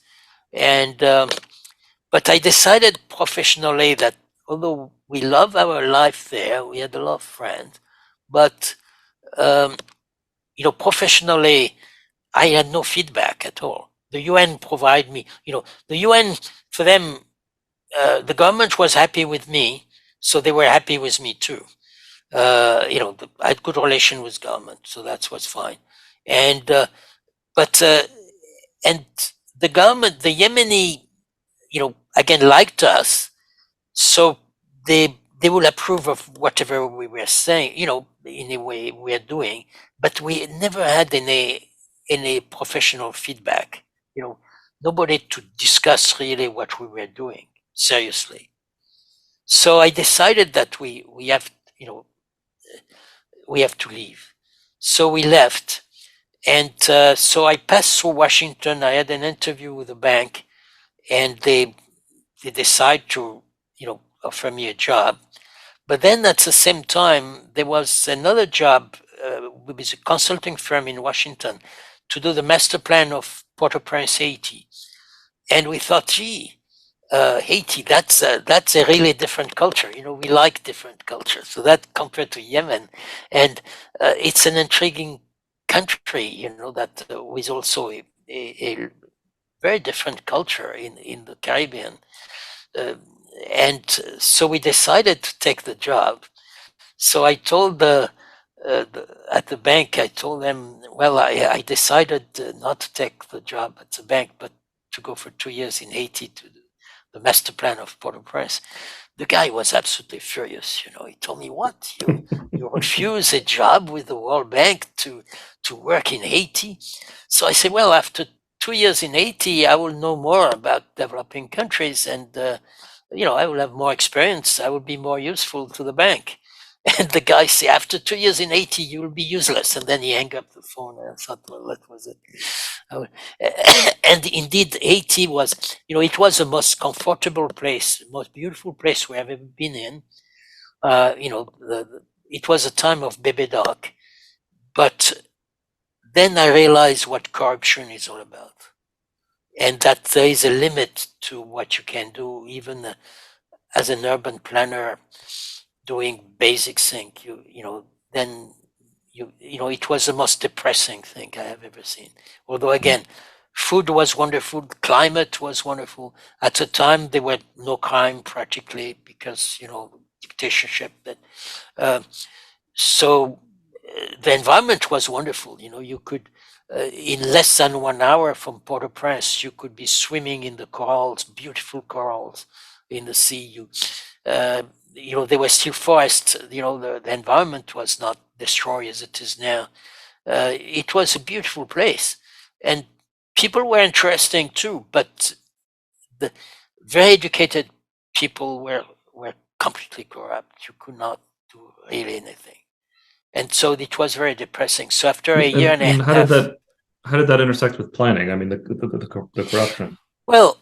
and but I decided professionally that although we love our life there, we had a lot of friends, but professionally, I had no feedback at all. The UN provide me, the UN, for them, the government was happy with me, so they were happy with me too. I had good relation with government, so that was fine. And and the government, the Yemeni, again, liked us, so they will approve of whatever we were saying, in a way we are doing, but we never had any professional feedback, nobody to discuss really what we were doing seriously. So I decided that we have, we have to leave. So we left. And so I passed through Washington. I had an interview with the bank, and they decided to, offer me a job. But then at the same time, there was another job with a consulting firm in Washington to do the master plan of Port-au-Prince, Haiti. And we thought, gee, Haiti, that's a really different culture. We like different cultures. So that compared to Yemen, and it's an intriguing country, that with also a very different culture in the Caribbean. And so we decided to take the job. So I told at the bank, I told them, well, I decided not to take the job at the bank, but to go for 2 years in Haiti to do the master plan of Port-au-Prince. The guy was absolutely furious. He told me, what, you refuse a job with the World Bank to work in Haiti? So I said, well, after 2 years in Haiti, I will know more about developing countries, and I will have more experience. I will be more useful to the bank. And the guy said, after 2 years in Haiti, you will be useless. And then he hung up the phone, and I thought, well, that was it. And indeed, Haiti was, it was the most comfortable place, the most beautiful place we have ever been in. It was a time of baby doc. But then I realized what corruption is all about, and that there is a limit to what you can do, even as an urban planner doing basic things. It was the most depressing thing I have ever seen. Although again, food was wonderful, climate was wonderful. At the time, there were no crime practically because dictatorship. So the environment was wonderful. You could, in less than 1 hour from Port-au-Prince, you could be swimming in the corals, beautiful corals in the sea. There were still forests. The environment was not destroyed as it is now. It was a beautiful place, and people were interesting too. But the very educated people were completely corrupt. You could not do really anything. And so it was very depressing. So after a year and a half, how did that intersect with planning? I mean, the corruption. Well,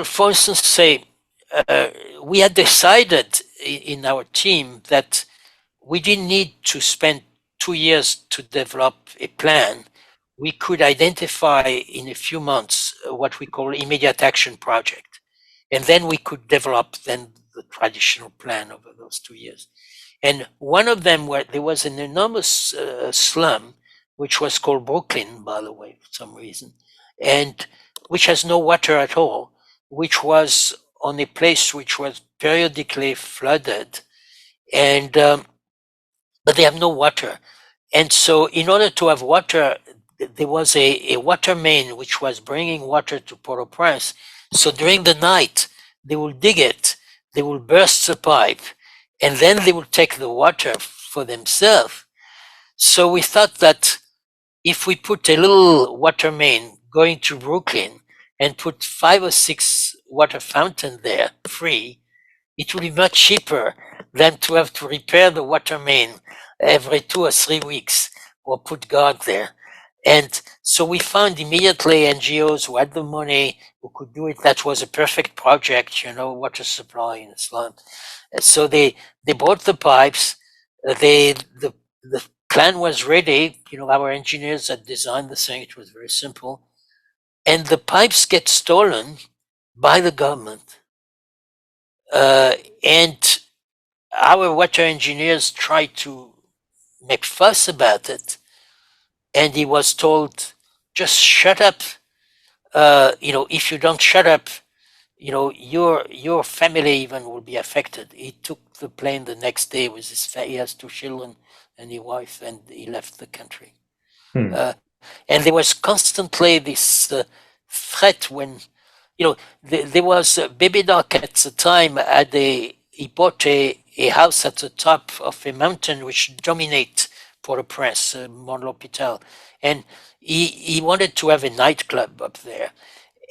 for instance, say we had decided in our team that we didn't need to spend 2 years to develop a plan. We could identify in a few months what we call immediate action project, and then we could develop then the traditional plan over those 2 years. And one of them, where there was an enormous slum, which was called Brooklyn, by the way, for some reason. And which has no water at all, which was on a place which was periodically flooded, and but they have no water. And so in order to have water, there was a water main which was bringing water to Port-au-Prince. So during the night, they will dig it, they will burst the pipe, and then they will take the water for themselves. So we thought that if we put a little water main going to Brooklyn and put 5 or 6 water fountains there free, it will be much cheaper than to have to repair the water main every 2 or 3 weeks or put guard there. And so we found immediately NGOs who had the money, who could do it. That was a perfect project, water supply in Islam. So they bought the pipes. The plan was ready. Our engineers had designed the thing. It was very simple. And the pipes get stolen by the government. And our water engineers tried to make fuss about it. And he was told, just shut up. If you don't shut up, your family even will be affected. He took the plane the next day with he has 2 children and a wife, and he left the country. And there was constantly this threat when, there was Baby Doc at the time he bought a house at the top of a mountain which dominates Port-au-Prince, Mont l'Hôpital, and he wanted to have a nightclub up there,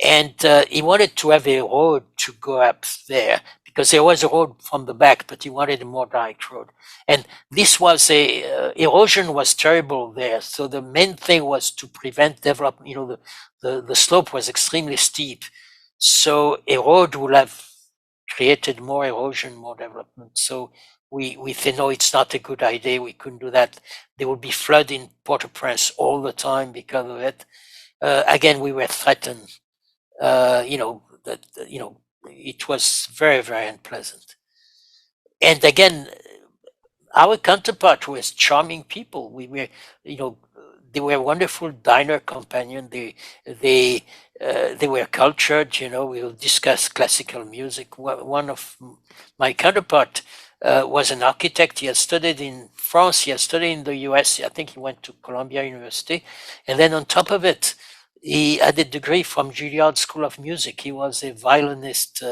and he wanted to have a road to go up there because there was a road from the back, but he wanted a more direct road. And this was erosion was terrible there, so the main thing was to prevent development. The slope was extremely steep, so a road would have created more erosion, more development. So we said, no, it's not a good idea. We couldn't do that. There would be flood in Port-au-Prince all the time because of it. Again, we were threatened. It was very, very unpleasant. And again, our counterpart was charming people. We were, they were wonderful diner companion. They were cultured. We will discuss classical music. One of my counterpart was an architect. He had studied in France. He had studied in the US. I think he went to Columbia University, and then on top of it, he had a degree from Juilliard School of Music. He was a violinist,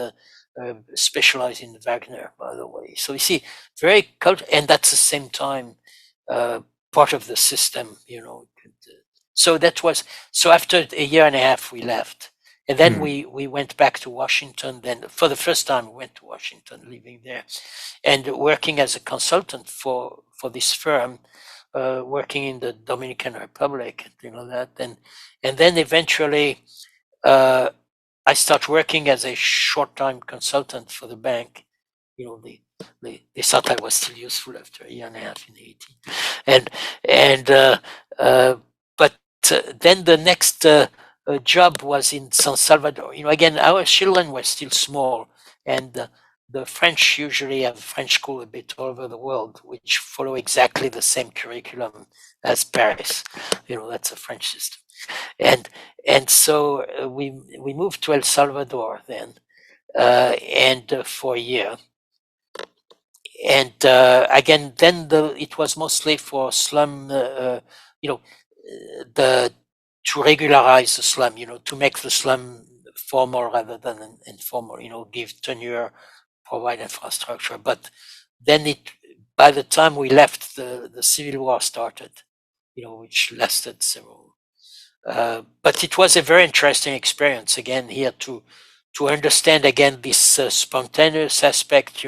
specialized in Wagner, by the way. So you see, very cultural, and at the same time, part of the system, So after a year and a half, we left. And then we went back to Washington. Then for the first time, we went to Washington, living there and working as a consultant for this firm, working in the Dominican Republic, that. And then eventually, I started working as a short-time consultant for the bank. They thought I was still useful after a year and a half in Haiti. But then the next job was in San Salvador. Again, our children were still small, and the French usually have French school a bit all over the world, which follow exactly the same curriculum as Paris. That's a French system. And so we moved to El Salvador then, and for a year. And again, then it was mostly for slum, to regularize the slum, to make the slum formal rather than informal, give tenure, provide infrastructure. But then by the time we left, the Civil War started, which lasted several. But it was a very interesting experience, again, here to understand, again, this spontaneous aspect,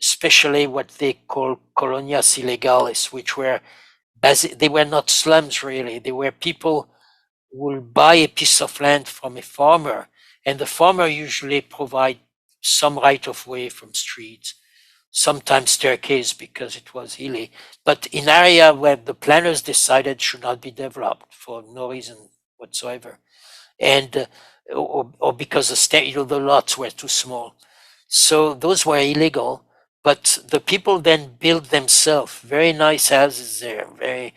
especially what they call colonias ilegales, which were, they were not slums really. They were people who will buy a piece of land from a farmer, and the farmer usually provide some right of way from streets, sometimes staircase because it was hilly, but in area where the planners decided should not be developed for no reason whatsoever, and or because the lots were too small. So those were illegal, but the people then built themselves very nice houses there, very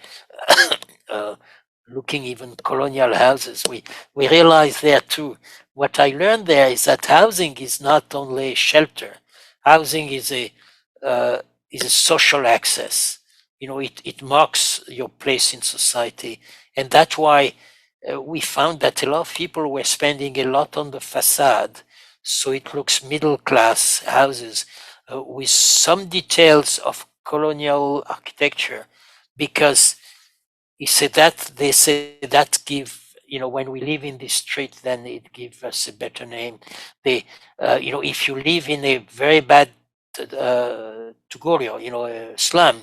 looking even colonial houses, we realized there too. What I learned there is that housing is not only shelter. Housing is a social access. It marks your place in society, and that's why we found that a lot of people were spending a lot on the facade, so it looks middle class houses with some details of colonial architecture, because they say that give, when we live in this street, then it gives us a better name. If you live in a very bad Tugurio, a slum,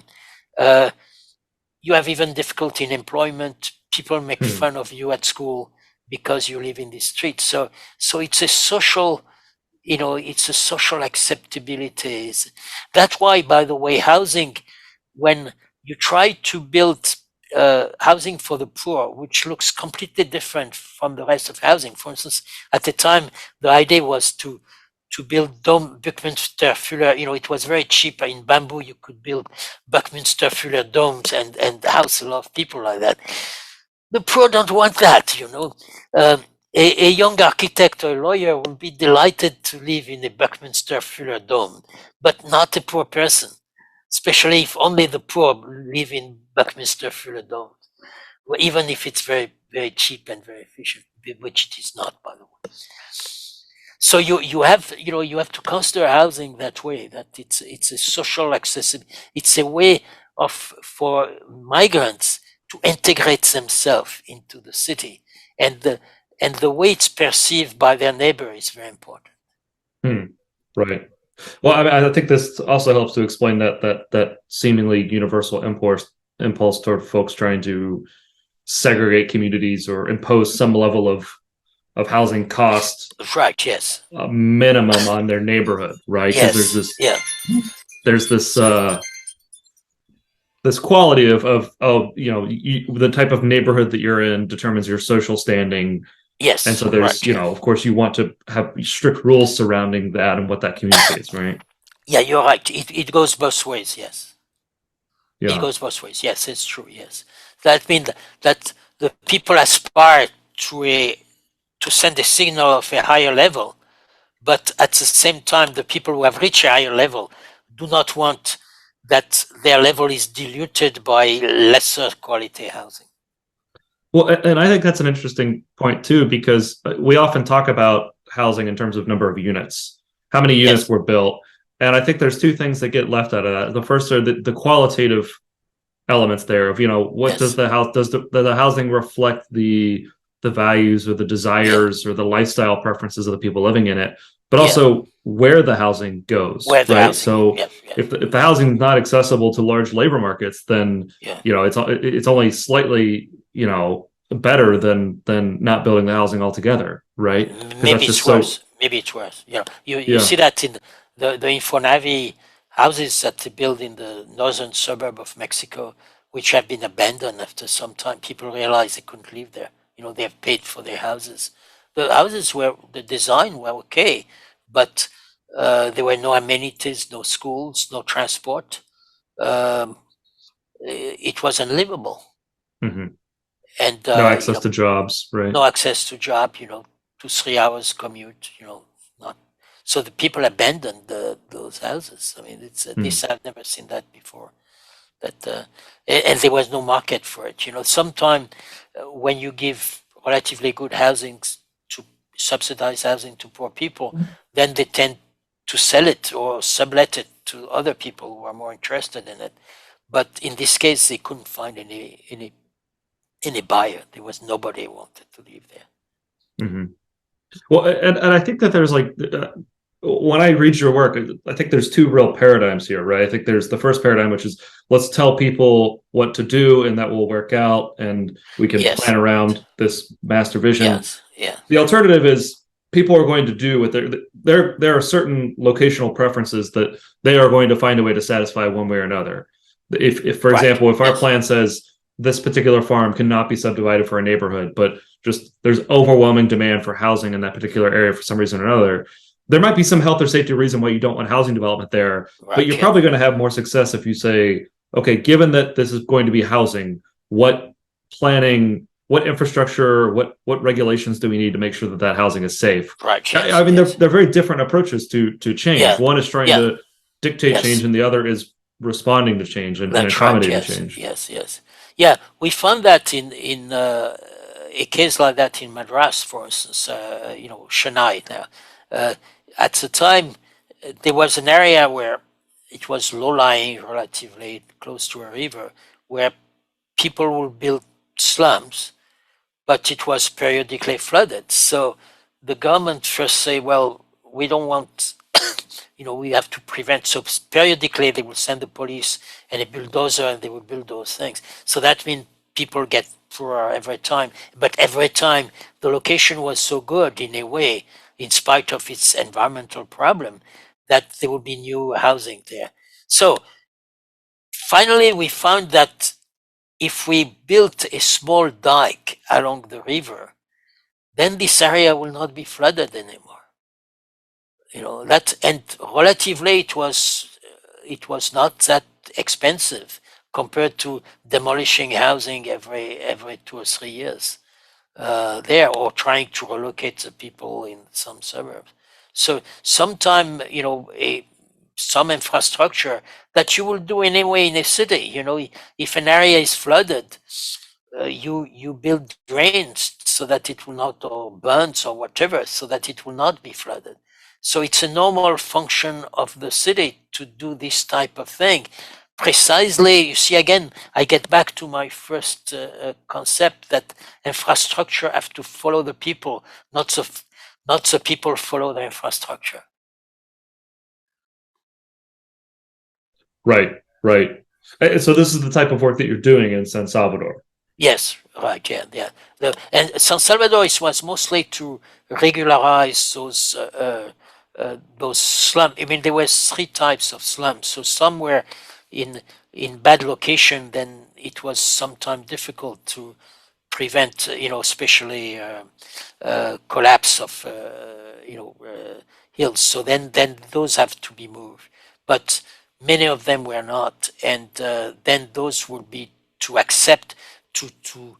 you have even difficulty in employment. People make fun of you at school because you live in the street. So it's a social, it's a social acceptability. That's why, by the way, housing, when you try to build housing for the poor, which looks completely different from the rest of housing. For instance, at the time, the idea was to build Buckminster Fuller. It was very cheap. In bamboo, you could build Buckminster Fuller domes and house a lot of people like that. The poor don't want that, a young architect or a lawyer will be delighted to live in a Buckminster Fuller dome, but not a poor person, especially if only the poor live in Buckminster Fuller domes, even if it's very, very cheap and very efficient, which it is not, by the way. So you have to consider housing that way, that it's a social accessibility. It's a way for migrants to integrate themselves into the city, and the way it's perceived by their neighbor is very important. Right. Well, I think this also helps to explain that seemingly universal impulse toward folks trying to segregate communities or impose some level of housing cost, right? Yes, a minimum on their neighborhood, right? Yes, there's this quality of the type of neighborhood that you're in determines your social standing. Yes, and so there's of course you want to have strict rules surrounding that and what that communicates, right? Yeah, you're right. It goes both ways. Yes. Yeah. It goes both ways. Yes, it's true. Yes, that means that the people aspire to send a signal of a higher level, but at the same time, the people who have reached a higher level do not want that their level is diluted by lesser quality housing. Well, and I think that's an interesting point too, because we often talk about housing in terms of number of units, how many units were built. And I think there's two things that get left out of that. The first are the qualitative elements there of, what does the house, does the housing reflect the values or the desires or the lifestyle preferences of the people living in it, but also where the housing goes, right? So if the housing is not accessible to large labor markets, then it's only slightly better than not building the housing altogether, right? Maybe it's worse. Maybe it's worse. You see that in the Infonavi houses that they build in the northern suburb of Mexico, which have been abandoned after some time. People realize they couldn't live there. They have paid for their houses. The houses the design were okay, but there were no amenities, no schools, no transport. It was unlivable. Mm-hmm. And no access to jobs, right? No access to job, 2-3 hours commute, not. So the people abandoned those houses. I mean, it's this, I've never seen that before. And there was no market for it. Sometimes when you give relatively good housing to subsidize housing to poor people, then they tend to sell it or sublet it to other people who are more interested in it. But in this case, they couldn't find any buyer. There was nobody who wanted to live there. Mm-hmm. Well, and I think that there's when I read your work, I think there's two real paradigms here, right? I think there's the first paradigm, which is let's tell people what to do and that will work out and we can plan around this master vision. Yes. Yeah. The alternative is people are going to do what there are certain locational preferences that they are going to find a way to satisfy one way or another. If for example, if our plan says this particular farm cannot be subdivided for a neighborhood, but just there's overwhelming demand for housing in that particular area for some reason or another, there might be some health or safety reason why you don't want housing development there, but you're probably going to have more success if you say, okay, given that this is going to be housing, what planning what infrastructure, what regulations do we need to make sure that that housing is safe? Right. Yes, I mean, yes. they're very different approaches to change. Yeah. One is trying Yeah. to dictate Yes. change, and the other is responding to change and That's right. accommodating Yes. change. Yes. Yes. Yeah. We found that in a case like that in Madras, for instance. Chennai. Now, at the time, there was an area where it was low-lying, relatively close to a river, where people would build slums, but it was periodically flooded. So the government first say, well, we don't want, we have to prevent. So periodically they will send the police and a bulldozer and they will build those things. So that means people get poorer every time. But every time the location was so good in a way, in spite of its environmental problem, that there will be new housing there. So finally we found that if we built a small dike along the river, then this area will not be flooded anymore. And relatively it was not that expensive compared to demolishing housing every 2 or 3 years there, or trying to relocate the people in some suburbs. So sometime, some infrastructure that you will do anyway in a city. If an area is flooded, you build drains so that it will not, or burns or whatever, so that it will not be flooded. So it's a normal function of the city to do this type of thing. Precisely, you see, again, I get back to my first concept that infrastructure have to follow the people, not the people follow the infrastructure. Right, right. So this is the type of work that you're doing in San Salvador. Yes, right, yeah. And San Salvador was mostly to regularize those slums. I mean, there were 3 types of slums. So some were in bad location, then it was sometimes difficult to prevent, especially collapse of, hills. So then those have to be moved. But many of them were not, and then those would be to accept, to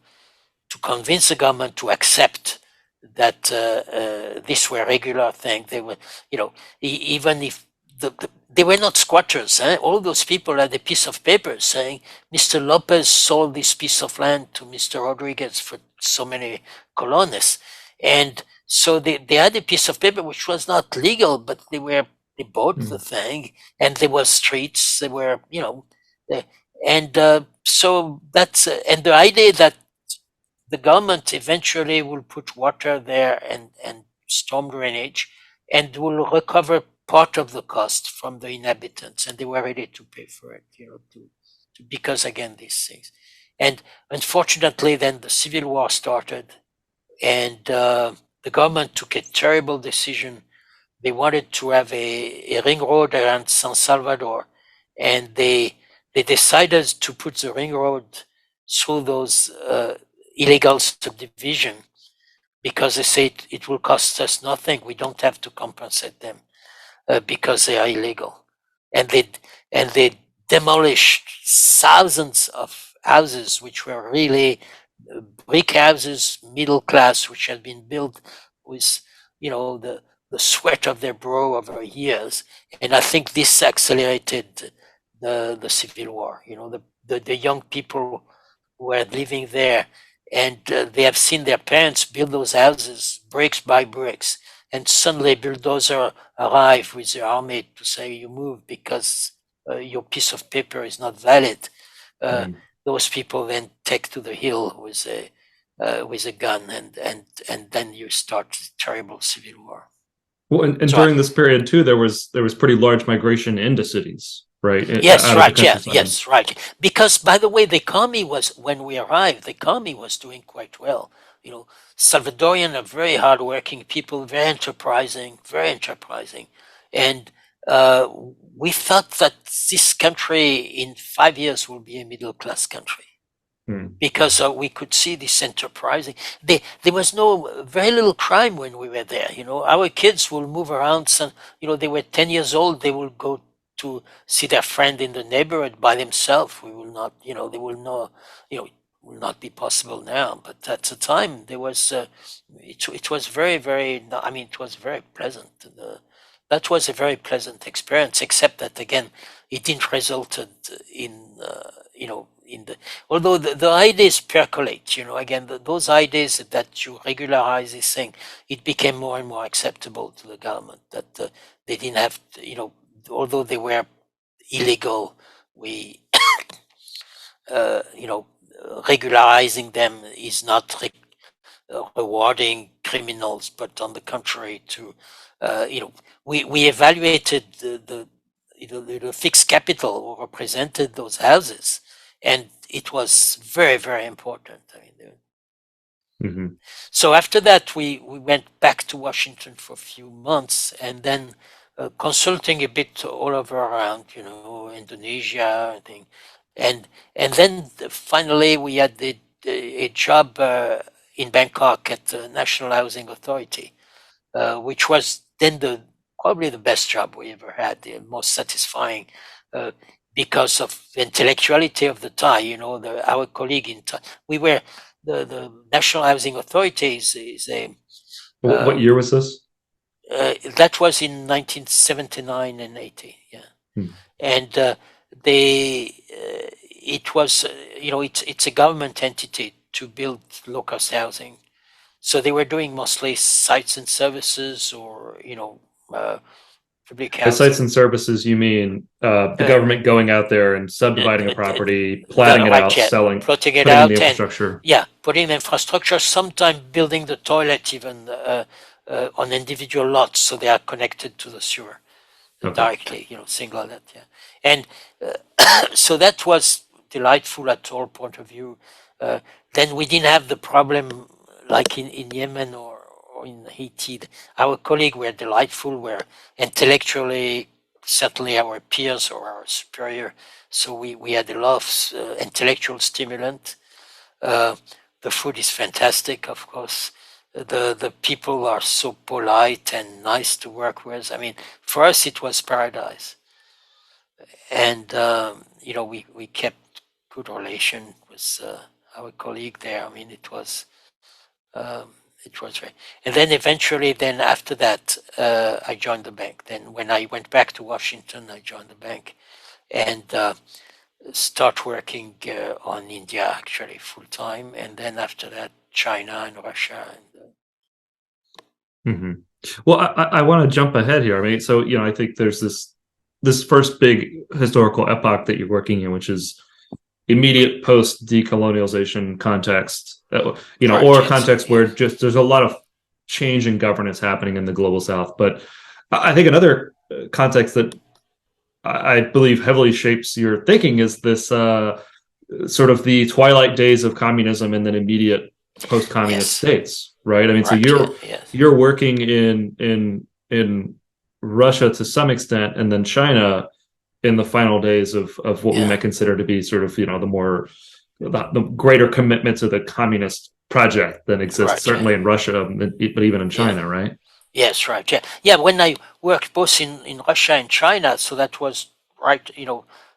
convince the government to accept that this were regular thing. They were, even if they were not squatters. All those people had a piece of paper saying Mr. Lopez sold this piece of land to Mr. Rodriguez for so many colones, and so they had a piece of paper which was not legal, but they bought the thing, and there were streets. They were, and so that's and the idea that the government eventually will put water there and storm drainage, and will recover part of the cost from the inhabitants, and they were ready to pay for it, because again, these things. And unfortunately, then the civil war started, and the government took a terrible decision. They wanted to have a ring road around San Salvador, and they decided to put the ring road through those illegal subdivision, because they say it will cost us nothing. We don't have to compensate them because they are illegal, and they demolished thousands of houses which were really brick houses, middle class, which had been built with the sweat of their brow over years. And I think this accelerated the civil war. The young people who were living there, and they have seen their parents build those houses bricks by bricks, and suddenly bulldozer arrive with the army to say you move because your piece of paper is not valid. Those people then take to the hill with a gun, and then you start a terrible civil war. Well, and during this period too, there was pretty large migration into cities, right? Yes, right. Yeah, yes, right. Because, by the way, the economy was, when we arrived, the economy was doing quite well. Salvadorian are very hardworking people, very enterprising, and we thought that this country in 5 years will be a middle class country. Because we could see this enterprising. There was very little crime when we were there. Our kids will move around. They were 10 years old. They will go to see their friend in the neighborhood by themselves. We will not. They will know. will not be possible now. But at the time, there was it was very, very. I mean, it was very pleasant. That was a very pleasant experience, except that again, it didn't result in in the, although the ideas percolate, again, those ideas that you regularize this thing, it became more and more acceptable to the government that they didn't have to, although they were illegal, we regularizing them is not rewarding criminals, but on the contrary, to we evaluated the fixed capital represented those houses, and it was very, very important. I mean, so after that, we went back to Washington for a few months, and then consulting a bit all over around, Indonesia and thing, and then finally we had a job in Bangkok at the National Housing Authority, which was then probably the best job we ever had, the most satisfying, because of the intellectuality of the Thai. Our colleague in Thai, we were the National Housing Authority is a. What year was this? That was in 1979 and 80. Yeah, and it was it's a government entity to build low-cost housing. So they were doing mostly sites and services, or public housing. By sites and services, you mean the government going out there and subdividing a property, platting it out, selling, plotting it putting out, in the infrastructure. Putting the infrastructure. Sometimes building the toilet even on individual lots, so they are connected to the sewer directly. Single that. Yeah, and so that was delightful at all point of view. Then we didn't have the problem like in Yemen or in Haiti. Our colleagues were delightful, were intellectually certainly our peers or our superior. So we had a lot of intellectual stimulant. The food is fantastic, of course. The people are so polite and nice to work with. I mean, for us it was paradise. And we kept good relation with our colleague there. I mean, it was right. And then eventually, then after that, I joined the bank. Then when I went back to Washington, I joined the bank and start working on India actually full time. And then after that, China and Russia. Well, I want to jump ahead here. I mean, so I think there's this first big historical epoch that you're working in, which is immediate post decolonialization context, or a context where just there's a lot of change in governance happening in the global South. But I think another context that I believe heavily shapes your thinking is this sort of the twilight days of communism and then immediate post-communist states, right? I mean, so you're working in Russia to some extent, and then China in the final days of what we might consider to be sort of the greater commitment to the communist project that exists certainly in Russia, but even in China, right? Yes, right. Yeah. When I worked both in Russia and China, so that was right.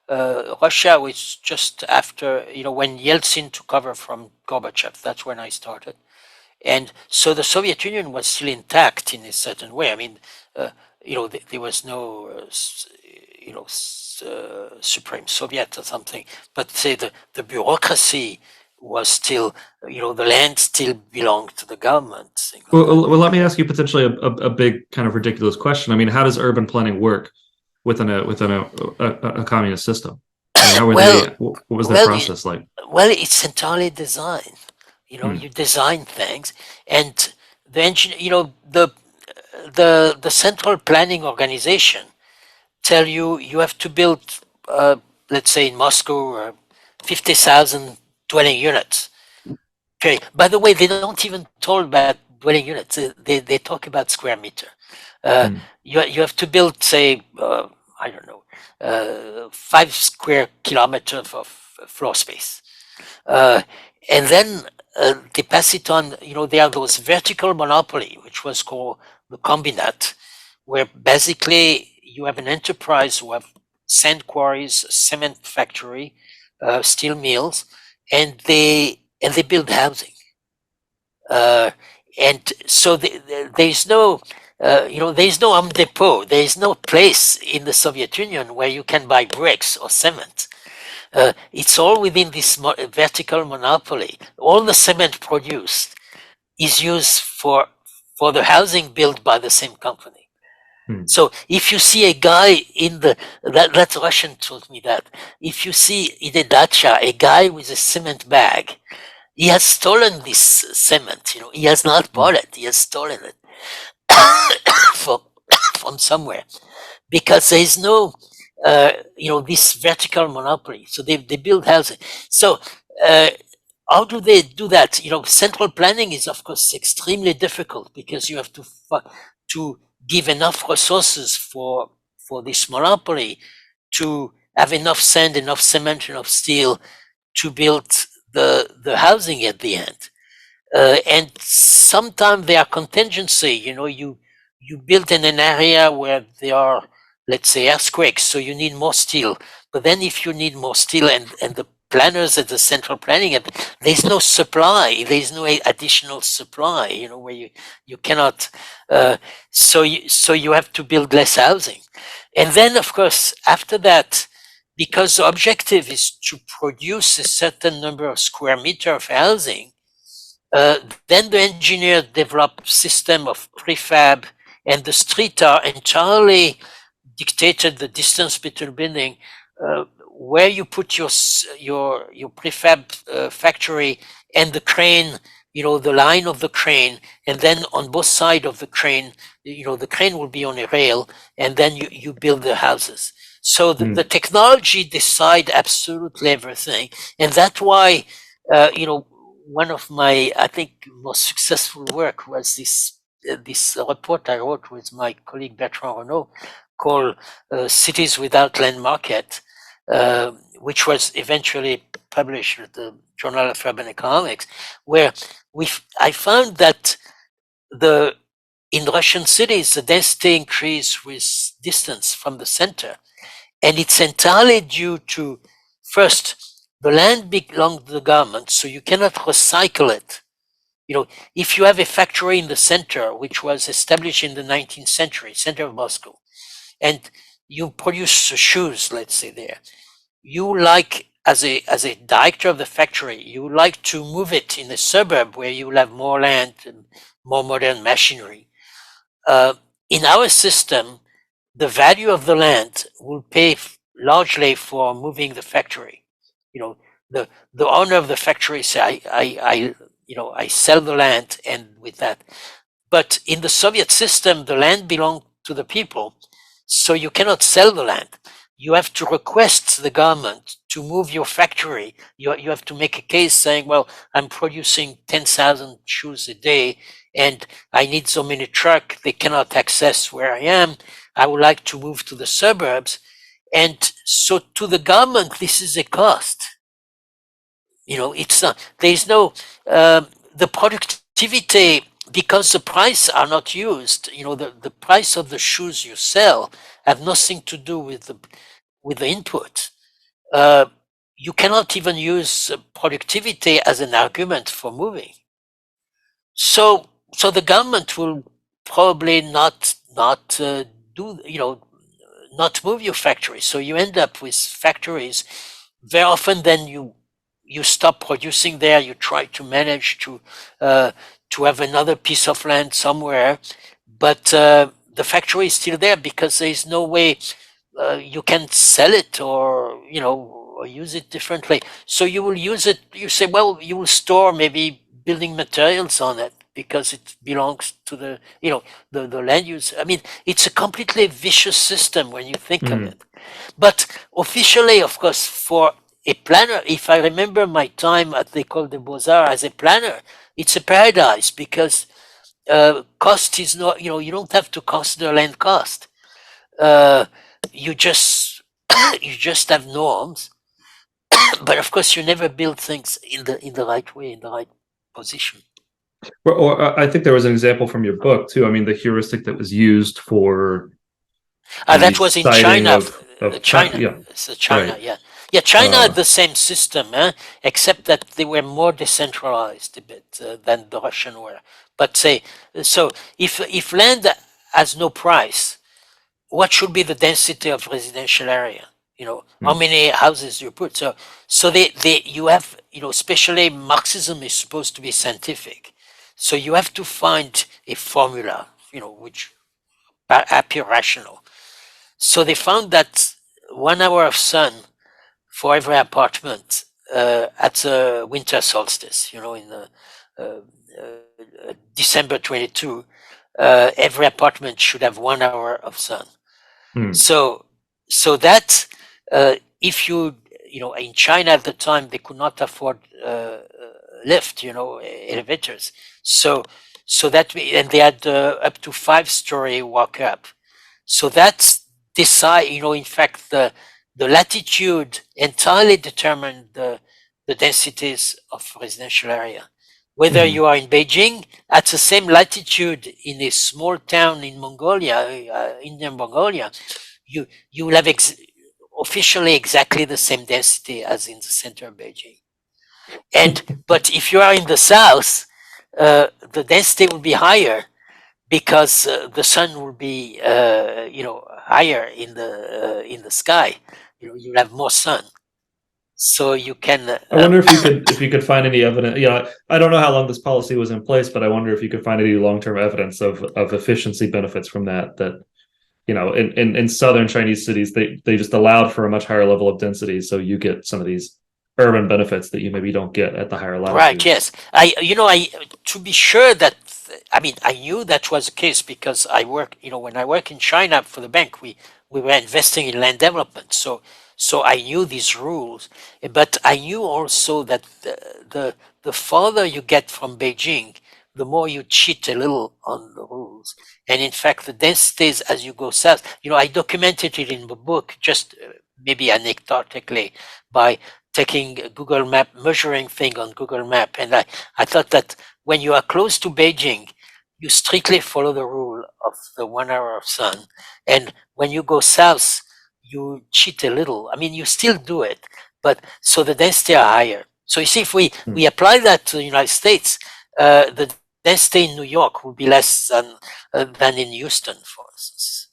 Russia was just after when Yeltsin took over from Gorbachev. That's when I started, and so the Soviet Union was still intact in a certain way. I mean, there was no Supreme Soviet or something, but say the bureaucracy was still, the land still belonged to the government. Well, let me ask you potentially a big kind of ridiculous question. I mean, how does urban planning work within a communist system? I mean, what was that process like? Well, it's entirely design. You design things, and the engine, the central planning organization tell you have to build, let's say in Moscow, 50,000 dwelling units. Okay. By the way, they don't even talk about dwelling units. They talk about square meter. You have to build, say, I don't know, 5 square kilometers of floor space, and then they pass it on. There are those vertical monopoly, which was called the combinat, where basically you have an enterprise who have sand quarries, cement factory, steel mills, and they build housing. And so there's no, there's no Home Depot. There's no place in the Soviet Union where you can buy bricks or cement. It's all within this vertical monopoly. All the cement produced is used for the housing built by the same company. So if you see a guy in that Russian told me that, if you see in a dacha a guy with a cement bag, he has stolen this cement. He has not bought it. He has stolen it from somewhere, because there is no, this vertical monopoly. So they build housing. So how do they do that? Central planning is of course extremely difficult, because you have to give enough resources for this monopoly to have enough sand, enough cement, enough steel to build the housing at the end. And sometimes there are contingency. You build in an area where there are, let's say, earthquakes, so you need more steel. But then if you need more steel, and the planners at the central planning, there's no supply, there's no additional supply, where you cannot, so you have to build less housing. And then, of course, after that, because the objective is to produce a certain number of square meters of housing, then the engineer developed system of prefab, and the street are entirely dictated the distance between building, where you put your prefab factory, and the crane, the line of the crane, and then on both sides of the crane, the crane will be on a rail, and then you build the houses. So the technology decide absolutely everything, and that's why, one of my, I think, most successful work was this report I wrote with my colleague Bertrand Renaud, called Cities Without Land Market, which was eventually published with the Journal of Urban Economics, where I found that in Russian cities, the density increased with distance from the center. And it's entirely due to, first, the land belongs to the government, so you cannot recycle it. If you have a factory in the center, which was established in the 19th century, center of Moscow, and you produce shoes, let's say there, you like, as a director of the factory, you would like to move it in a suburb where you will have more land and more modern machinery. In our system, the value of the land will pay largely for moving the factory. The owner of the factory say, I sell the land, and with that. But in the Soviet system, the land belonged to the people, so you cannot sell the land. You have to request the government to move your factory. You have to make a case saying, well, I'm producing 10,000 shoes a day, and I need so many trucks, they cannot access where I am. I would like to move to the suburbs. And so to the government, this is a cost. It's not, there's no, the productivity, because the price are not used, the price of the shoes you sell have nothing to do with the input. You cannot even use productivity as an argument for moving. So the government will probably not move your factory. So you end up with factories. Very often, then you stop producing there. You try to manage to have another piece of land somewhere, but the factory is still there because there is no way you can sell it or use it differently. So you will use it. You say, well, you will store maybe building materials on it because it belongs to the land use. I mean, it's a completely vicious system when you think of it. But officially, of course, for a planner, if I remember my time at the École des Beaux-Arts as a planner, it's a paradise because cost is not, you don't have to cost the land cost. You just have norms, but of course you never build things in the right way, in the right position. Or I think there was an example from your book too. I mean, the heuristic that was used for that was in China. China, Yeah. So China, right. Yeah. Yeah, China had the same system, except that they were more decentralized a bit than the Russian were. But say, so if land has no price, what should be the density of residential area? You know, how many houses you put. So you have, you know, especially Marxism is supposed to be scientific. So you have to find a formula, you know, which appear rational. So they found that 1 hour of sun for every apartment at the winter solstice, you know, in the December 22, every apartment should have 1 hour of sun. So that if you know, in China at the time, they could not afford lift, you know, elevators. So that, and they had up to 5-story walk up. So that's decide, you know, in fact, the latitude entirely determined the densities of residential area. Whether you are in Beijing, at the same latitude in a small town in Mongolia, Indian Mongolia, you will have officially exactly the same density as in the center of Beijing. And but if you are in the south, the density will be higher because the sun will be you know, higher in the sky. You know, you'll have more sun, so you can. I wonder if you could find any evidence. You know, I don't know how long this policy was in place, but I wonder if you could find any long-term evidence of efficiency benefits from that. That, you know, in southern Chinese cities, they just allowed for a much higher level of density, so you get some of these urban benefits that you maybe don't get at the higher latitudes. Right. Yes. You know, to be sure that, I mean, I knew that was the case because I work. You know, when I work in China for the bank, we were investing in land development. So I knew these rules, but I knew also that the farther you get from Beijing, the more you cheat a little on the rules. And in fact, the densities as you go south, you know, I documented it in the book, just maybe anecdotically, by taking a Google Map, measuring thing on Google Map. And I thought that when you are close to Beijing, you strictly follow the rule of the 1 hour of sun. And when you go south, you cheat a little. I mean, you still do it, but so the density are higher. So you see, if we apply that to the United States, the density in New York will be less than in Houston, for instance,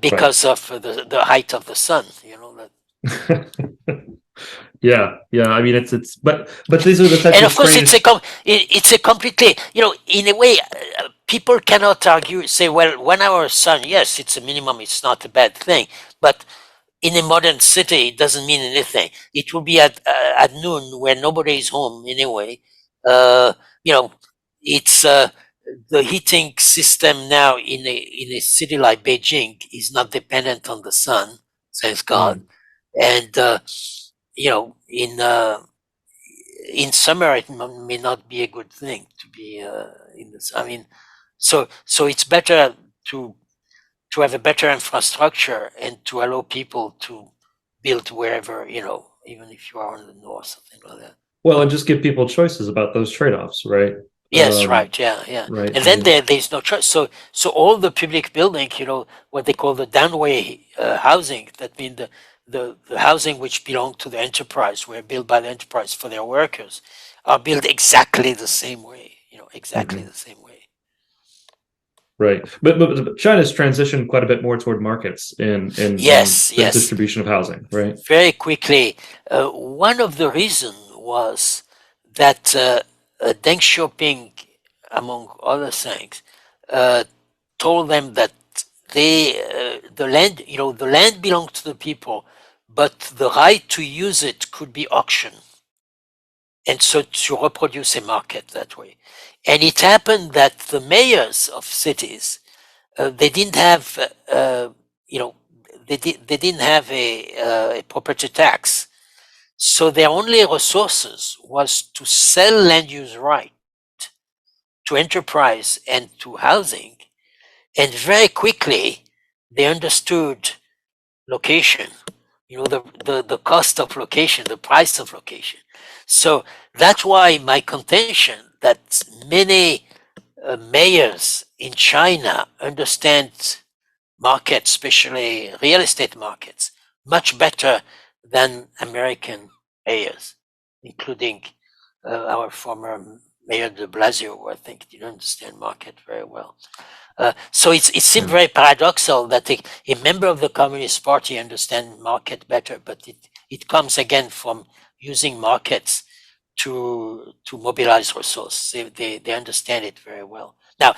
because of the height of the sun. You know that. Yeah. I mean, but these are the types and of of course, strange... it's a completely, you know, in a way, people cannot argue, say, well, 1 hour of sun, yes, it's a minimum, it's not a bad thing, but in a modern city, it doesn't mean anything. It will be at noon where nobody is home anyway. You know, it's the heating system now in a city like Beijing is not dependent on the sun, thank God. And you know, in summer it may not be a good thing to be in this. I mean, so it's better to have a better infrastructure and to allow people to build wherever, you know, even if you are in the north, something like that. Well, and just give people choices about those trtrade-offs, right? Yes, right, yeah. Right. And then there's no choice. So all the public building, you know, what they call the downway housing, that means the housing which belong to the enterprise, were built by the enterprise for their workers, are built exactly the same way, you know, exactly the same way. Right, but China's transitioned quite a bit more toward markets in yes, the distribution of housing, right? Very quickly, one of the reasons was that Deng Xiaoping, among other things, told them that the land, you know, the land belonged to the people, but the right to use it could be auctioned, and so to reproduce a market that way. And it happened that the mayors of cities, they didn't have, you know, they didn't have a property tax, so their only resources was to sell land use right to enterprise and to housing, and very quickly they understood location, you know, the cost of location, the price of location. So that's why my contention that many mayors in China understand markets, especially real estate markets, much better than American mayors, including our former Mayor de Blasio, who I think didn't understand market very well. So it seemed very paradoxical that a member of the Communist Party understands market better, but it comes again from using markets to mobilize resources. They understand it very well. Now,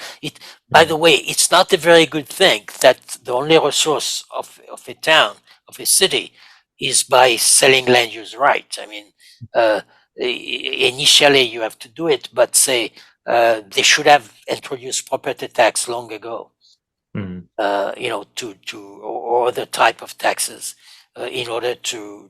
by the way, it's not a very good thing that the only resource of a town, of a city, is by selling land use rights. I mean, initially you have to do it, but say they should have introduced property tax long ago. You know, or other type of taxes in order to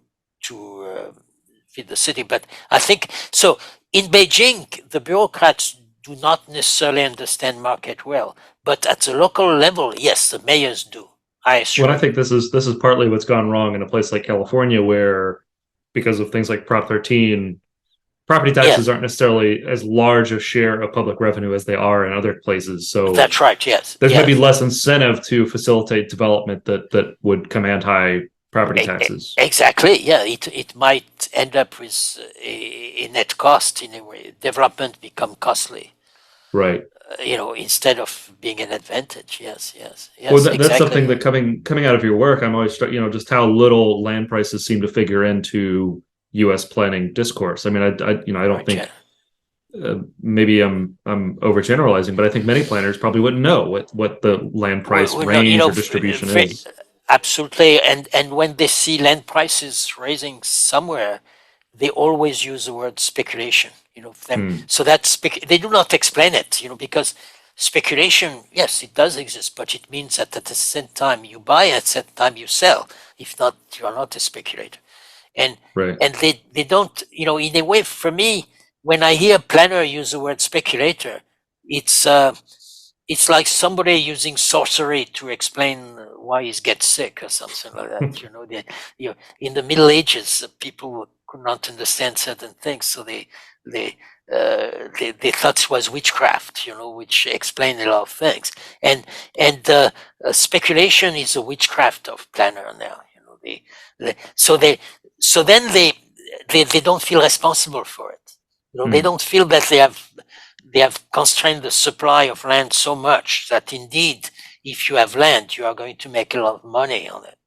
feed the city. But I think so. In Beijing, the bureaucrats do not necessarily understand market well, but at the local level, yes, the mayors do. I assure. Well, I think this is partly what's gone wrong in a place like California, where because of things like Prop 13, property taxes aren't necessarily as large a share of public revenue as they are in other places. So that's right. Yes, there's maybe less incentive to facilitate development that would command high property taxes. Exactly. Yeah, it might end up with a net cost in a way. Development become costly. Right. You know, instead of being an advantage. Yes. Well, that's something that coming out of your work, I'm always, just how little land prices seem to figure into U.S. planning discourse. I mean, I don't think maybe I'm overgeneralizing, but I think many planners probably wouldn't know what the land price range or distribution is. Absolutely, and when they see land prices rising somewhere, they always use the word speculation. You know, so that's they do not explain it. You know, because speculation, yes, it does exist, but it means that at the same time you buy, at the same time you sell. If not, you are not a speculator. And they don't, you know, in a way, for me, when I hear a planner use the word speculator, it's like somebody using sorcery to explain why he gets sick or something like that. You know, in the Middle Ages, people could not understand certain things, so they thought it was witchcraft, you know, which explained a lot of things. And speculation is a witchcraft of planner now. You know, so then they don't feel responsible for it. You know, they don't feel that they have constrained the supply of land so much that indeed, if you have land, you are going to make a lot of money on it.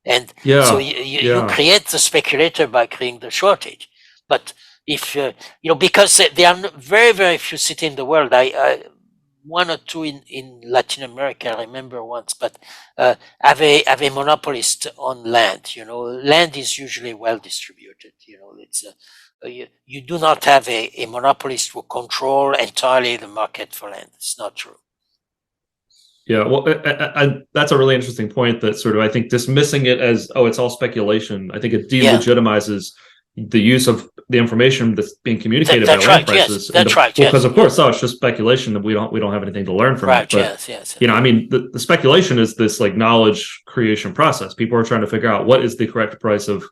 And so you create the speculator by creating the shortage. But if you know, because there are very, very few cities in the world. One or two in Latin America, I remember once, but have a monopolist on land. You know, land is usually well distributed. You know, it's you do not have a monopolist who control entirely the market for land. It's not true. Yeah, well, that's a really interesting point. That sort of, I think, dismissing it as, oh, it's all speculation, I think it delegitimizes the use of the information that's being communicated about land prices. Yes, that's right. Well, because of course, it's just speculation that we don't have anything to learn from it. But yes. You know, I mean, the speculation is this like knowledge creation process. People are trying to figure out what is the correct price of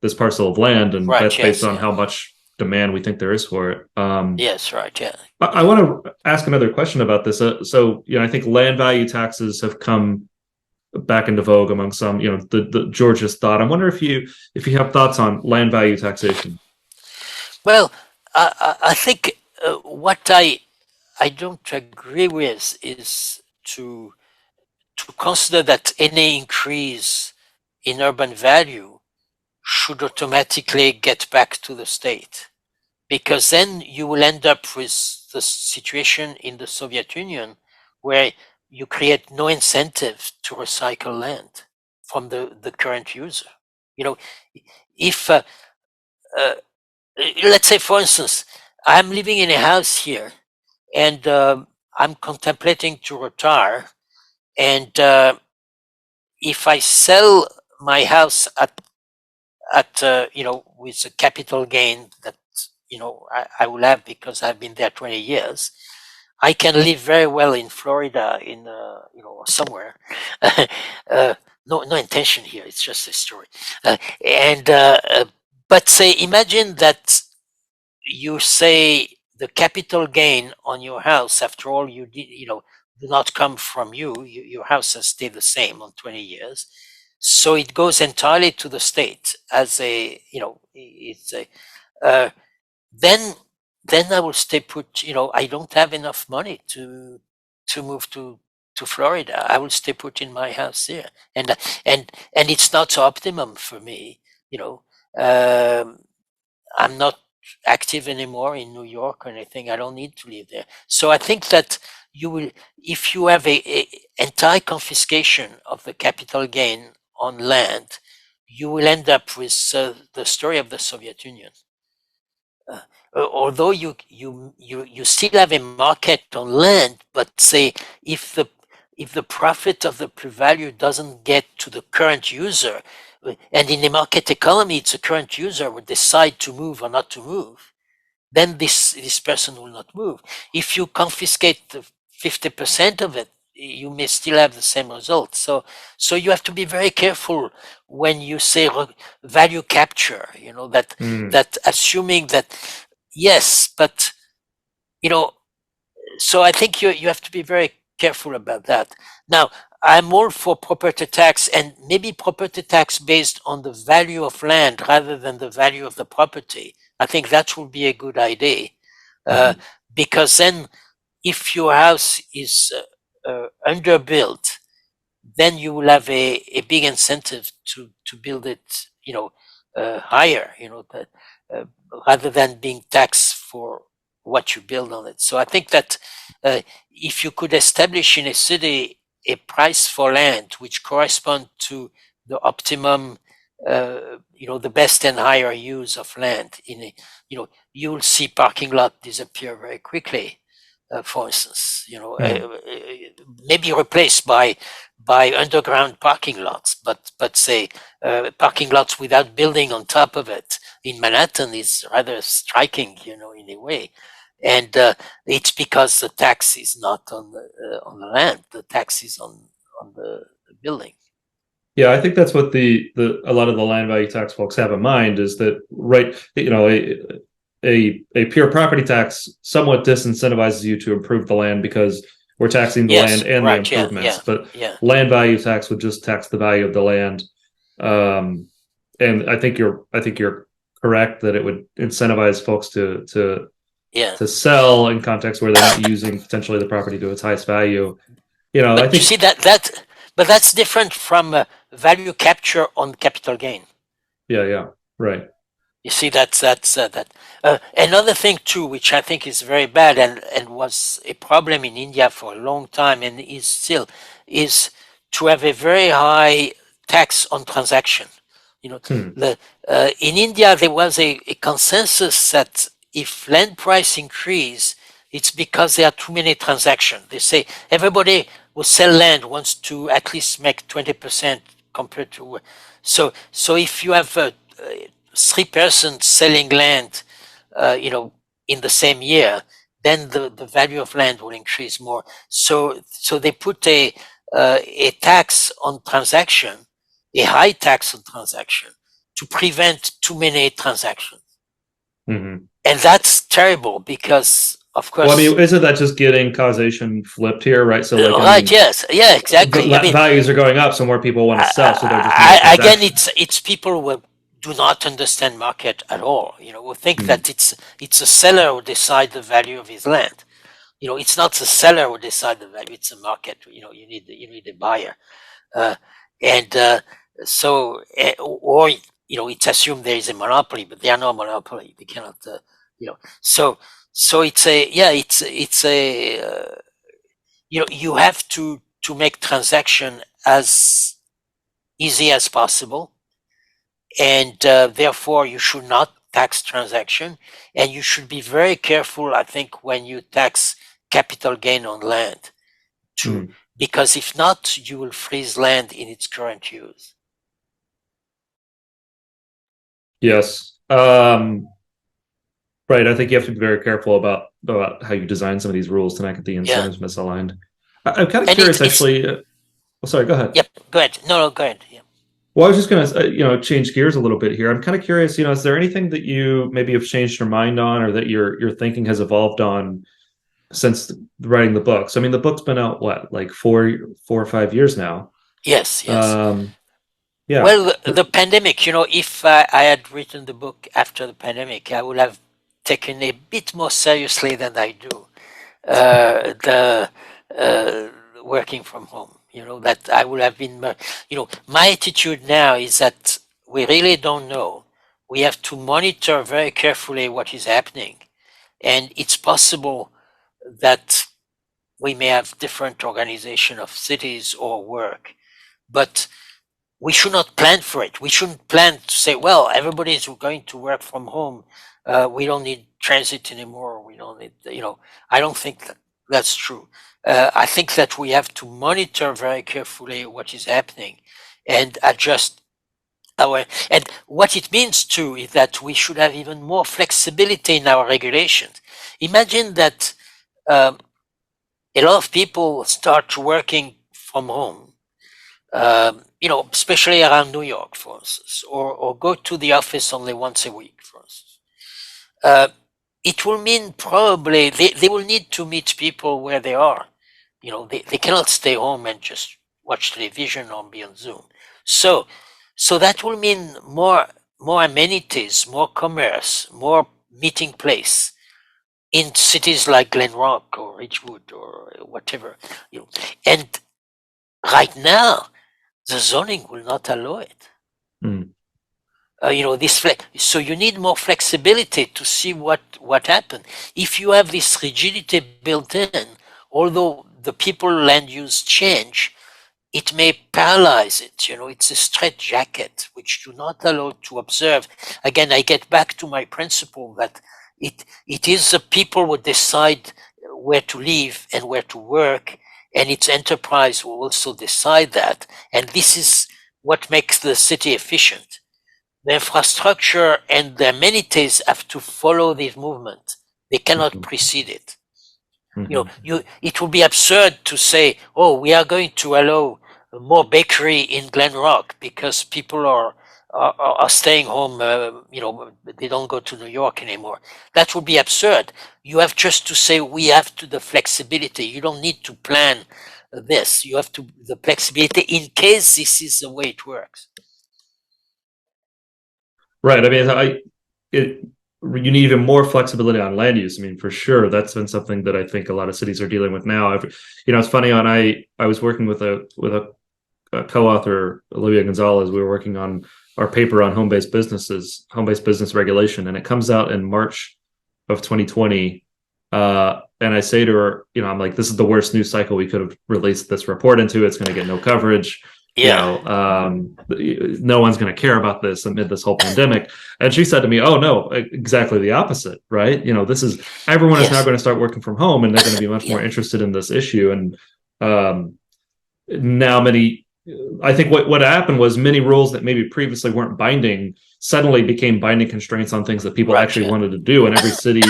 this parcel of land, and that's based on how much demand we think there is for it. Yes, right. Yeah. I want to ask another question about this. So, you know, I think land value taxes have come back into vogue among some. You know, the Georgist thought. I wonder if you have thoughts on land value taxation. Well, I think what I don't agree with is to consider that any increase in urban value should automatically get back to the state, because then you will end up with the situation in the Soviet Union where you create no incentive to recycle land from the current user. You know, if let's say, for instance, I'm living in a house here and I'm contemplating to retire, and if I sell my house at you know, with a capital gain that, you know, I will have because I've been there 20 years, I can live very well in Florida, in you know, somewhere. No intention here. It's just a story. But say, imagine that you say the capital gain on your house, after all, you did, you know, do not come from you. Your house has stayed the same on 20 years. so it goes entirely to the state as a, it's a, then I will stay put. I don't have enough money to move to Florida. I will stay put in my house here, and it's not optimum for me. I'm not active anymore in New York or anything. I don't need to live there. So I think that you will, if you have a entire confiscation of the capital gain on land, you will end up with the story of the Soviet Union. Although you still have a market on land, but say if the profit of the pre-value doesn't get to the current user, and in a market economy, it's a current user will decide to move or not to move, then this person will not move. If you confiscate the 50% of it, you may still have the same result. So you have to be very careful when you say value capture, that assuming that, yes, but, so I think you have to be very careful about that. Now, I'm all for property tax, and maybe property tax based on the value of land rather than the value of the property. I think that would be a good idea, because then if your house is underbuilt, then you will have a big incentive to build it, higher, rather than being taxed for what you build on it. So I think that if you could establish in a city a price for land which correspond to the optimum, the best and higher use of land, you will see parking lot disappear very quickly. For instance, maybe replaced by underground parking lots, but say parking lots without building on top of it in Manhattan is rather striking, in a way. And it's because the tax is not on the land; the tax is on the building. Yeah, I think that's what a lot of the land value tax folks have in mind is that, right, a pure property tax somewhat disincentivizes you to improve the land because we're taxing the land and the improvements. But land value tax would just tax the value of the land. And I think you're correct that it would incentivize folks to sell in context where they're not using potentially the property to its highest value. But I think you see but that's different from value capture on capital gain. Yeah, right. You see, that's that. Another thing too, which I think is very bad and was a problem in India for a long time and is still, is to have a very high tax on transaction. In India there was a consensus that if land price increase, it's because there are too many transactions. They say everybody who sell land wants to at least make 20% compared to. So if you have 3 persons selling land, in the same year, then the value of land will increase more. So they put a tax on transaction, a high tax on transaction, to prevent too many transactions. And that's terrible because, of course. Well, I mean, isn't that just getting causation flipped here, right? So, yes, yeah, exactly. Values are going up, so more people want to sell. So they're just again, it's people who do not understand market at all. Who think that it's a seller who decide the value of his land. It's not the seller who decide the value; it's a market. You need a buyer, so or it's assumed there is a monopoly, but there are no monopoly. They cannot. So it's a you have to make transaction as easy as possible, and therefore you should not tax transaction, and you should be very careful, I think, when you tax capital gain on land, because if not, you will freeze land in its current use. Yes. Right. I think you have to be very careful about how you design some of these rules to not get the incentives misaligned. I'm kind of curious, actually. Sorry, go ahead. Yep, go ahead. No, go ahead. Yeah. Well, I was just going to, change gears a little bit here. I'm kind of curious, is there anything that you maybe have changed your mind on, or that your thinking has evolved on since writing the book? So, I mean, the book's been out, what, like 4 or 5 years now? Yes. Yeah. Well, the pandemic, if I had written the book after the pandemic, I would have taken a bit more seriously than I do the working from home. That I would have been, my attitude now is that we really don't know. We have to monitor very carefully what is happening. And it's possible that we may have different organization of cities or work, but we should not plan for it. We shouldn't plan to say, well, everybody is going to work from home. We don't need transit anymore. We don't need, I don't think that's true. I think that we have to monitor very carefully what is happening and adjust and what it means too is that we should have even more flexibility in our regulations. Imagine that a lot of people start working from home, especially around New York, for instance, or go to the office only once a week, for instance. It will mean probably they will need to meet people where they are. They cannot stay home and just watch television or be on Zoom. So that will mean more amenities, more commerce, more meeting place in cities like Glen Rock or Ridgewood or whatever. And right now, the zoning will not allow it. Mm. So you need more flexibility to see what happened. If you have this rigidity built in, although the people land use change, it may paralyze it. It's a straitjacket which do not allow to observe. Again, I get back to my principle that it is the people who decide where to live and where to work, and its enterprise will also decide that. And this is what makes the city efficient. The infrastructure and the amenities have to follow this movement. They cannot precede it. It would be absurd to say, oh, we are going to allow more bakery in Glen Rock because people are staying home, they don't go to New York anymore. That would be absurd. You have just to say we have the flexibility. You don't need to plan this. You have the flexibility in case this is the way it works. Right. I mean, you need even more flexibility on land use. I mean, for sure, that's been something that I think a lot of cities are dealing with now. It's funny. I was working with a co-author, Olivia Gonzalez. We were working on our paper on home-based business regulation, and it comes out in March of 2020. And I say to her, I'm like, this is the worst news cycle we could have released this report into. It's going to get no coverage. No one's going to care about this amid this whole pandemic. And she said to me, oh no, exactly the opposite, right? This is, everyone is now going to start working from home, and they're going to be much more interested in this issue. And now I think what happened was many rules that maybe previously weren't binding suddenly became binding constraints on things that people actually wanted to do. And every city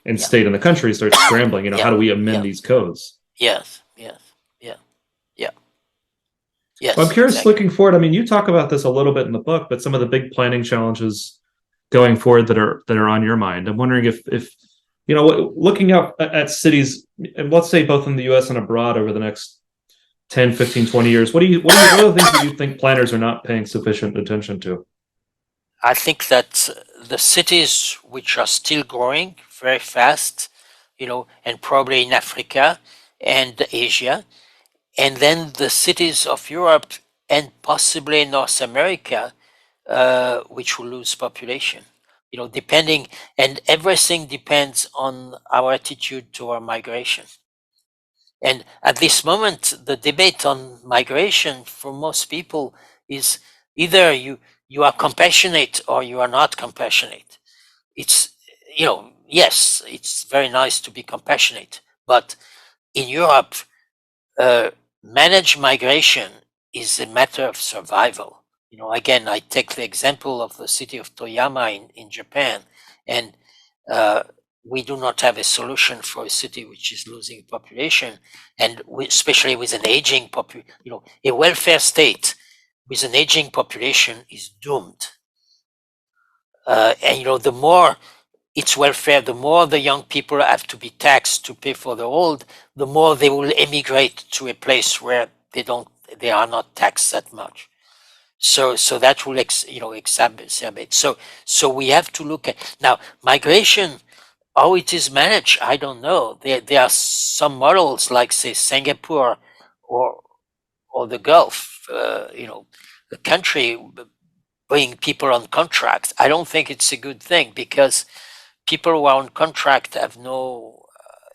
and state in the country starts scrambling, how do we amend these codes? Yes. Yes, Well, I'm curious, looking forward. I mean, you talk about this a little bit in the book, but some of the big planning challenges going forward that are on your mind. I'm wondering if looking out at cities, and let's say both in the U.S. and abroad over the next 10, 15, 20 years, what are the things that you think planners are not paying sufficient attention to? I think that the cities which are still growing very fast, and probably in Africa and Asia, and then the cities of Europe and possibly North America, which will lose population, depending, and everything depends on our attitude to our migration. And at this moment, the debate on migration for most people is either you are compassionate or you are not compassionate. It's, yes, it's very nice to be compassionate, but in Europe, managed migration is a matter of survival. Again, I take the example of the city of Toyama in Japan, and we do not have a solution for a city which is losing population, and especially with an aging population. A welfare state with an aging population is doomed. And the more its welfare, the more the young people have to be taxed to pay for the old, the more they will emigrate to a place where they are not taxed that much. So that will exacerbate. So we have to look at now migration. How it is managed, I don't know. There are some models like say Singapore or the Gulf, the country bring people on contract. I don't think it's a good thing because people who are on contract have no,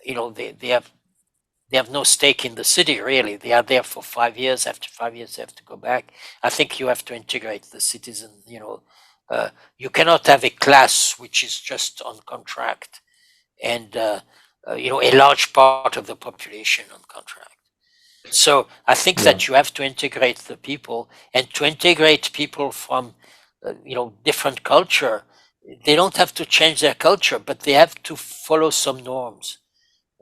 they have no stake in the city really. They are there for 5 years. After 5 years, they have to go back. I think you have to integrate the citizen. You cannot have a class which is just on contract and a large part of the population on contract. So I think that you have to integrate the people, and to integrate people from different culture. They don't have to change their culture, but they have to follow some norms.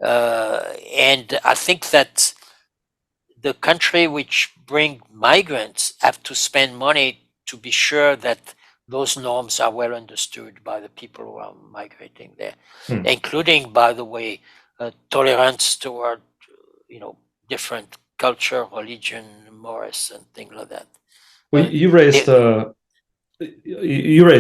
And I think that the country which bring migrants have to spend money to be sure that those norms are well understood by the people who are migrating there, including, by the way, tolerance toward different culture, religion, morals, and things like that. Well, you raised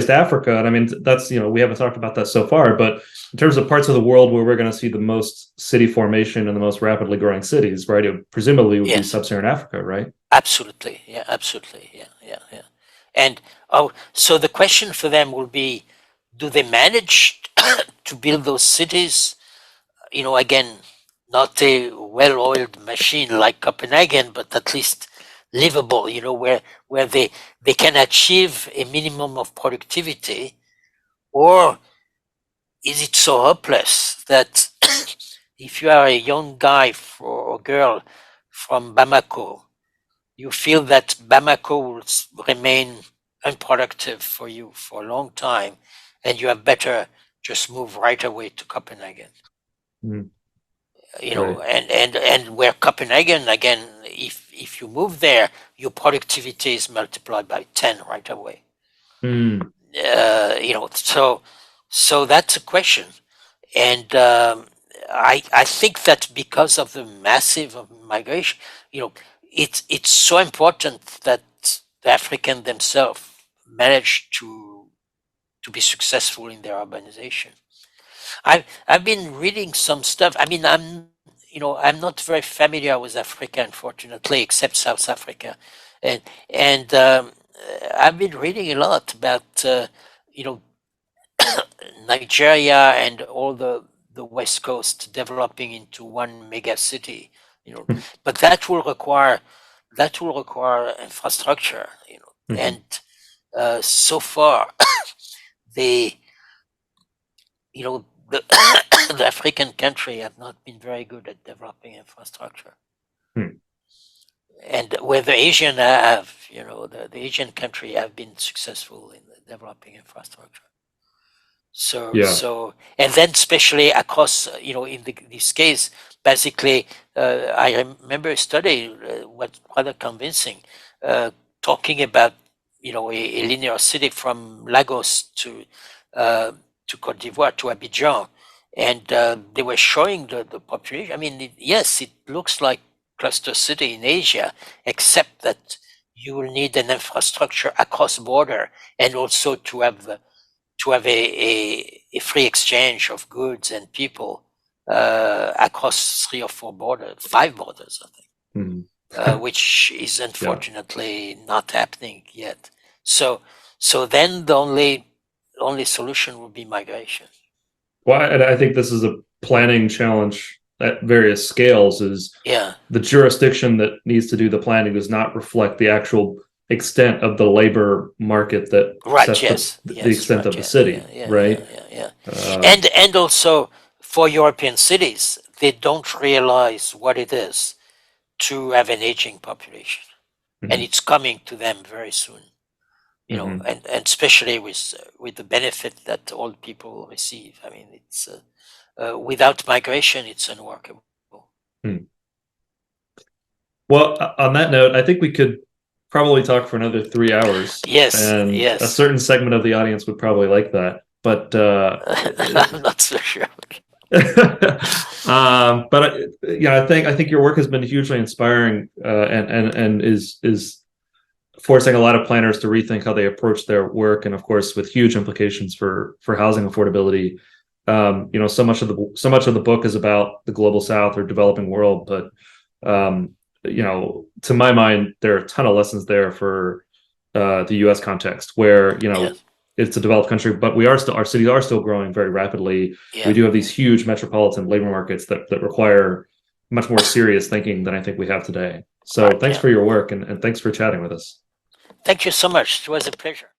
Africa, and I mean that's we haven't talked about that so far, but in terms of parts of the world where we're going to see the most city formation and the most rapidly growing cities, right? It presumably would be sub-Saharan Africa, right? Absolutely, absolutely, yeah. And so the question for them will be: do they manage to build those cities? Again, not a well-oiled machine like Copenhagen, but at least livable, where they can achieve a minimum of productivity? Or is it so hopeless that if you are a young guy or girl from Bamako, you feel that Bamako will remain unproductive for you for a long time, and you have better just move right away to Copenhagen? Right. And where Copenhagen, again, if you move there, your productivity is multiplied by 10 right away. So that's a question. And I think that because of the massive migration, it's so important that the Africans themselves manage to be successful in their urbanization. I've been reading some stuff. I mean, I'm not very familiar with Africa, unfortunately, except South Africa, and I've been reading a lot about Nigeria and all the West Coast developing into one mega city. But that will require infrastructure. And so far, the African country have not been very good at developing infrastructure. And where the Asian have, the Asian country have been successful in developing infrastructure. So, and then especially across, in this case, basically, I remember a study, was rather convincing, talking about, a linear city from Lagos to Cote d'Ivoire, to Abidjan, and they were showing the population. I mean, yes, it looks like cluster city in Asia, except that you will need an infrastructure across border, and also to have a free exchange of goods and people across 3 or 4 borders, 5 borders, I think, which is unfortunately not happening yet. So then the only solution will be migration. Well, and I think this is a planning challenge at various scales. Is the jurisdiction that needs to do the planning does not reflect the actual extent of the labor market that sets the extent of the city, right? And also for European cities, they don't realize what it is to have an aging population, and it's coming to them very soon. And especially with the benefit that old people receive. I mean, it's without migration, it's unworkable. Well, on that note, I think we could probably talk for another 3 hours. And a certain segment of the audience would probably like that. But I'm not so sure. But I think your work has been hugely inspiring, and is forcing a lot of planners to rethink how they approach their work, and of course, with huge implications for housing affordability. So much of the book is about the global South or developing world, but to my mind, there are a ton of lessons there for the U.S. context, where Yes. it's a developed country, but our cities are still growing very rapidly. Yeah. We do have these huge metropolitan labor markets that require much more serious thinking than I think we have today. So Right, thanks yeah. for your work, and thanks for chatting with us. Thank you so much. It was a pleasure.